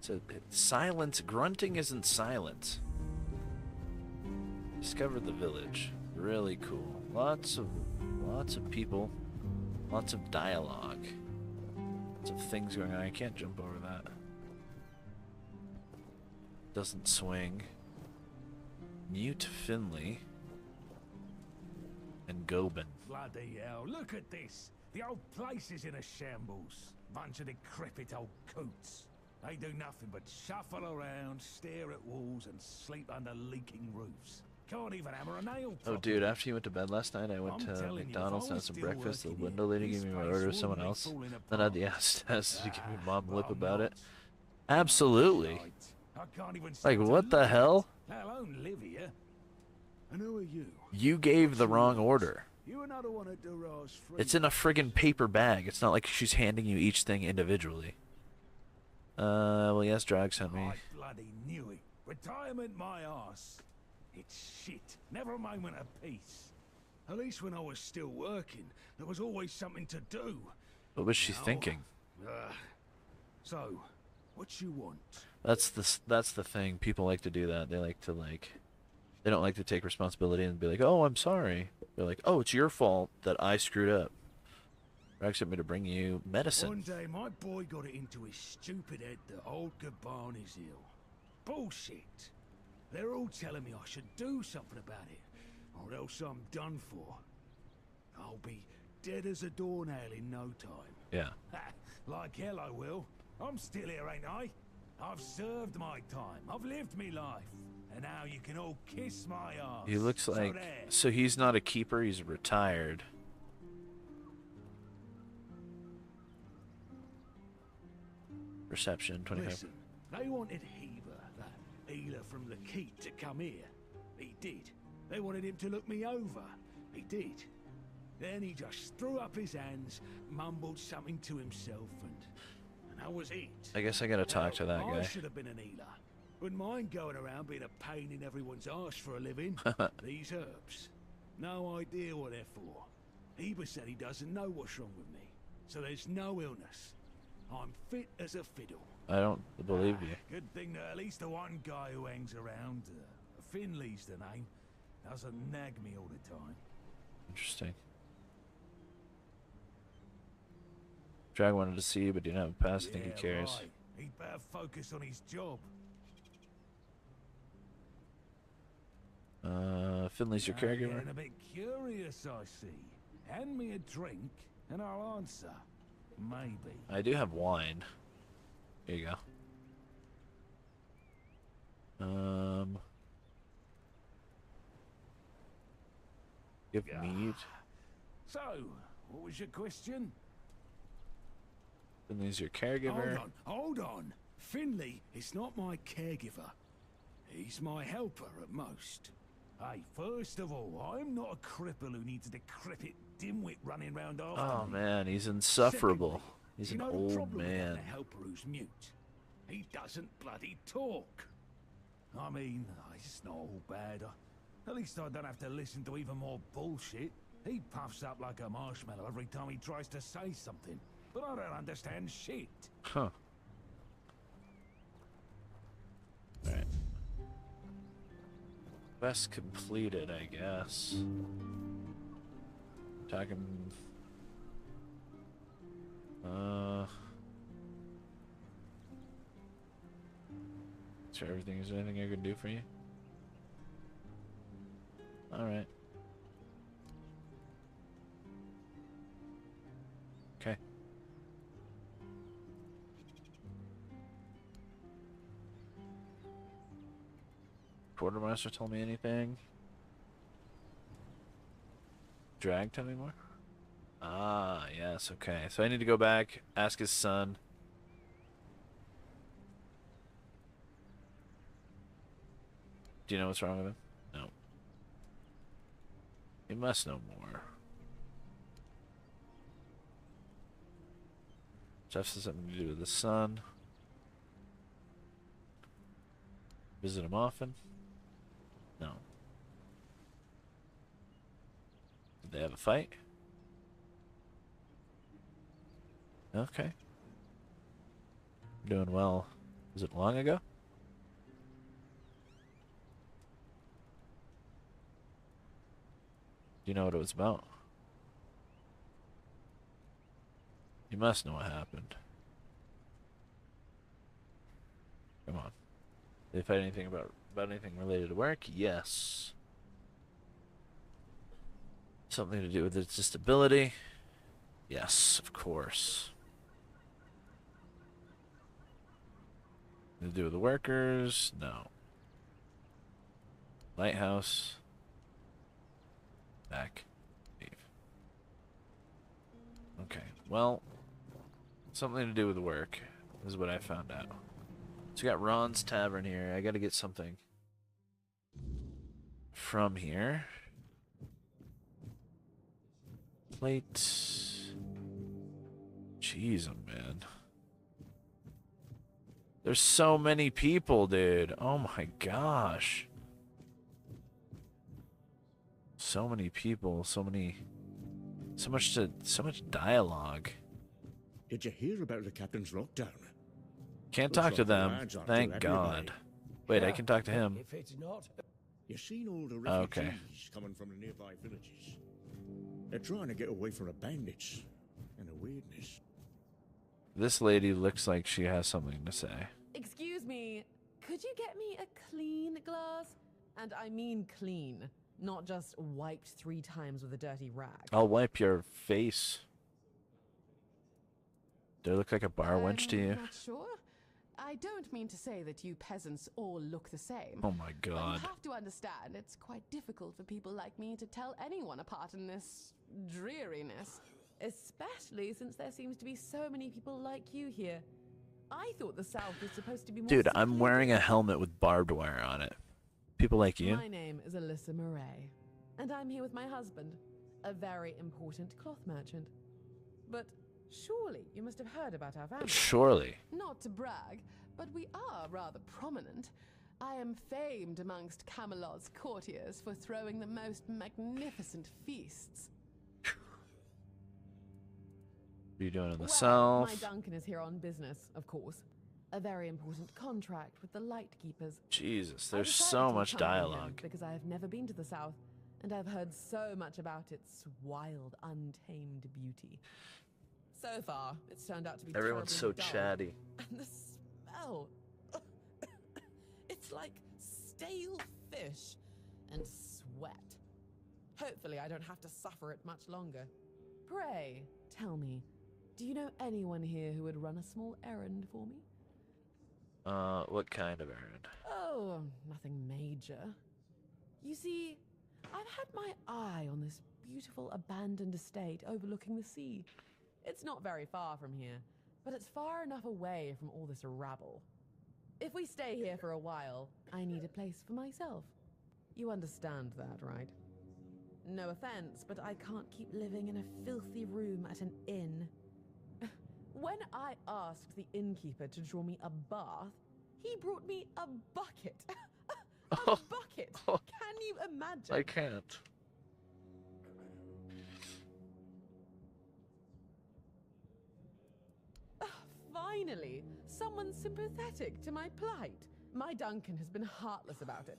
So silence. Grunting isn't silence. Discovered the village. Really cool. Lots of people. Lots of dialogue. Lots of things going on. I can't jump over that. Doesn't swing. Mute Finley. And Gobin. Bloody hell, look at this. The old place is in a shambles. Bunch of decrepit old coots. They do nothing but shuffle around, stare at walls, and sleep under leaking roofs. Can't even hammer a nail properly. Oh, dude, after you went to bed last night, I went to McDonald's and had some breakfast. The window lady gave me my order with someone else. Then I had the ass test to give me mom lip about it. Absolutely. Like, what the hell? Let alone live here. And who are you? You gave the wrong order. You another one of Duras' free. It's in a friggin' paper bag. It's not like she's handing you each thing individually. Well, yes, Drag sent me. I bloody knew it. Retirement my arse. It's shit. Never a moment of peace. At least when I was still working, there was always something to do. What was she thinking? So, what you want? That's the thing. People like to do that. They like to they don't like to take responsibility and be like, "Oh, I'm sorry." They're like, "Oh, it's your fault that I screwed up." Drag sent me to bring you medicine. One day, my boy got it into his stupid head that old Gaban is ill. Bullshit. They're all telling me I should do something about it, or else I'm done for. I'll be dead as a doornail in no time. Yeah. Like hell I will. I'm still here, ain't I? I've served my time. I've lived me life. And now you can all kiss my ass. He looks like... So he's not a keeper, he's retired. Reception, 25. Listen, they wanted Heber, that healer from the keep, to come here. He did. They wanted him to look me over. He did. Then he just threw up his hands, mumbled something to himself, and that was it. I guess I gotta talk to that guy. I should have been an healer. Wouldn't mind going around being a pain in everyone's arse for a living. These herbs. No idea what they're for. Heber said he doesn't know what's wrong with me. So there's no illness. I'm fit as a fiddle. I don't believe you. Good thing that at least the one guy who hangs around, Finley's the name, doesn't nag me all the time. Interesting. Drag wanted to see you, but didn't have a pass. I think he cares. Right. He'd better focus on his job. Finley's your caregiver. Getting a bit curious, I see. Hand me a drink, and I'll answer. Maybe. I do have wine. Here you go. Give meat. So, what was your question? Then he's your caregiver. Hold on. Finley is not my caregiver. He's my helper at most. Hey, first of all, I'm not a cripple who needs a decrepit dimwit running around after Oh me. man, he's insufferable. Secondly, He's you an know the old problem with man. having a helper who's mute? He doesn't bloody talk. I mean, it's not all bad. At least I don't have to listen to even more bullshit. He puffs up like a marshmallow every time he tries to say something. But I don't understand shit. Huh. Alright. Quest completed, I guess. Talking. Is there everything? Is there anything I can do for you? Alright. Okay. Quartermaster told me anything? Drag tell me more? Ah, yes, okay. So I need to go back, ask his son. Do you know what's wrong with him? No. He must know more. Jeff has something to do with his son. Visit him often? No. Did they have a fight? Okay. Doing well. Was it long ago? Do you know what it was about? You must know what happened. Come on. Did they fight anything about anything related to work? Yes. Something to do with its disability? Yes, of course. To do with the workers? No. Lighthouse. Back. Leave. Okay, well, something to do with work is what I found out. So we got Ron's Tavern here. I gotta get something from here. Plate. Jeez, man. There's so many people, dude. Oh my gosh. So many people, so much dialogue. Did you hear about the captain's lockdown? Can't Looks talk like to the them. lads aren't Thank too God. happy Wait, I can talk to him. If it's not, you seen all the Okay. refugees coming from the nearby villages. They're trying to get away from the bandits and the weirdness. This lady looks like she has something to say. Excuse me, could you get me a clean glass? And I mean clean, not just wiped 3 times with a dirty rag. I'll wipe your face. Do I look like a bar wench to you? Not sure. I don't mean to say that you peasants all look the same. Oh my But God. you have to understand, it's quite difficult for people like me to tell anyone apart in this dreariness. Especially since there seems to be so many people like you here. I thought the South was supposed to be more Dude, I'm secluded. wearing a helmet with barbed wire on it. People like you? My name is Alyssa Murray, and I'm here with my husband, a very important cloth merchant. But surely you must have heard about our family. Surely. Not to brag, but we are rather prominent. I am famed amongst Camelot's courtiers for throwing the most magnificent feasts. What are you doing in the Well, South? my Duncan is here on business, of course. A very important contract with the Light Keepers. Jesus, I there's decided so to much accompany him dialogue. Because I have never been to the South, and I've heard so much about its wild, untamed beauty. So far, it's turned out to be Everyone's so terribly dull. chatty. And the smell. It's like stale fish and sweat. Hopefully, I don't have to suffer it much longer. Pray, tell me, do you know anyone here who would run a small errand for me? What kind of errand? Oh, nothing major. You see, I've had my eye on this beautiful abandoned estate overlooking the sea. It's not very far from here, but it's far enough away from all this rabble. If we stay here for a while, I need a place for myself. You understand that, right? No offense, but I can't keep living in a filthy room at an inn. When I asked the innkeeper to draw me a bath, he brought me a bucket. A bucket! Can you imagine? I can't. Finally, someone sympathetic to my plight. My Duncan has been heartless about it.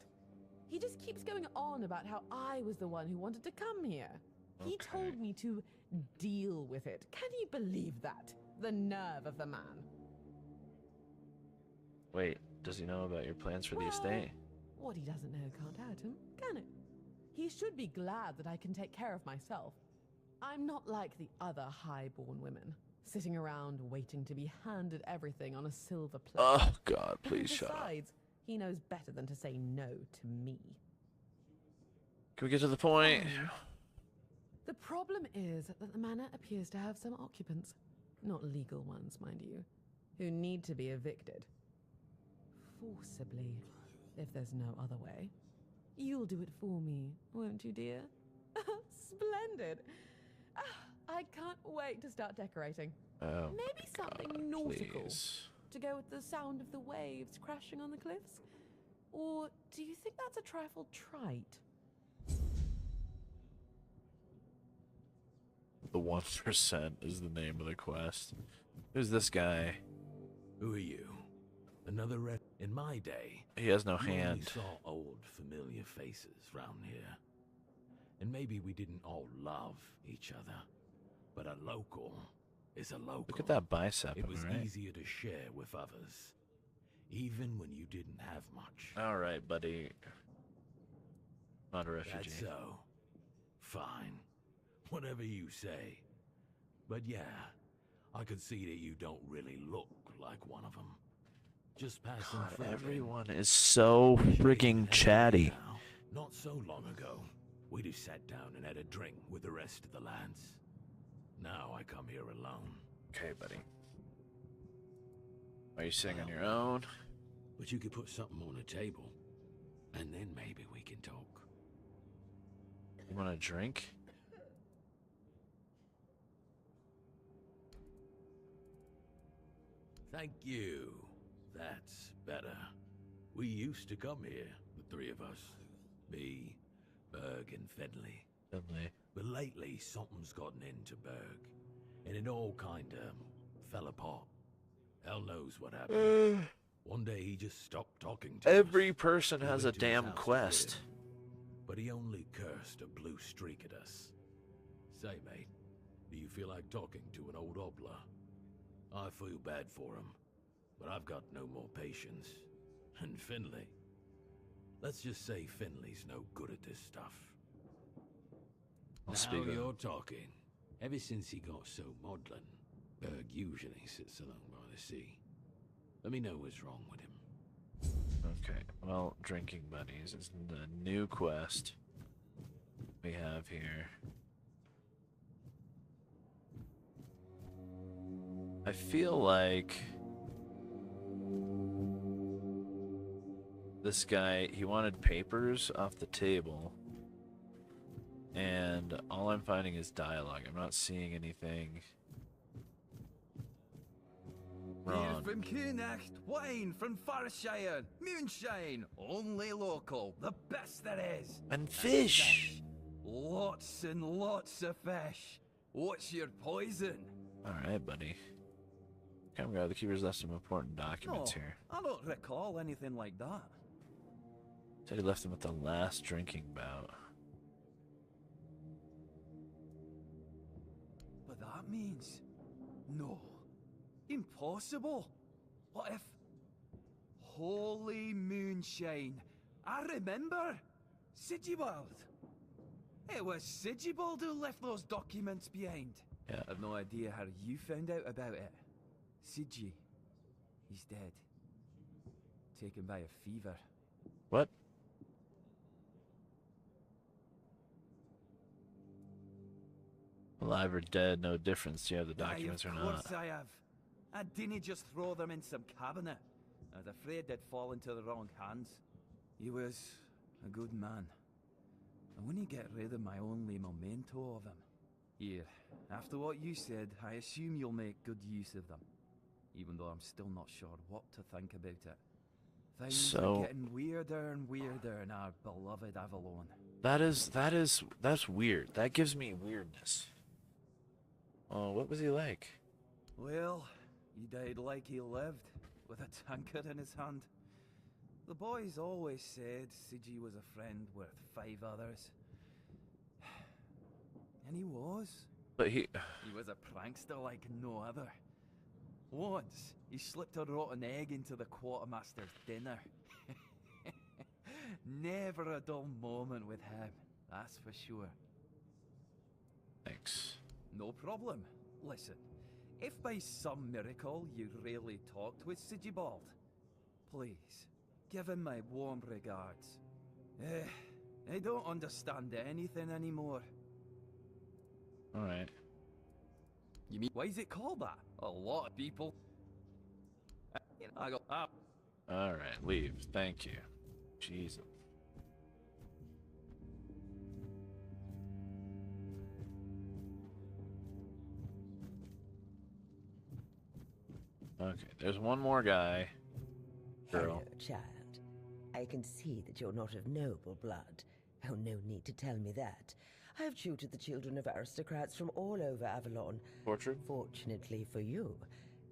He just keeps going on about how I was the one who wanted to come here. He told me to deal with it. Can you believe that? The nerve of the man. Wait, does he know about your plans for the estate? What he doesn't know can't hurt him, can it? He should be glad that I can take care of myself. I'm not like the other high-born women, sitting around waiting to be handed everything on a silver plate. Oh, God, please shut up. Besides, he knows better than to say no to me. Can we get to the point? The problem is that the manor appears to have some occupants, not legal ones, mind you, who need to be evicted. Forcibly, if there's no other way. You'll do it for me, won't you, dear? Splendid! I can't wait to start decorating. Oh, maybe something nautical please. to go with the sound of the waves crashing on the cliffs. Or do you think that's a trifle trite? The 1% is the name of the quest. Who's this guy? Who are you? Another in my day. He has no you only hand. saw old familiar faces round here. And maybe we didn't all love each other. But a local is a local. Look at that bicep, It was right? easier to share with others. Even when you didn't have much. Alright, buddy. Not a refugee. That's so. Fine. Whatever you say. But yeah, I could see that you don't really look like one of them. Just passing God, through. everyone is so freaking chatty. Not so long ago, we just sat down and had a drink with the rest of the lads. Now I come here alone. Okay, buddy. Are you sitting on your own? But you could put something on the table, and then maybe we can talk. You want a drink? Thank you. That's better. We used to come here, the three of us. Me, Berg, and Fedley. But lately, something's gotten into Berg, and it all kinda fell apart. Hell knows what happened. One day he just stopped talking to us. Every person has a Went to his damn house to quest. get him, but he only cursed a blue streak at us. Say, mate, do you feel like talking to an old obla? I feel bad for him, but I've got no more patience. And Finley. Let's just say Finley's no good at this stuff. Speak Now up. you're talking. Ever since he got so maudlin, Berg usually sits along by the sea. Let me know what's wrong with him. Okay, well, drinking buddies is the new quest we have here. I feel like this guy, he wanted papers off the table, and all I'm finding is dialogue. I'm not seeing anything Beer wrong. from Kunacht, wine from Farshire, moonshine, only local, the best there is. And fish. Lots and lots of fish. What's your poison? Alright, buddy. Come grab the keepers left some important documents No, here. I don't recall anything like that. Said he left him at the last drinking bout. But that means... No. Impossible. What if... Holy moonshine. I remember. Sigibald. It was Sigibald who left those documents behind. Yeah. I've no idea how you found out about it. Sigi. He's dead. taken by a fever. What? Alive or dead, no difference. Do you have the documents or Of not? course I have. I didn't just throw them in some cabinet. I was afraid they'd fall into the wrong hands. He was a good man. I wouldn't get rid of my only memento of him. Here, after what you said, I assume you'll make good use of them. Even though I'm still not sure what to think about it. Things are getting weirder and weirder in our beloved Avalon. That's weird. That gives me weirdness. Oh, what was he like? Well, he died like he lived, with a tankard in his hand. The boys always said Sigi was a friend worth 5 others. And he was. But he was a prankster like no other. Once, he slipped a rotten egg into the quartermaster's dinner. Never a dull moment with him, that's for sure. Thanks. No problem. Listen, if by some miracle you really talked with Sigibald, please, give him my warm regards. I don't understand anything anymore. Alright. You mean, why is it called that? A lot of people. I got up. Alright, leave. Thank you. Jesus. Okay, there's one more guy. Girl. Hello, child. I can see that you're not of noble blood. Oh, no need to tell me that. I've tutored the children of aristocrats from all over Avalon. Portrait? Fortunately for you,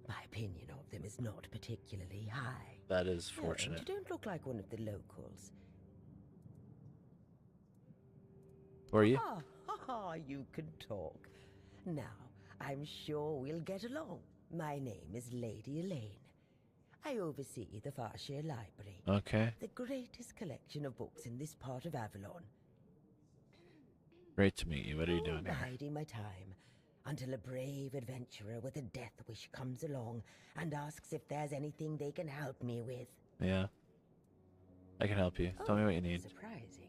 my opinion of them is not particularly high. That is And fortunate. you don't look like one of the locals. Who are you? You can talk. Now, I'm sure we'll get along. My name is Lady Elaine. I oversee the Farshire Library. Okay. The greatest collection of books in this part of Avalon. Great to meet you. What are you doing here? Biding my time until a brave adventurer with a death wish comes along and asks if there's anything they can help me with. Yeah. I can help you. Tell me what you need. Surprising.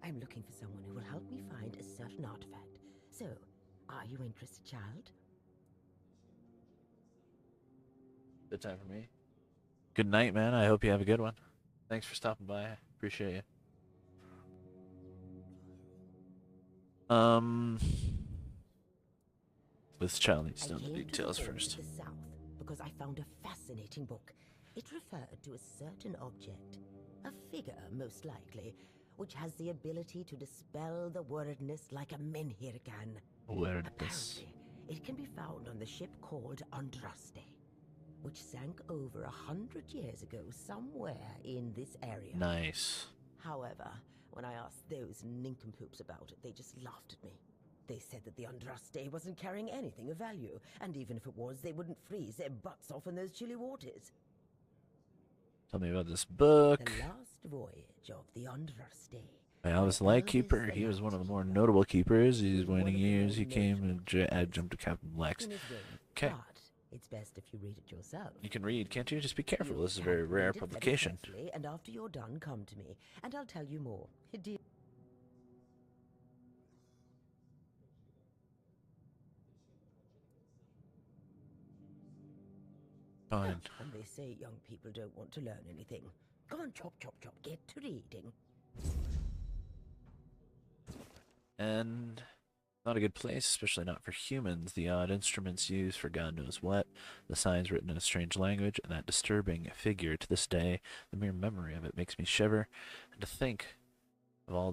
I'm looking for someone who will help me find a certain artifact. So, are you interested, child? Good time for me. Good night, man. I hope you have a good one. Thanks for stopping by. I appreciate you. This child needs to know the details first. The south because I found a fascinating book. It referred to a certain object, a figure most likely, which has the ability to dispel the wordness like a menhir can. Wordness. Apparently, it can be found on the ship called Andraste, which sank over 100 years ago somewhere in this area. Nice. However, when I asked those nincompoops about it, they just laughed at me. They said that the Andraste wasn't carrying anything of value, and even if it was, they wouldn't freeze their butts off in those chilly waters. Tell me about this book. The last voyage of the Andraste. I was the Lightkeeper. He was one of the more notable keepers. These waning years, he came and adjunced to Captain Lex. Okay. But it's best if you read it yourself. You can read, can't you? Just be careful. This is a very rare Read it very publication. carefully, and after you're done, come to me, and I'll tell you more. Dear. Fine. And they say young people don't want to learn anything. Come on, chop, chop, chop, get to reading. And not a good place, especially not for humans. The odd instruments used for God knows what, the signs written in a strange language, and that disturbing figure to this day. The mere memory of it makes me shiver. And to think of all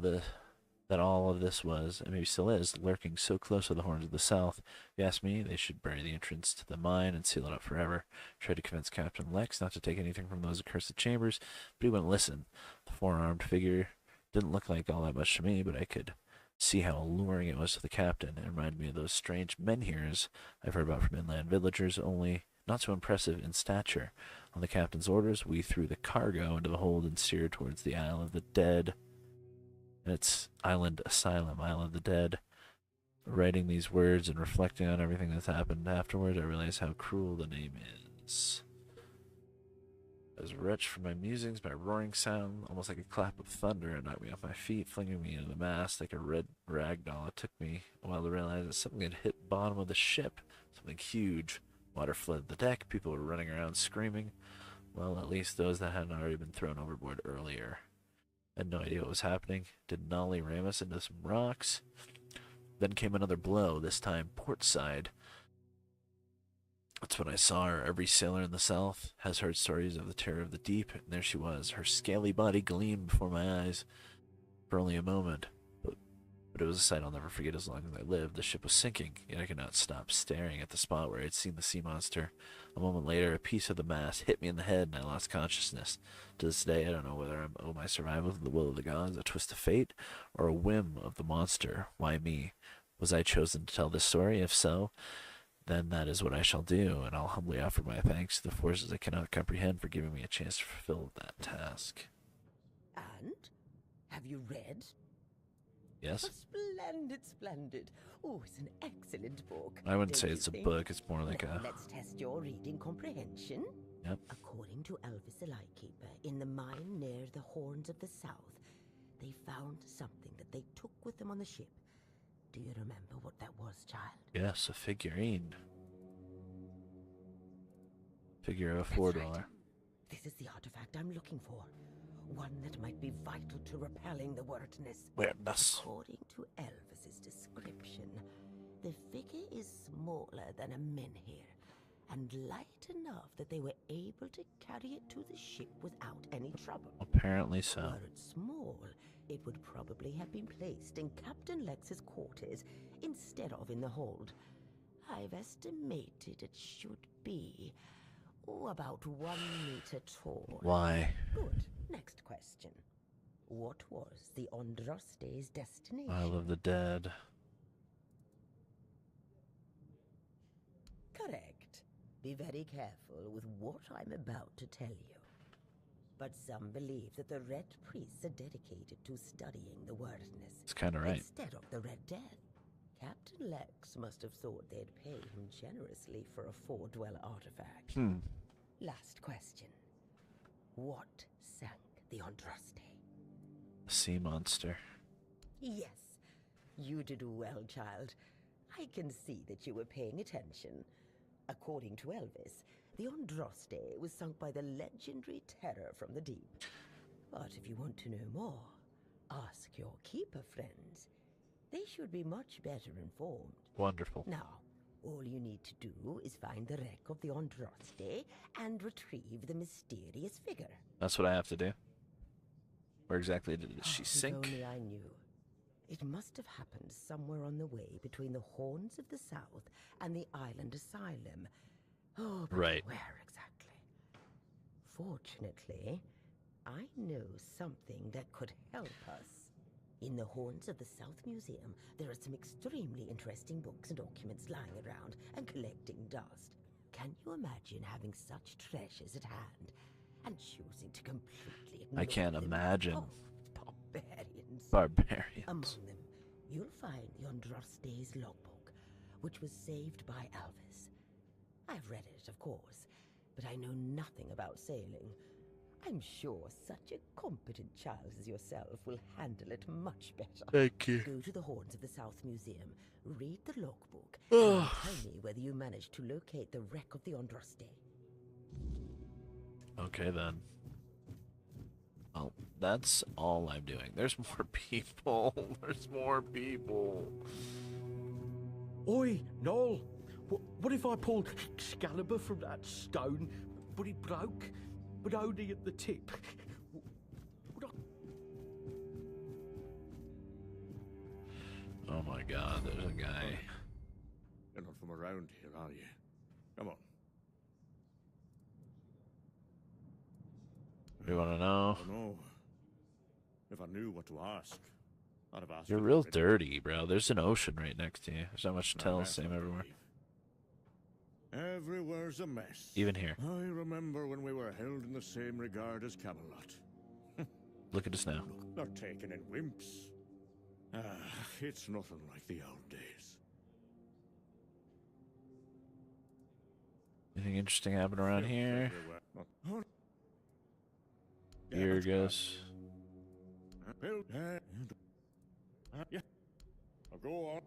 of this was, and maybe still is, lurking so close to the horns of the south. If you ask me, they should bury the entrance to the mine and seal it up forever. Tried to convince Captain Lex not to take anything from those accursed chambers, but he wouldn't listen. The four-armed figure didn't look like all that much to me, but I could see how alluring it was to the captain. It reminded me of those strange menhirs I've heard about from inland villagers, only not so impressive in stature. On the captain's orders, we threw the cargo into the hold and steered towards the Isle of the Dead. And it's Island Asylum, Isle of the Dead. Writing these words and reflecting on everything that's happened afterwards, I realize how cruel the name is. I was wretched from my musings, my roaring sound, almost like a clap of thunder, it knocked me off my feet, flinging me into the mast like a red rag doll. It took me a while to realize that something had hit the bottom of the ship, something huge. Water flooded the deck, people were running around screaming. Well, at least those that hadn't already been thrown overboard earlier. I had no idea what was happening. Did Nolly ram us into some rocks? Then came another blow, this time port side. That's when I saw her. Every sailor in the South has heard stories of the terror of the deep, and there she was. Her scaly body gleamed before my eyes for only a moment. But it was a sight I'll never forget as long as I live. The ship was sinking, yet I could not stop staring at the spot where I had seen the sea monster. A moment later, a piece of the mast hit me in the head, and I lost consciousness. To this day, I don't know whether I owe my survival to the will of the gods, a twist of fate, or a whim of the monster. Why me? Was I chosen to tell this story? If so, then that is what I shall do, and I'll humbly offer my thanks to the forces I cannot comprehend for giving me a chance to fulfill that task. And? Have you read? Yes? Splendid, splendid. Oh, it's an excellent book. I wouldn't don't say you it's a think? book, it's more like Now, a... let's test your reading comprehension. Yep. According to Elvis the Lightkeeper, in the mine near the Horns of the South, they found something that they took with them on the ship. Do you remember what that was, child? Yes, a figurine. Figure of $4. Right. This is the artifact I'm looking for. One that might be vital to repelling the weirdness. Weirdness. According to Elvis's description, the figure is smaller than a menhir, and light enough that they were able to carry it to the ship without any trouble. Apparently so. Were it small, it would probably have been placed in Captain Lex's quarters instead of in the hold. I've estimated it should be about 1 meter tall. Why? Good. Next question. What was the Andraste's destination? Isle of the Dead. Correct. Be very careful with what I'm about to tell you. But some believe that the Red Priests are dedicated to studying the wordness. It's kind of right. Instead of the Red Death. Captain Lex must have thought they'd pay him generously for a four-dweller artifact. Last question. What sank the Andraste? Sea monster. Yes, you did well, child. I can see that you were paying attention. According to Elvis, the Andraste was sunk by the legendary terror from the deep. But if you want to know more, ask your keeper friends. They should be much better informed. Wonderful. Now, all you need to do is find the wreck of the Andraste and retrieve the mysterious figure. That's what I have to do. Where exactly did she sink? If only I knew. It must have happened somewhere on the way between the Horns of the South and the Island Asylum. Oh, but right. Where exactly? Fortunately, I know something that could help us. In the Horns of the South Museum, there are some extremely interesting books and documents lying around and collecting dust. Can you imagine having such treasures at hand and choosing to completely ignore I can't them? imagine. Oh, barbarians. Barbarians. Among them, you'll find the Andraste's logbook, which was saved by Elvis. I've read it, of course, but I know nothing about sailing. I'm sure such a competent child as yourself will handle it much better. Thank you. Go to the Horns of the South Museum, read the logbook, and tell me whether you managed to locate the wreck of the Andraste. Okay, then. Well, that's all I'm doing. There's more people. There's more people. Oi, Noel! What if I pulled Excalibur from that stone, but it broke? But only at the tip. Oh my god, there's a guy. You're not from around here, are you? Come on. You wanna know? I don't know. If I knew what to ask, I'd have asked. You're you real already. dirty, bro. There's an ocean right next to you. There's not much to tell. Same everywhere. Everywhere's a mess. Even here. I remember when we were held in the same regard as Camelot. Look at us now. Not taken in wimps. It's nothing like the old days. Anything interesting happen around here? Here goes. Yeah. I'll go on.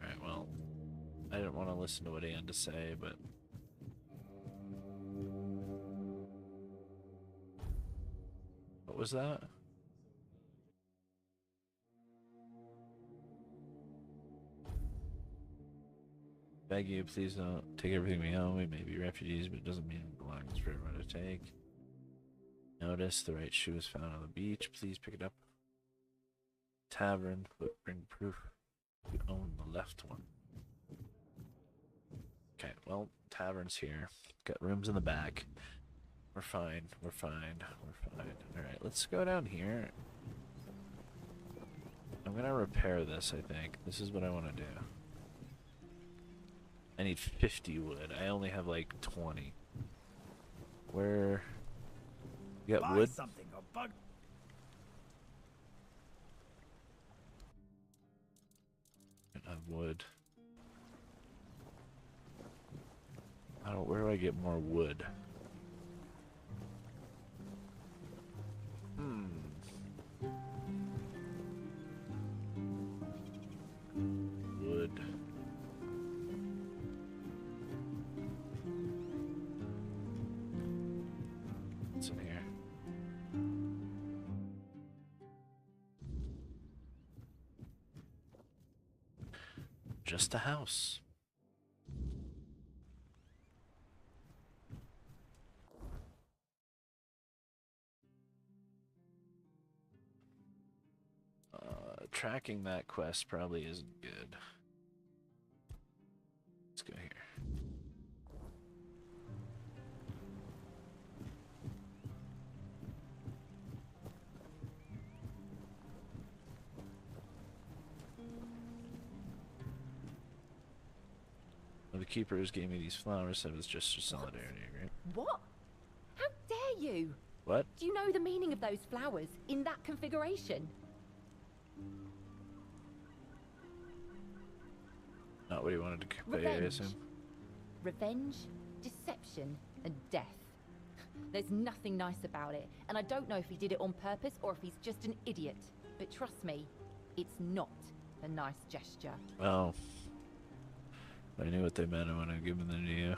Alright, well, I didn't want to listen to what he had to say, but... What was that? Beg you, please don't take everything we own. We may be refugees, but it doesn't mean it belongs for everyone to take. Notice the right shoe was found on the beach. Please pick it up. Tavern, but bring proof you own the left one. Okay, well, tavern's here. Got rooms in the back. We're fine. We're fine. We're fine. Alright, let's go down here. I'm gonna repair this, I think. This is what I want to do. I need 50 wood. I only have like 20. Where... You got wood? Something or bug. I have wood. Where do I get more wood? Wood. What's in here? Just a house. Tracking that quest probably isn't good. Let's go here. The keepers gave me these flowers, so it was just a solidarity agreement. What? How dare you? What? Do you know the meaning of those flowers in that configuration? Not what he wanted to convey, I assume. Revenge, deception, and death. There's nothing nice about it, and I don't know if he did it on purpose or if he's just an idiot. But trust me, it's not a nice gesture. Well, I knew what they meant. I want to give them to you.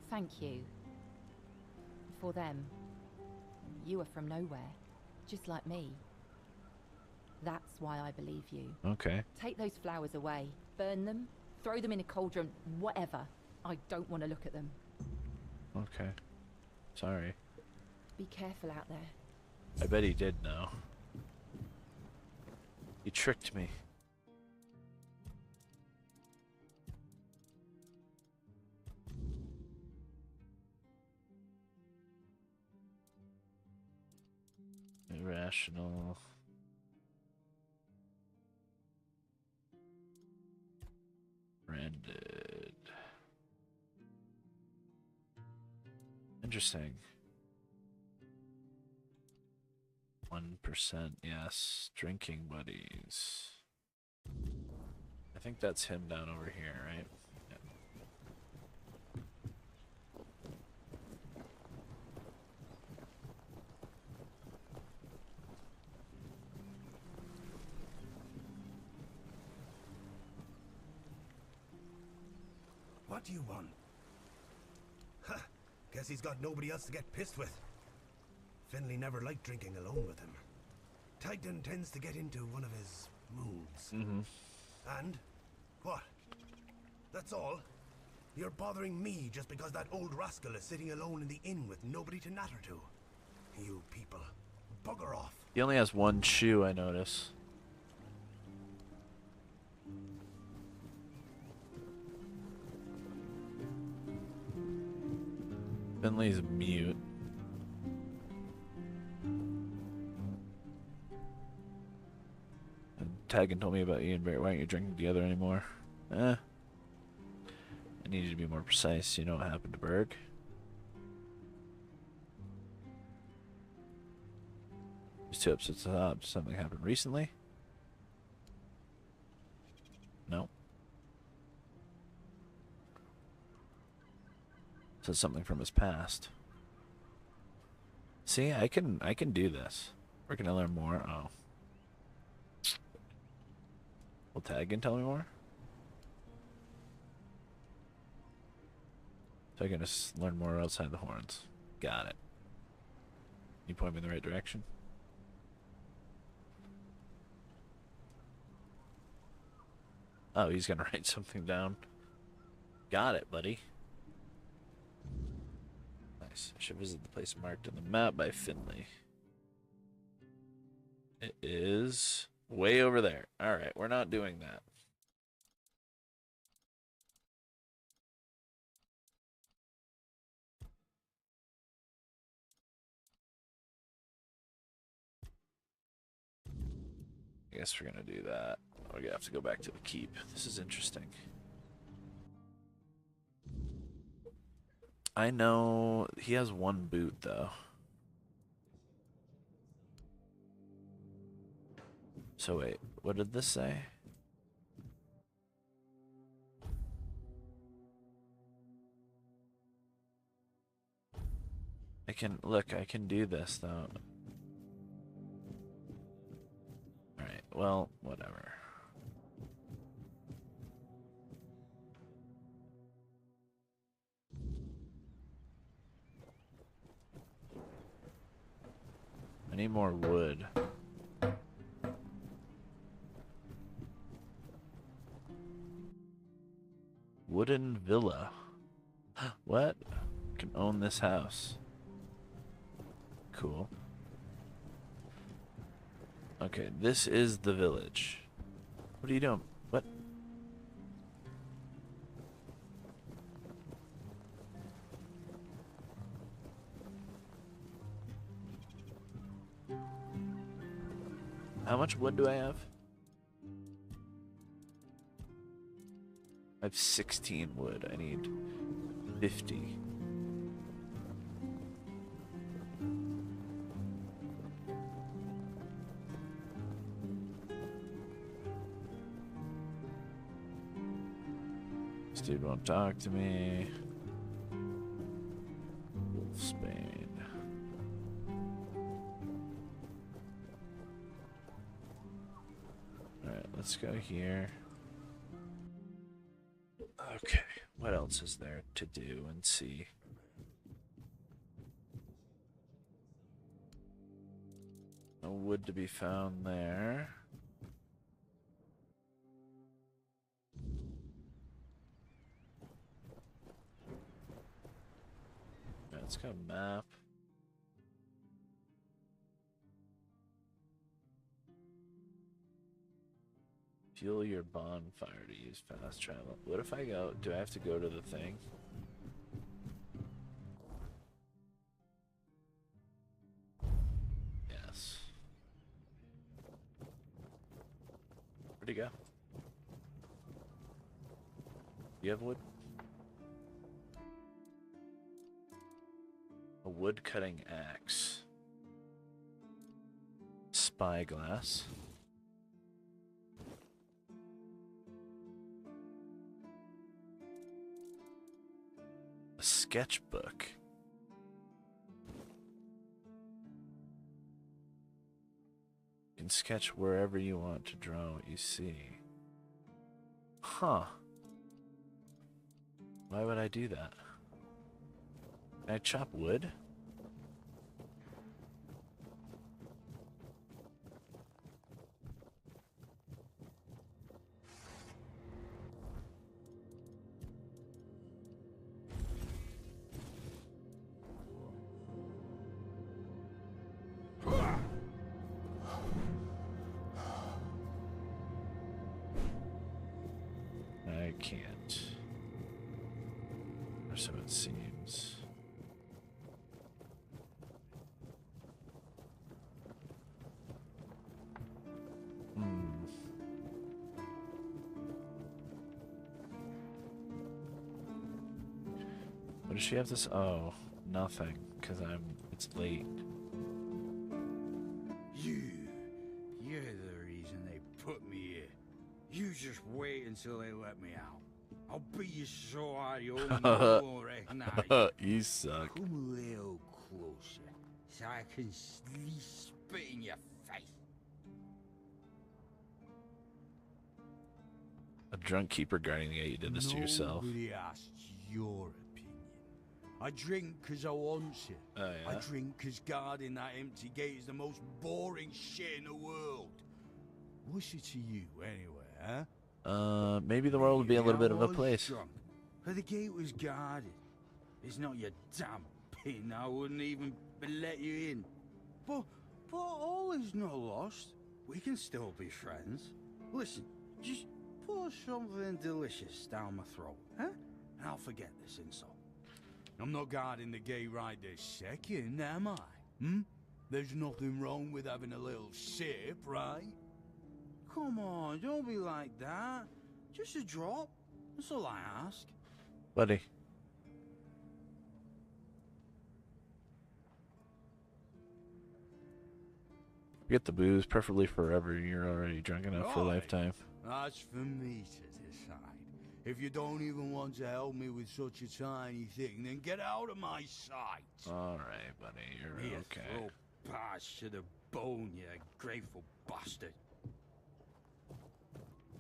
Thank you. For them, you are from nowhere, just like me. That's why I believe you. Okay. Take those flowers away, burn them, throw them in a cauldron, whatever. I don't want to look at them. Okay. Sorry. Be careful out there. I bet he did know. He tricked me. Irrational. Branded. Interesting. 1%, yes. Drinking buddies. I think that's him down over here, right? Yeah. What do you want? Ha! Guess he's got nobody else to get pissed with. Finley never liked drinking alone with him. Titan tends to get into one of his moods. And? What? That's all? You're bothering me just because that old rascal is sitting alone in the inn with nobody to natter to. You people, bugger off. He only has one shoe, I notice. Finley's mute. And Taggin told me about you and Barrett. Why aren't you drinking together anymore? I need you to be more precise. You know what happened to Berg? He's too upset to stop. Something happened recently? No. Says something from his past. See, I can do this. Where can I learn more? Oh. Will tag and tell me more? So I can just learn more outside the horns. Got it. You point me in the right direction? Oh, he's gonna write something down. Got it, buddy. Nice. I should visit the place marked on the map by Finley. It is way over there. Alright, we're not doing that. I guess we're gonna do that. We're gonna have to go back to the keep. This is interesting. I know he has one boot though. So wait, what did this say? I can do this though. Alright, well, whatever. I need more wood. Wooden villa. What? Can own this house. Cool. Okay, this is the village. What are you doing? What? How much wood do I have? I have 16 wood. I need 50. This dude won't talk to me. Wolfsbane. Alright, let's go here. Okay, what else is there to do and see? No wood to be found there. Let's go map. Fuel your bonfire to use fast travel. What if I go? Do I have to go to the thing? Yes. Where'd he go? You have wood? A wood cutting axe. Spyglass. A sketchbook. You can sketch wherever you want to draw what you see. Huh. Why would I do that? Can I chop wood? I can't. Or so it seems. What does she have this? Oh, nothing, because it's late. You're the reason they put me here. You just wait until they let me out. I'll beat you so hard your own mother won't recognize you. You suck. Come a little closer. so I can spit in your face. A drunk keeper guarding the gate. You did this to yourself. Nobody asked your opinion. I drink because I want to. Oh, yeah? I drink because guarding that empty gate is the most boring shit in the world. What's it to you, anyway, huh? Maybe the world would be a little bit of a place. Drunk, but the gate was guarded. It's not your damn pin. I wouldn't even let you in. But all is not lost. We can still be friends. Listen, just pour something delicious down my throat, huh? And I'll forget this insult. I'm not guarding the gate right this second, am I? There's nothing wrong with having a little sip, right? Come on, don't be like that. Just a drop. That's all I ask. Buddy. Get the booze, preferably forever. You're already drunk enough for a lifetime. That's for me to decide. If you don't even want to help me with such a tiny thing, then get out of my sight. All right, buddy, you're okay. Throw parts to the bone, you grateful bastard.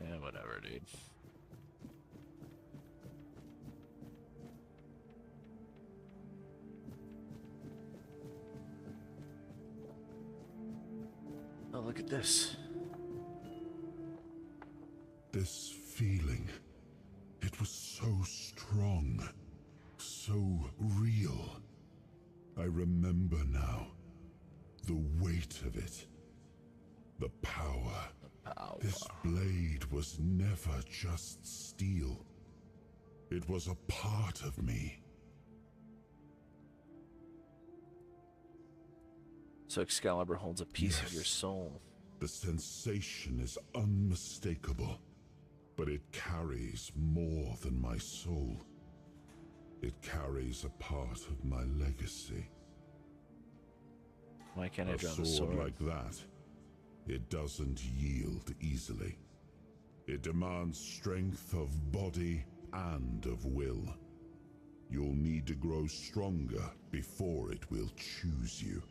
Yeah, whatever, dude. Oh, look at this. This feeling, it was so strong, so real. I remember now, the weight of it, the power. This blade was never just steel. It was a part of me. So Excalibur holds a piece of your soul. The sensation is unmistakable, but it carries more than my soul. It carries a part of my legacy. Why can't I draw the sword? A sword? sword like that, it doesn't yield easily. It demands strength of body and of will. You'll need to grow stronger before it will choose you.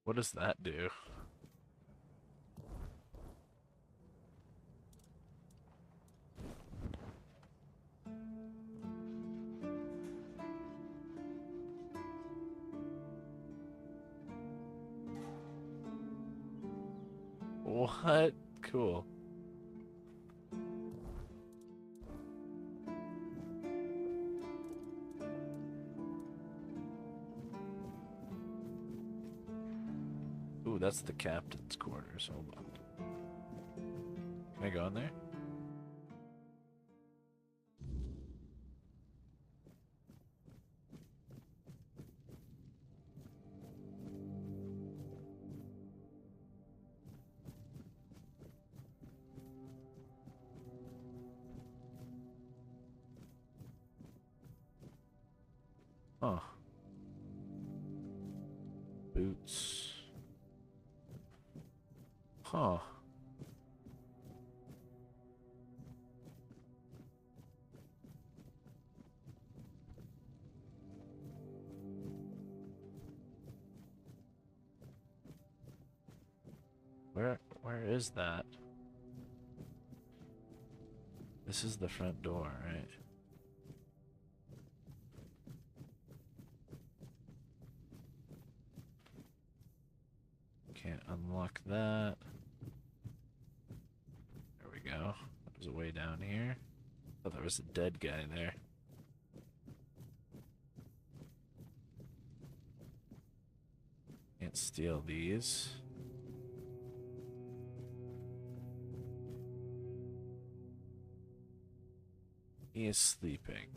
What does that do? What? Cool. Ooh, that's the captain's quarters. Hold on. Can I go in there? Huh. Boots. Huh. Where is that? This is the front door, right? Can't unlock that. There we go. There's a way down here. Oh, there was a dead guy there. Can't steal these. He is sleeping.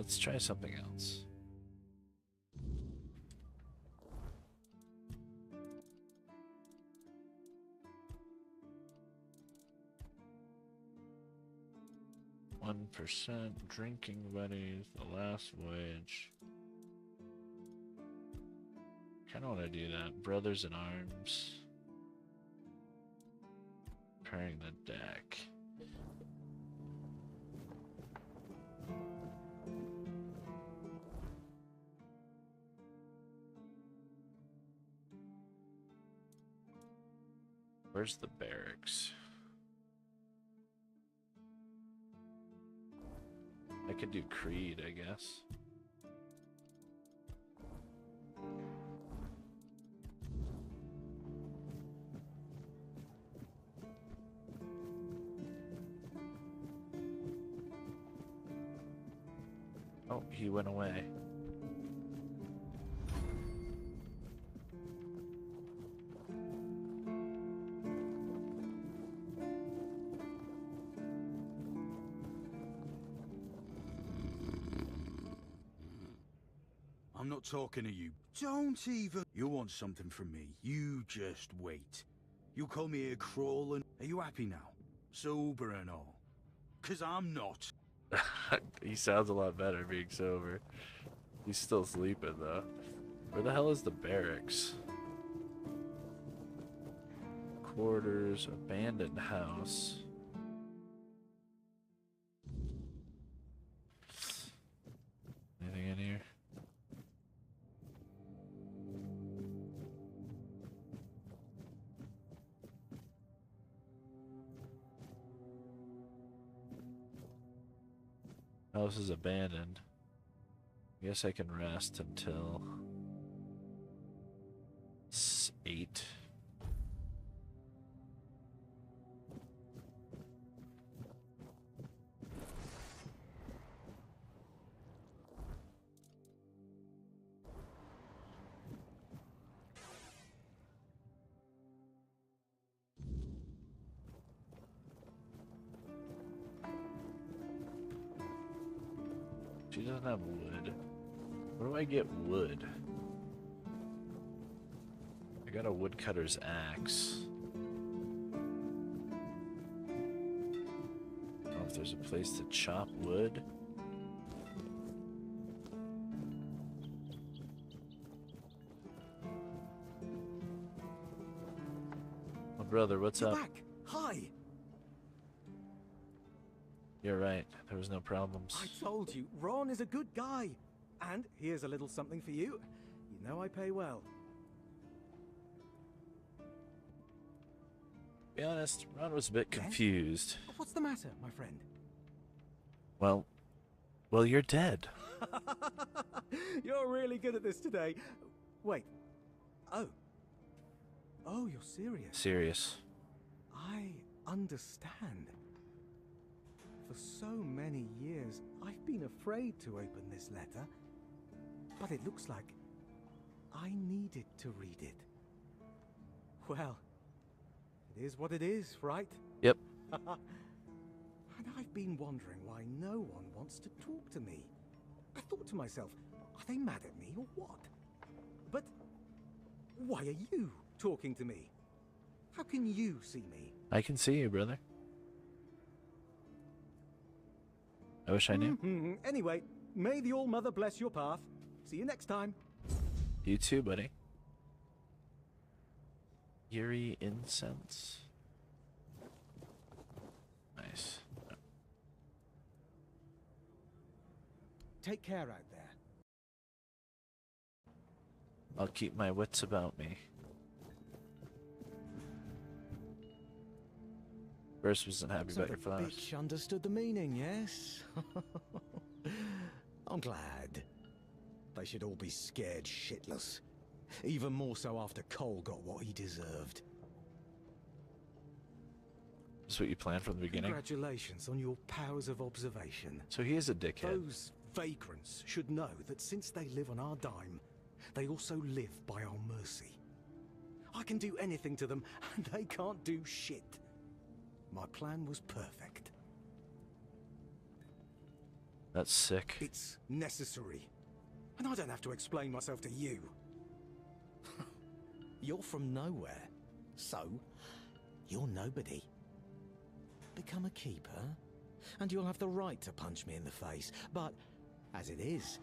let's try something else. %, drinking buddies, the last voyage. Kinda wanna do that. Brothers in arms. Preparing the deck. Where's the barracks? I could do Creed, I guess. Oh, he went away. I'm not talking to you. Don't even... You want something from me, you just wait. You come here crawling. Are you happy now? Sober and all? 'Cause I'm not. He sounds a lot better being sober. He's still sleeping though. Where the hell is the barracks? Quarters, abandoned house. Anything in here? House is abandoned. I guess I can rest until 8. She doesn't have wood. Where do I get wood? I got a woodcutter's axe. I don't know if there's a place to chop wood. My brother, what's You're up? back. Hi. You're right. There was no problems. I told you, Ron is a good guy. And here's a little something for you. You know I pay well. To be honest, Ron was a bit confused. What's the matter, my friend? Well, you're dead. You're really good at this today. Wait. Oh. Oh, you're serious? Serious. I understand. For so many years, I've been afraid to open this letter. But it looks like I needed to read it. Well, it is what it is, right? Yep. And I've been wondering why no one wants to talk to me. I thought to myself, are they mad at me or what? But why are you talking to me? How can you see me? I can see you, brother. I wish I knew. Anyway, may the All-Mother bless your path. See you next time. You too, buddy. Eerie incense. Nice. Take care out there. I'll keep my wits about me. First wasn't happy So about your the flowers. bitch understood the meaning, yes? I'm glad. They should all be scared shitless. Even more so after Cole got what he deserved. That's what you planned from the beginning? Congratulations on your powers of observation. So he is a dickhead. Those vagrants should know that since they live on our dime, they also live by our mercy. I can do anything to them, and they can't do shit. My plan was perfect. That's sick. It's necessary. And I don't have to explain myself to you. You're from nowhere. So, you're nobody. Become a keeper, and you'll have the right to punch me in the face. But, as it is,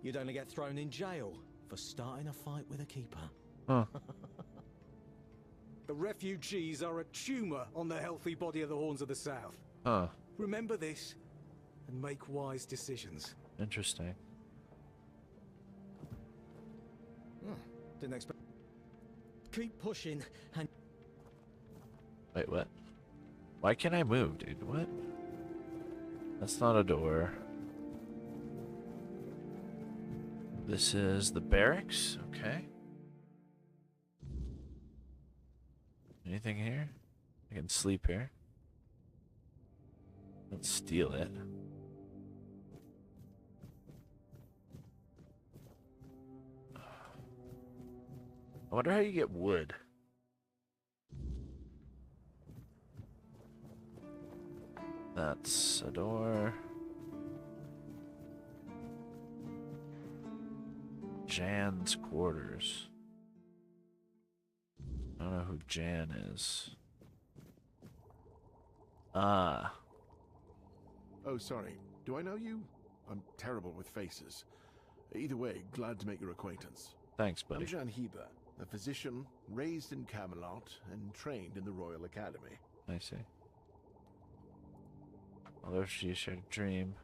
you'd only get thrown in jail for starting a fight with a keeper. Huh. The refugees are a tumor on the healthy body of the Horns of the South. Huh. Remember this, and make wise decisions. Interesting. Didn't expect... Keep pushing, and... Wait, what? Why can't I move, dude? What? That's not a door. This is the barracks? Okay. Anything here? I can sleep here. Let's steal it. I wonder how you get wood. That's a door. Jan's quarters. I don't know who Jan is. Ah. Oh, sorry. Do I know you? I'm terrible with faces. Either way, glad to make your acquaintance. Thanks, buddy. I'm Jan Heber, a physician raised in Camelot and trained in the Royal Academy. I see. Although she shared a dream.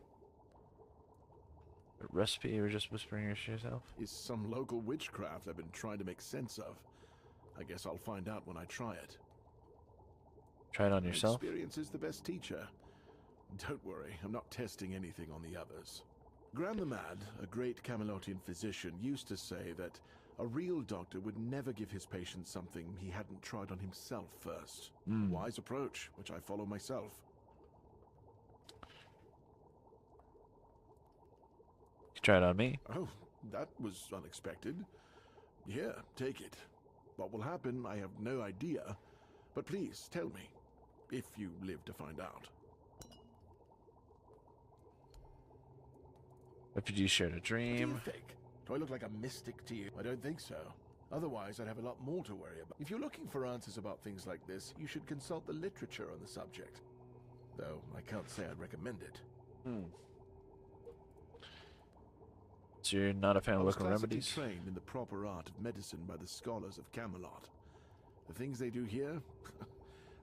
A recipe you were just whispering yourself? Is some local witchcraft I've been trying to make sense of. I guess I'll find out when I try it. Try it on yourself? Experience is the best teacher. Don't worry, I'm not testing anything on the others. Graham the Mad, a great Camelotian physician, used to say that a real doctor would never give his patient something he hadn't tried on himself first. Wise approach, which I follow myself. You try it on me? Oh, that was unexpected. Here, take it. What will happen, I have no idea. But please, tell me, if you live to find out. Refugee shared a dream. What do you think? Do I look like a mystic to you? I don't think so. Otherwise, I'd have a lot more to worry about. If you're looking for answers about things like this, you should consult the literature on the subject. Though, I can't say I'd recommend it. So you're not a fan of local I was remedies? trained in the proper art of medicine by the scholars of Camelot. The things they do here,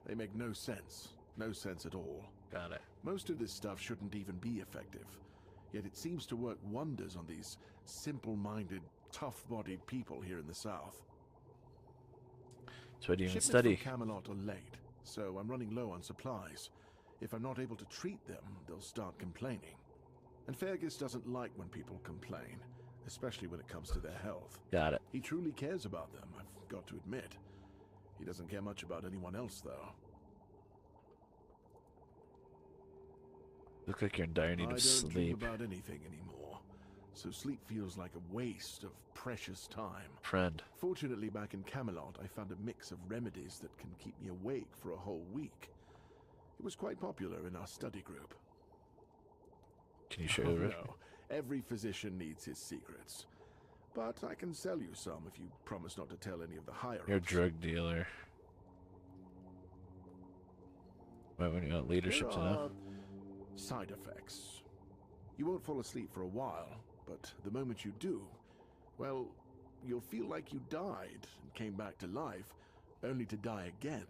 they make no sense. No sense at all. Got it. Most of this stuff shouldn't even be effective. Yet it seems to work wonders on these simple-minded, tough-bodied people here in the south. So what do you even Shipments study? from Camelot are late, so I'm running low on supplies. If I'm not able to treat them, they'll start complaining. And Fergus doesn't like when people complain, especially when it comes to their health. Got it. He truly cares about them, I've got to admit. He doesn't care much about anyone else, though. Look like you're in dire need of I don't sleep. dream about anything anymore, so sleep feels like a waste of precious time. Friend. Fortunately, back in Camelot, I found a mix of remedies that can keep me awake for a whole week. It was quite popular in our study group. Can you share the recipe? No, every physician needs his secrets. But I can sell you some if you promise not to tell any of the higher-ups. You're a drug dealer. Right when you want leadership to know. Side effects. You won't fall asleep for a while, but the moment you do, well, you'll feel like you died and came back to life, only to die again.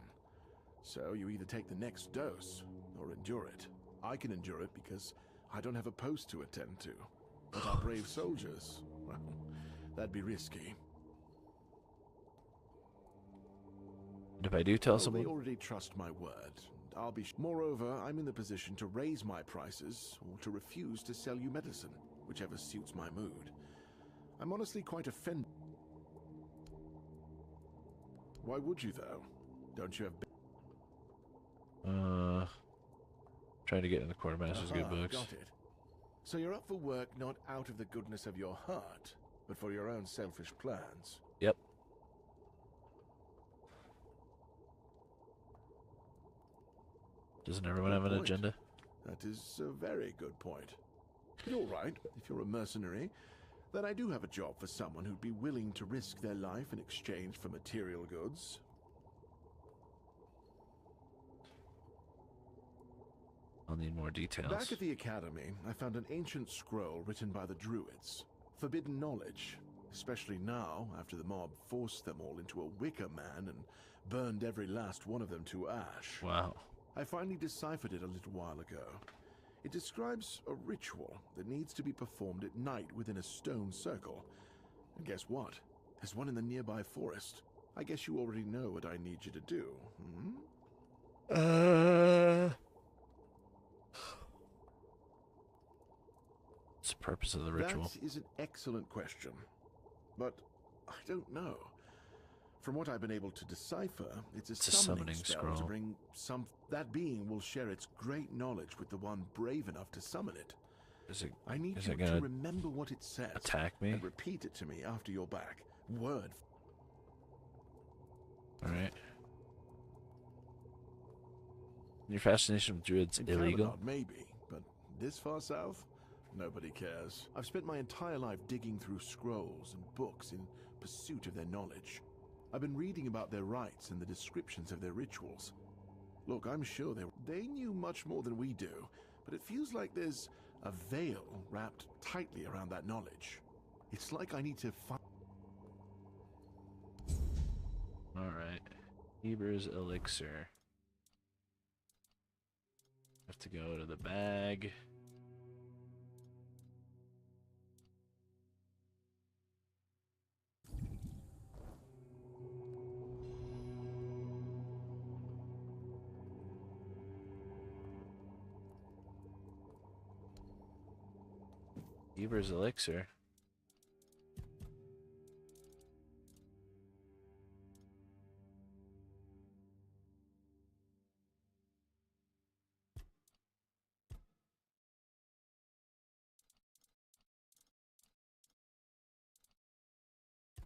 So you either take the next dose or endure it. I can endure it because I don't have a post to attend to. But our brave soldiers, well, that'd be risky. And if I do tell someone? They already trust my word. I'll be. Moreover, I'm in the position to raise my prices or to refuse to sell you medicine, whichever suits my mood. I'm honestly quite offended. Why would you, though? Don't you have... Trying to get in the quartermaster's good books. Got it. So you're up for work not out of the goodness of your heart, but for your own selfish plans. Yep. Doesn't everyone have an agenda? That is a very good point. But all right, if you're a mercenary, then I do have a job for someone who'd be willing to risk their life in exchange for material goods. I'll need more details. Back at the Academy, I found an ancient scroll written by the Druids. Forbidden knowledge, especially now, after the mob forced them all into a wicker man and burned every last one of them to ash. Wow. I finally deciphered it a little while ago. It describes a ritual that needs to be performed at night within a stone circle. And guess what? There's one in the nearby forest. I guess you already know what I need you to do, What's the purpose of the ritual? That is an excellent question. But I don't know. From what I've been able to decipher, it's a summoning spell scroll. to bring some... That being will share its great knowledge with the one brave enough to summon it. I need you to remember what it says. Attack me? And repeat it to me after you're back. Word. Alright. Your fascination with druids In illegal? Camelot, maybe, but this far south? Nobody cares. I've spent my entire life digging through scrolls and books in pursuit of their knowledge. I've been reading about their rites and the descriptions of their rituals. Look, I'm sure they knew much more than we do, but it feels like there's a veil wrapped tightly around that knowledge. It's like I need to find... Alright. Heber's elixir. Have to go to the bag. Heber's elixir.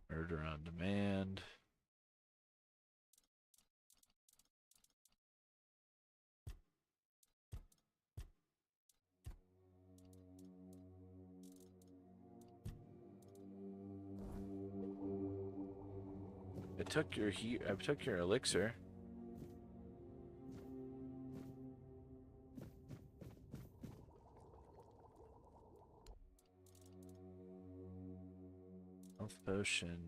Murder on demand. I took your elixir. Health potion.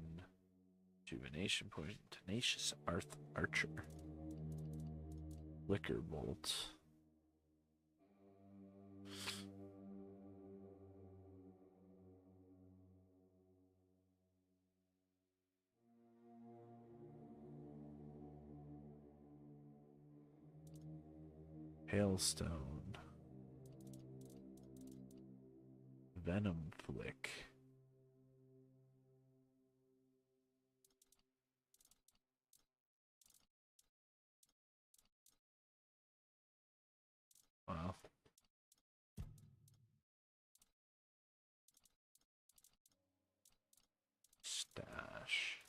Rejuvenation poison. Tenacious archer. Liquor bolt. Hailstone. Venom flick. Wow. Stash.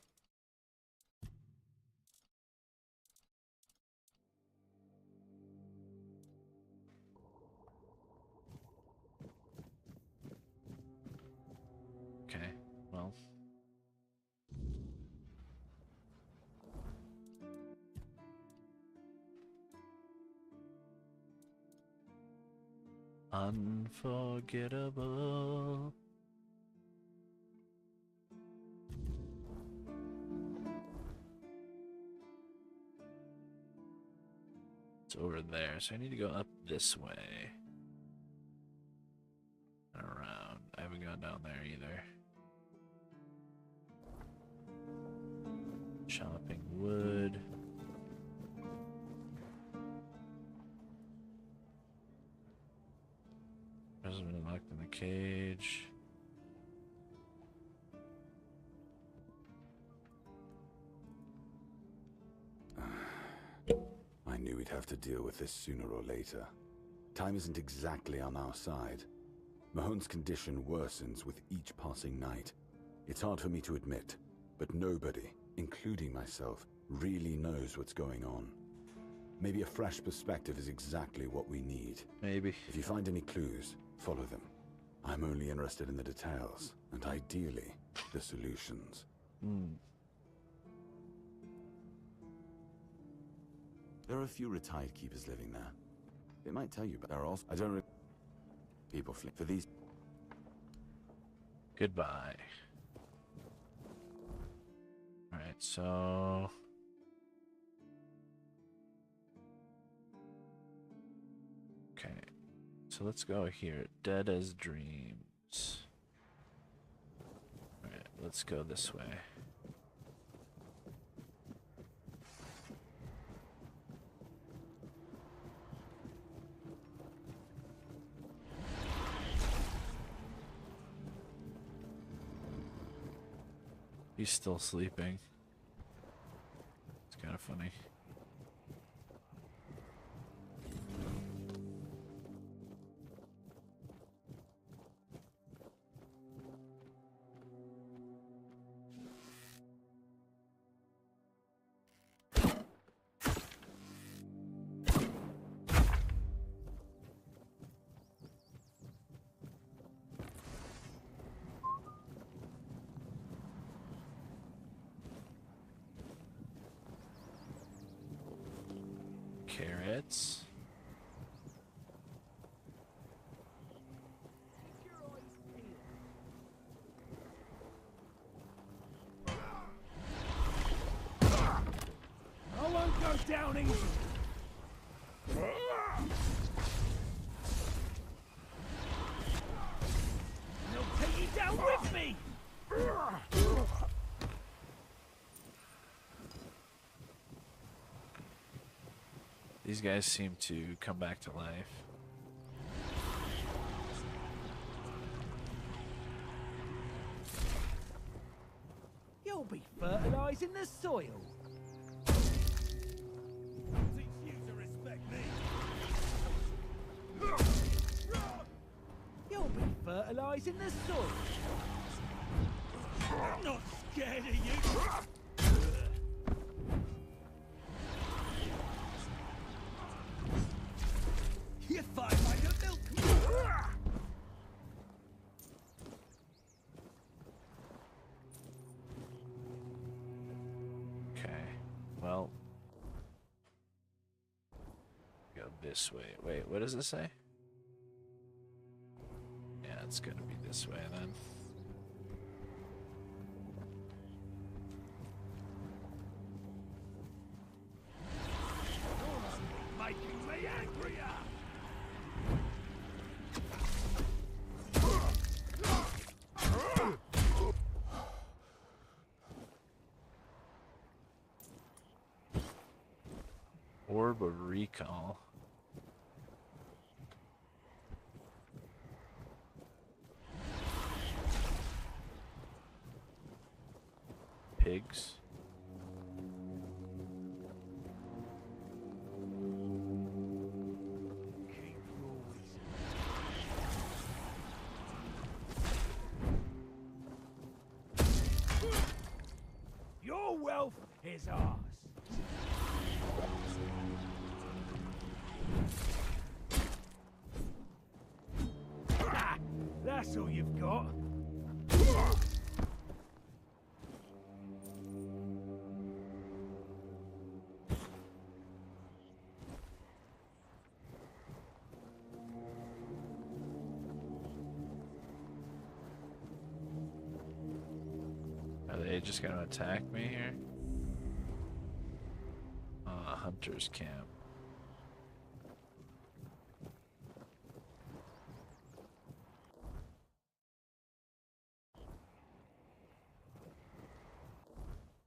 Okay, well. Unforgettable. It's over there, so I need to go up this way. Around. I haven't gone down there either. Chopping wood. Hasn't been locked in the cage. I knew we'd have to deal with this sooner or later. Time isn't exactly on our side. Mahone's condition worsens with each passing night. It's hard for me to admit, but nobody, including myself, really knows what's going on. Maybe a fresh perspective is exactly what we need. Maybe. If you find any clues, follow them. I'm only interested in the details, and ideally, the solutions. There are a few retired keepers living there. They might tell you, but there are also... I don't... People flee for these... Goodbye. Alright, so... Okay. So let's go here. Dead as dreams. Alright, let's go this way. He's still sleeping. It's kind of funny. Carrots. I won't go down easy. They'll take you down with me. These guys seem to come back to life. You'll be fertilizing the soil. Teach you to respect me. You'll be fertilizing the soil. I'm not scared of you. You fight like a milkman. Okay, well, go this way. Wait, what does it say? Yeah, it's gonna be this way then. Making me angrier. Orb of recall. Pigs. Your wealth is ours. Ah, that's all you've got. Are they just gonna attack me here? Hunter's camp.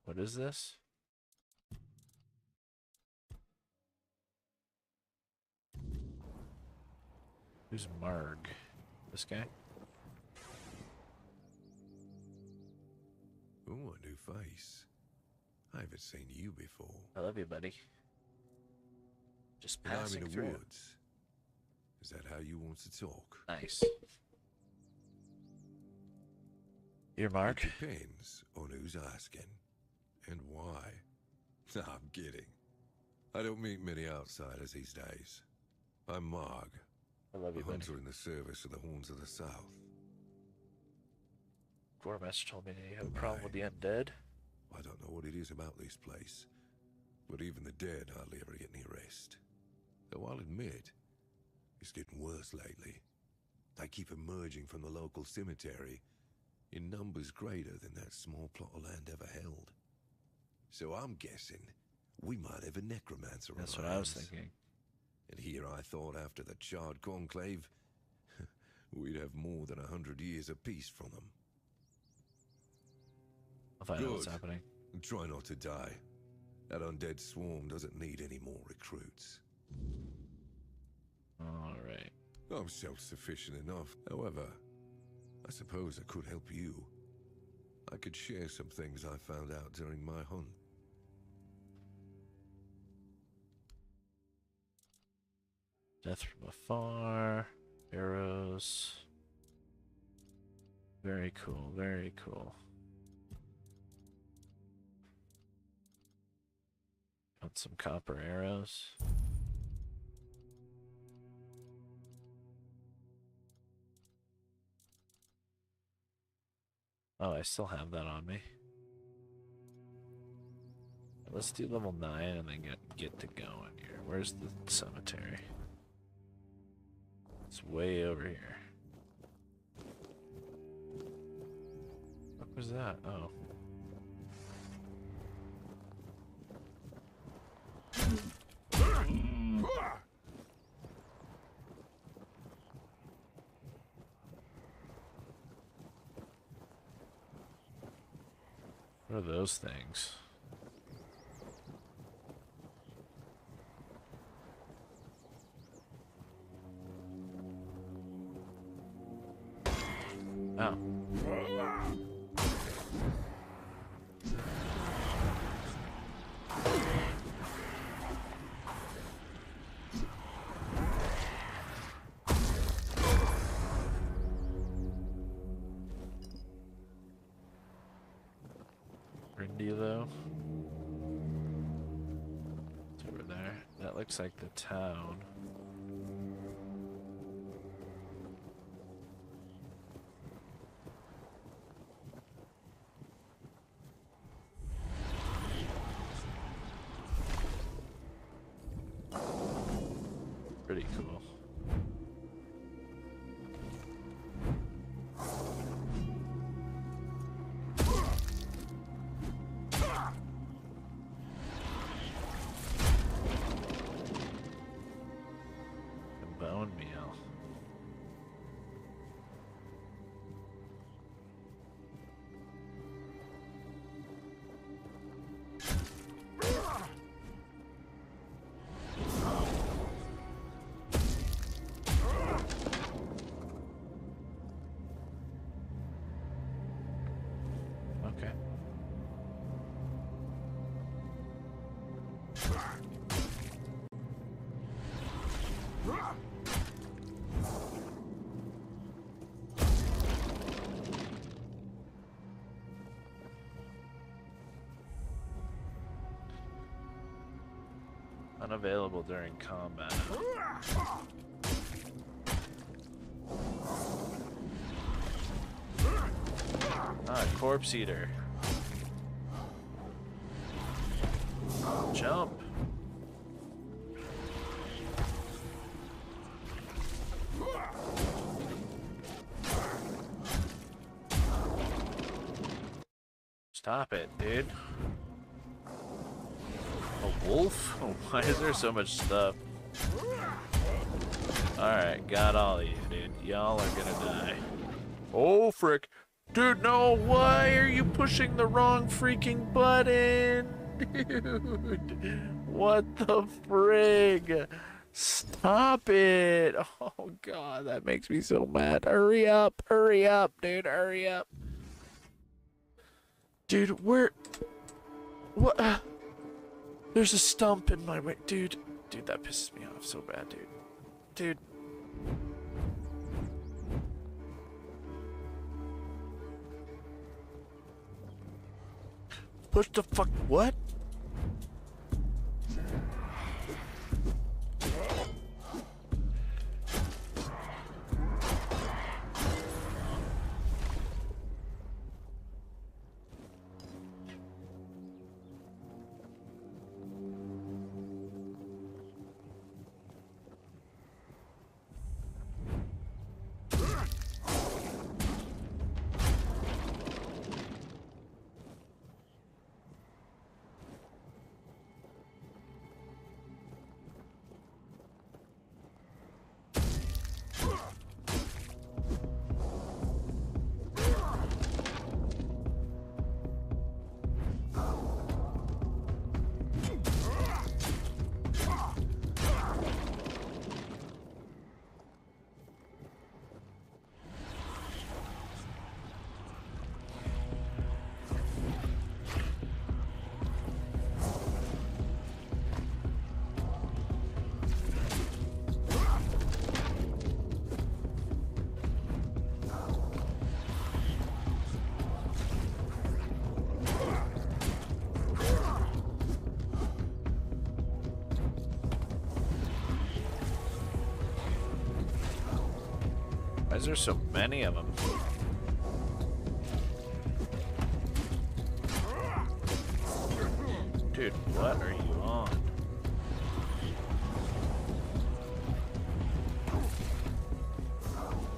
What is this? Who's Marg? This guy? Oh, a new face. I haven't seen you before. I love you, buddy. Just And I'm passing in the through. woods. Is that how you want to talk? Nice. You're Mark? It depends on who's asking and why. Nah, I'm kidding. I don't meet many outsiders these days. I'm Marg. I love you, a buddy. hunter in the service of the Horns of the South. Goremaster told me that you have a problem with the undead. I don't know what it is about this place, but even the dead hardly ever get any rest. Though I'll admit, it's getting worse lately. They keep emerging from the local cemetery in numbers greater than that small plot of land ever held. So I'm guessing we might have a necromancer on That's our what I was hands. thinking. And here I thought after the charred conclave, we'd have more than 100 years of peace from them. I'll find out what's happening. And try not to die. That undead swarm doesn't need any more recruits. Alright. I'm self-sufficient enough. However, I suppose I could help you. I could share some things I found out during my hunt. Death from afar. Arrows. Very cool, very cool. Got some copper arrows. Oh, I still have that on me. Let's do level 9 and then get to going here. Where's the cemetery? It's way over here. What was that? Oh. What are those things? Oh. Rindy though. It's over there. That looks like the town. Pretty cool. A bone meal. Okay. Unavailable during combat. Ah, corpse eater. Jump. Stop it, dude. A wolf? Oh, why is there so much stuff? Alright, got all of you, dude. Y'all are gonna die. Oh, frick. Dude, no, why are you pushing the wrong freaking button? Dude, what the frig? Stop it. Oh, God, that makes me so mad. Hurry up, dude, hurry up. Dude, where... What? There's a stump in my way. Dude, that pisses me off so bad, dude. Dude. Push the fuck... What? Why is there so many of them? Dude, what are you on?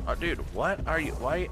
Oh, dude, what are you? Why?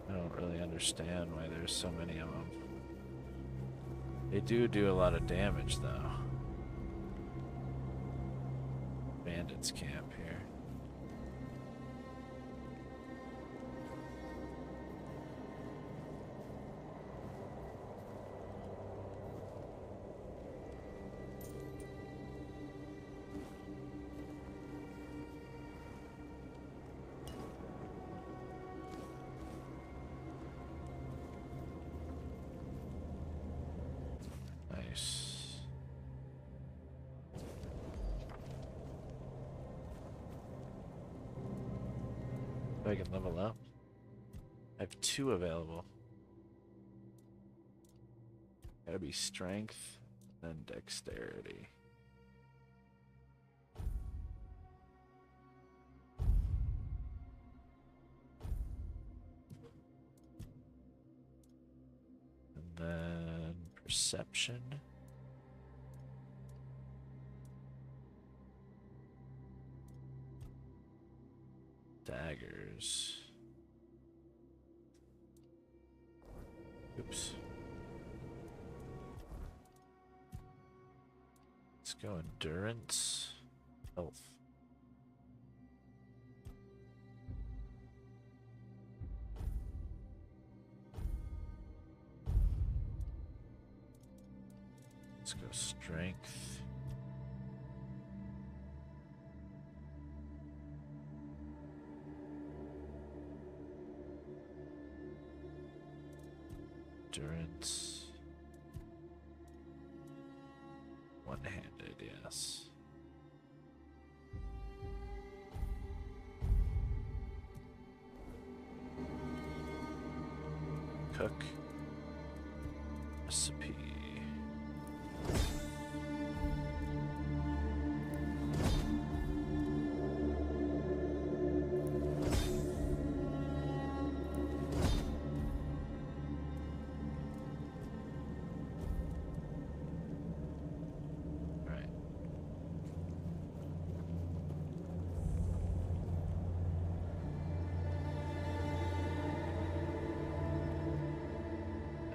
I don't really understand why there's so many of them. They do a lot of damage, though. Bandits camp here. Nice. I can level up. I have 2 available. Gotta be strength, then dexterity. And then perception. Daggers. Oops. Let's go endurance. Health. Let's go strength. Endurance. One-handed, yes. Cook. Recipe. Right.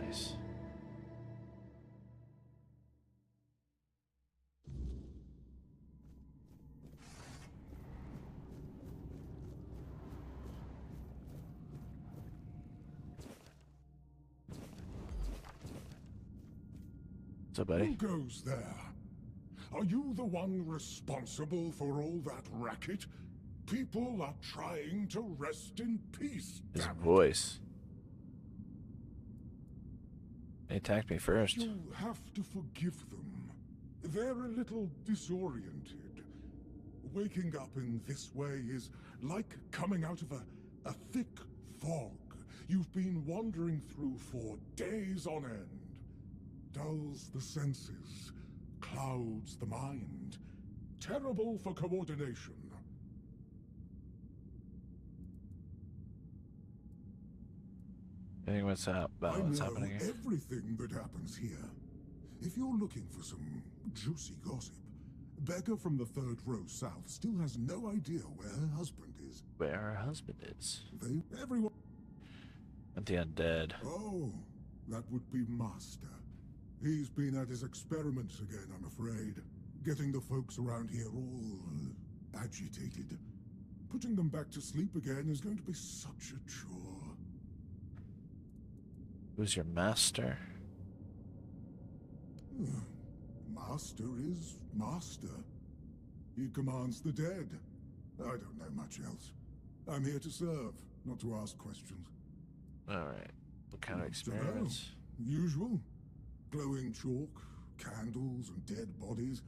Nice. What's up, buddy? Who goes there? Are you the one responsible for all that racket? People are trying to rest in peace. His damn it. voice. They attacked me first. You have to forgive them. They're a little disoriented. Waking up in this way is like coming out of a thick fog you've been wandering through for days on end. Dulls the senses, clouds the mind. Terrible for coordination. Anything what's up about I what's know happening here? everything that happens here. If you're looking for some juicy gossip, Becca from the 3rd row south still has no idea where her husband is. Where her husband is. Everyone. And the undead. Oh, that would be Master. He's been at his experiments again, I'm afraid. Getting the folks around here all agitated. Putting them back to sleep again is going to be such a chore. Who's your master? Master is master. He commands the dead. I don't know much else. I'm here to serve, not to ask questions. Alright. What kind of experiments? Usual. Glowing chalk, candles, and dead bodies.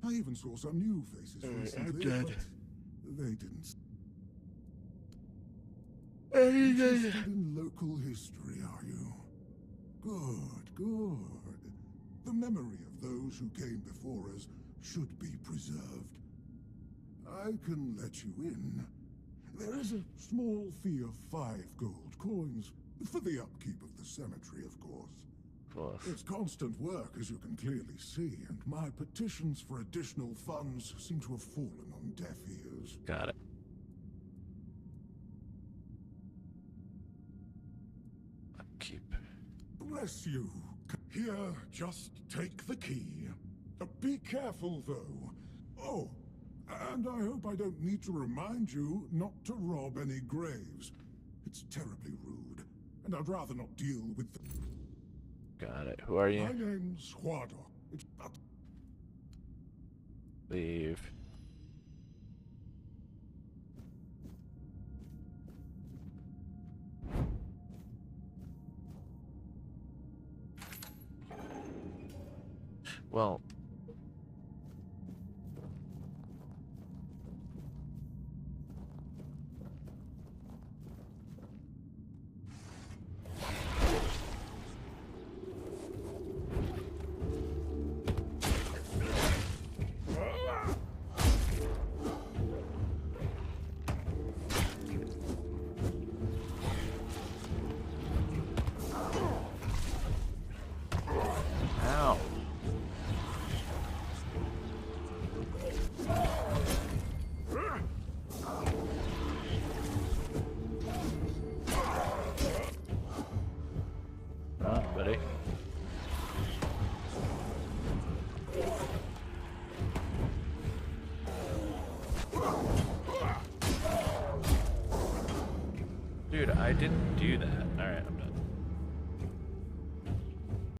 I even saw some new faces recently, but they didn't. Interested in local history, are you? Good, good. The memory of those who came before us should be preserved. I can let you in. There is a small fee of 5 gold coins for the upkeep of the cemetery, of course. It's constant work, as you can clearly see, and my petitions for additional funds seem to have fallen on deaf ears. Got it. Upkeep. Bless you. Here, just take the key. Be careful, though. Oh, and I hope I don't need to remind you not to rob any graves. It's terribly rude, and I'd rather not deal with the... Got it. Who are you? My name's Huardo. Leave. Well... Ow. Run, buddy. Dude, I didn't do that. Alright, I'm done.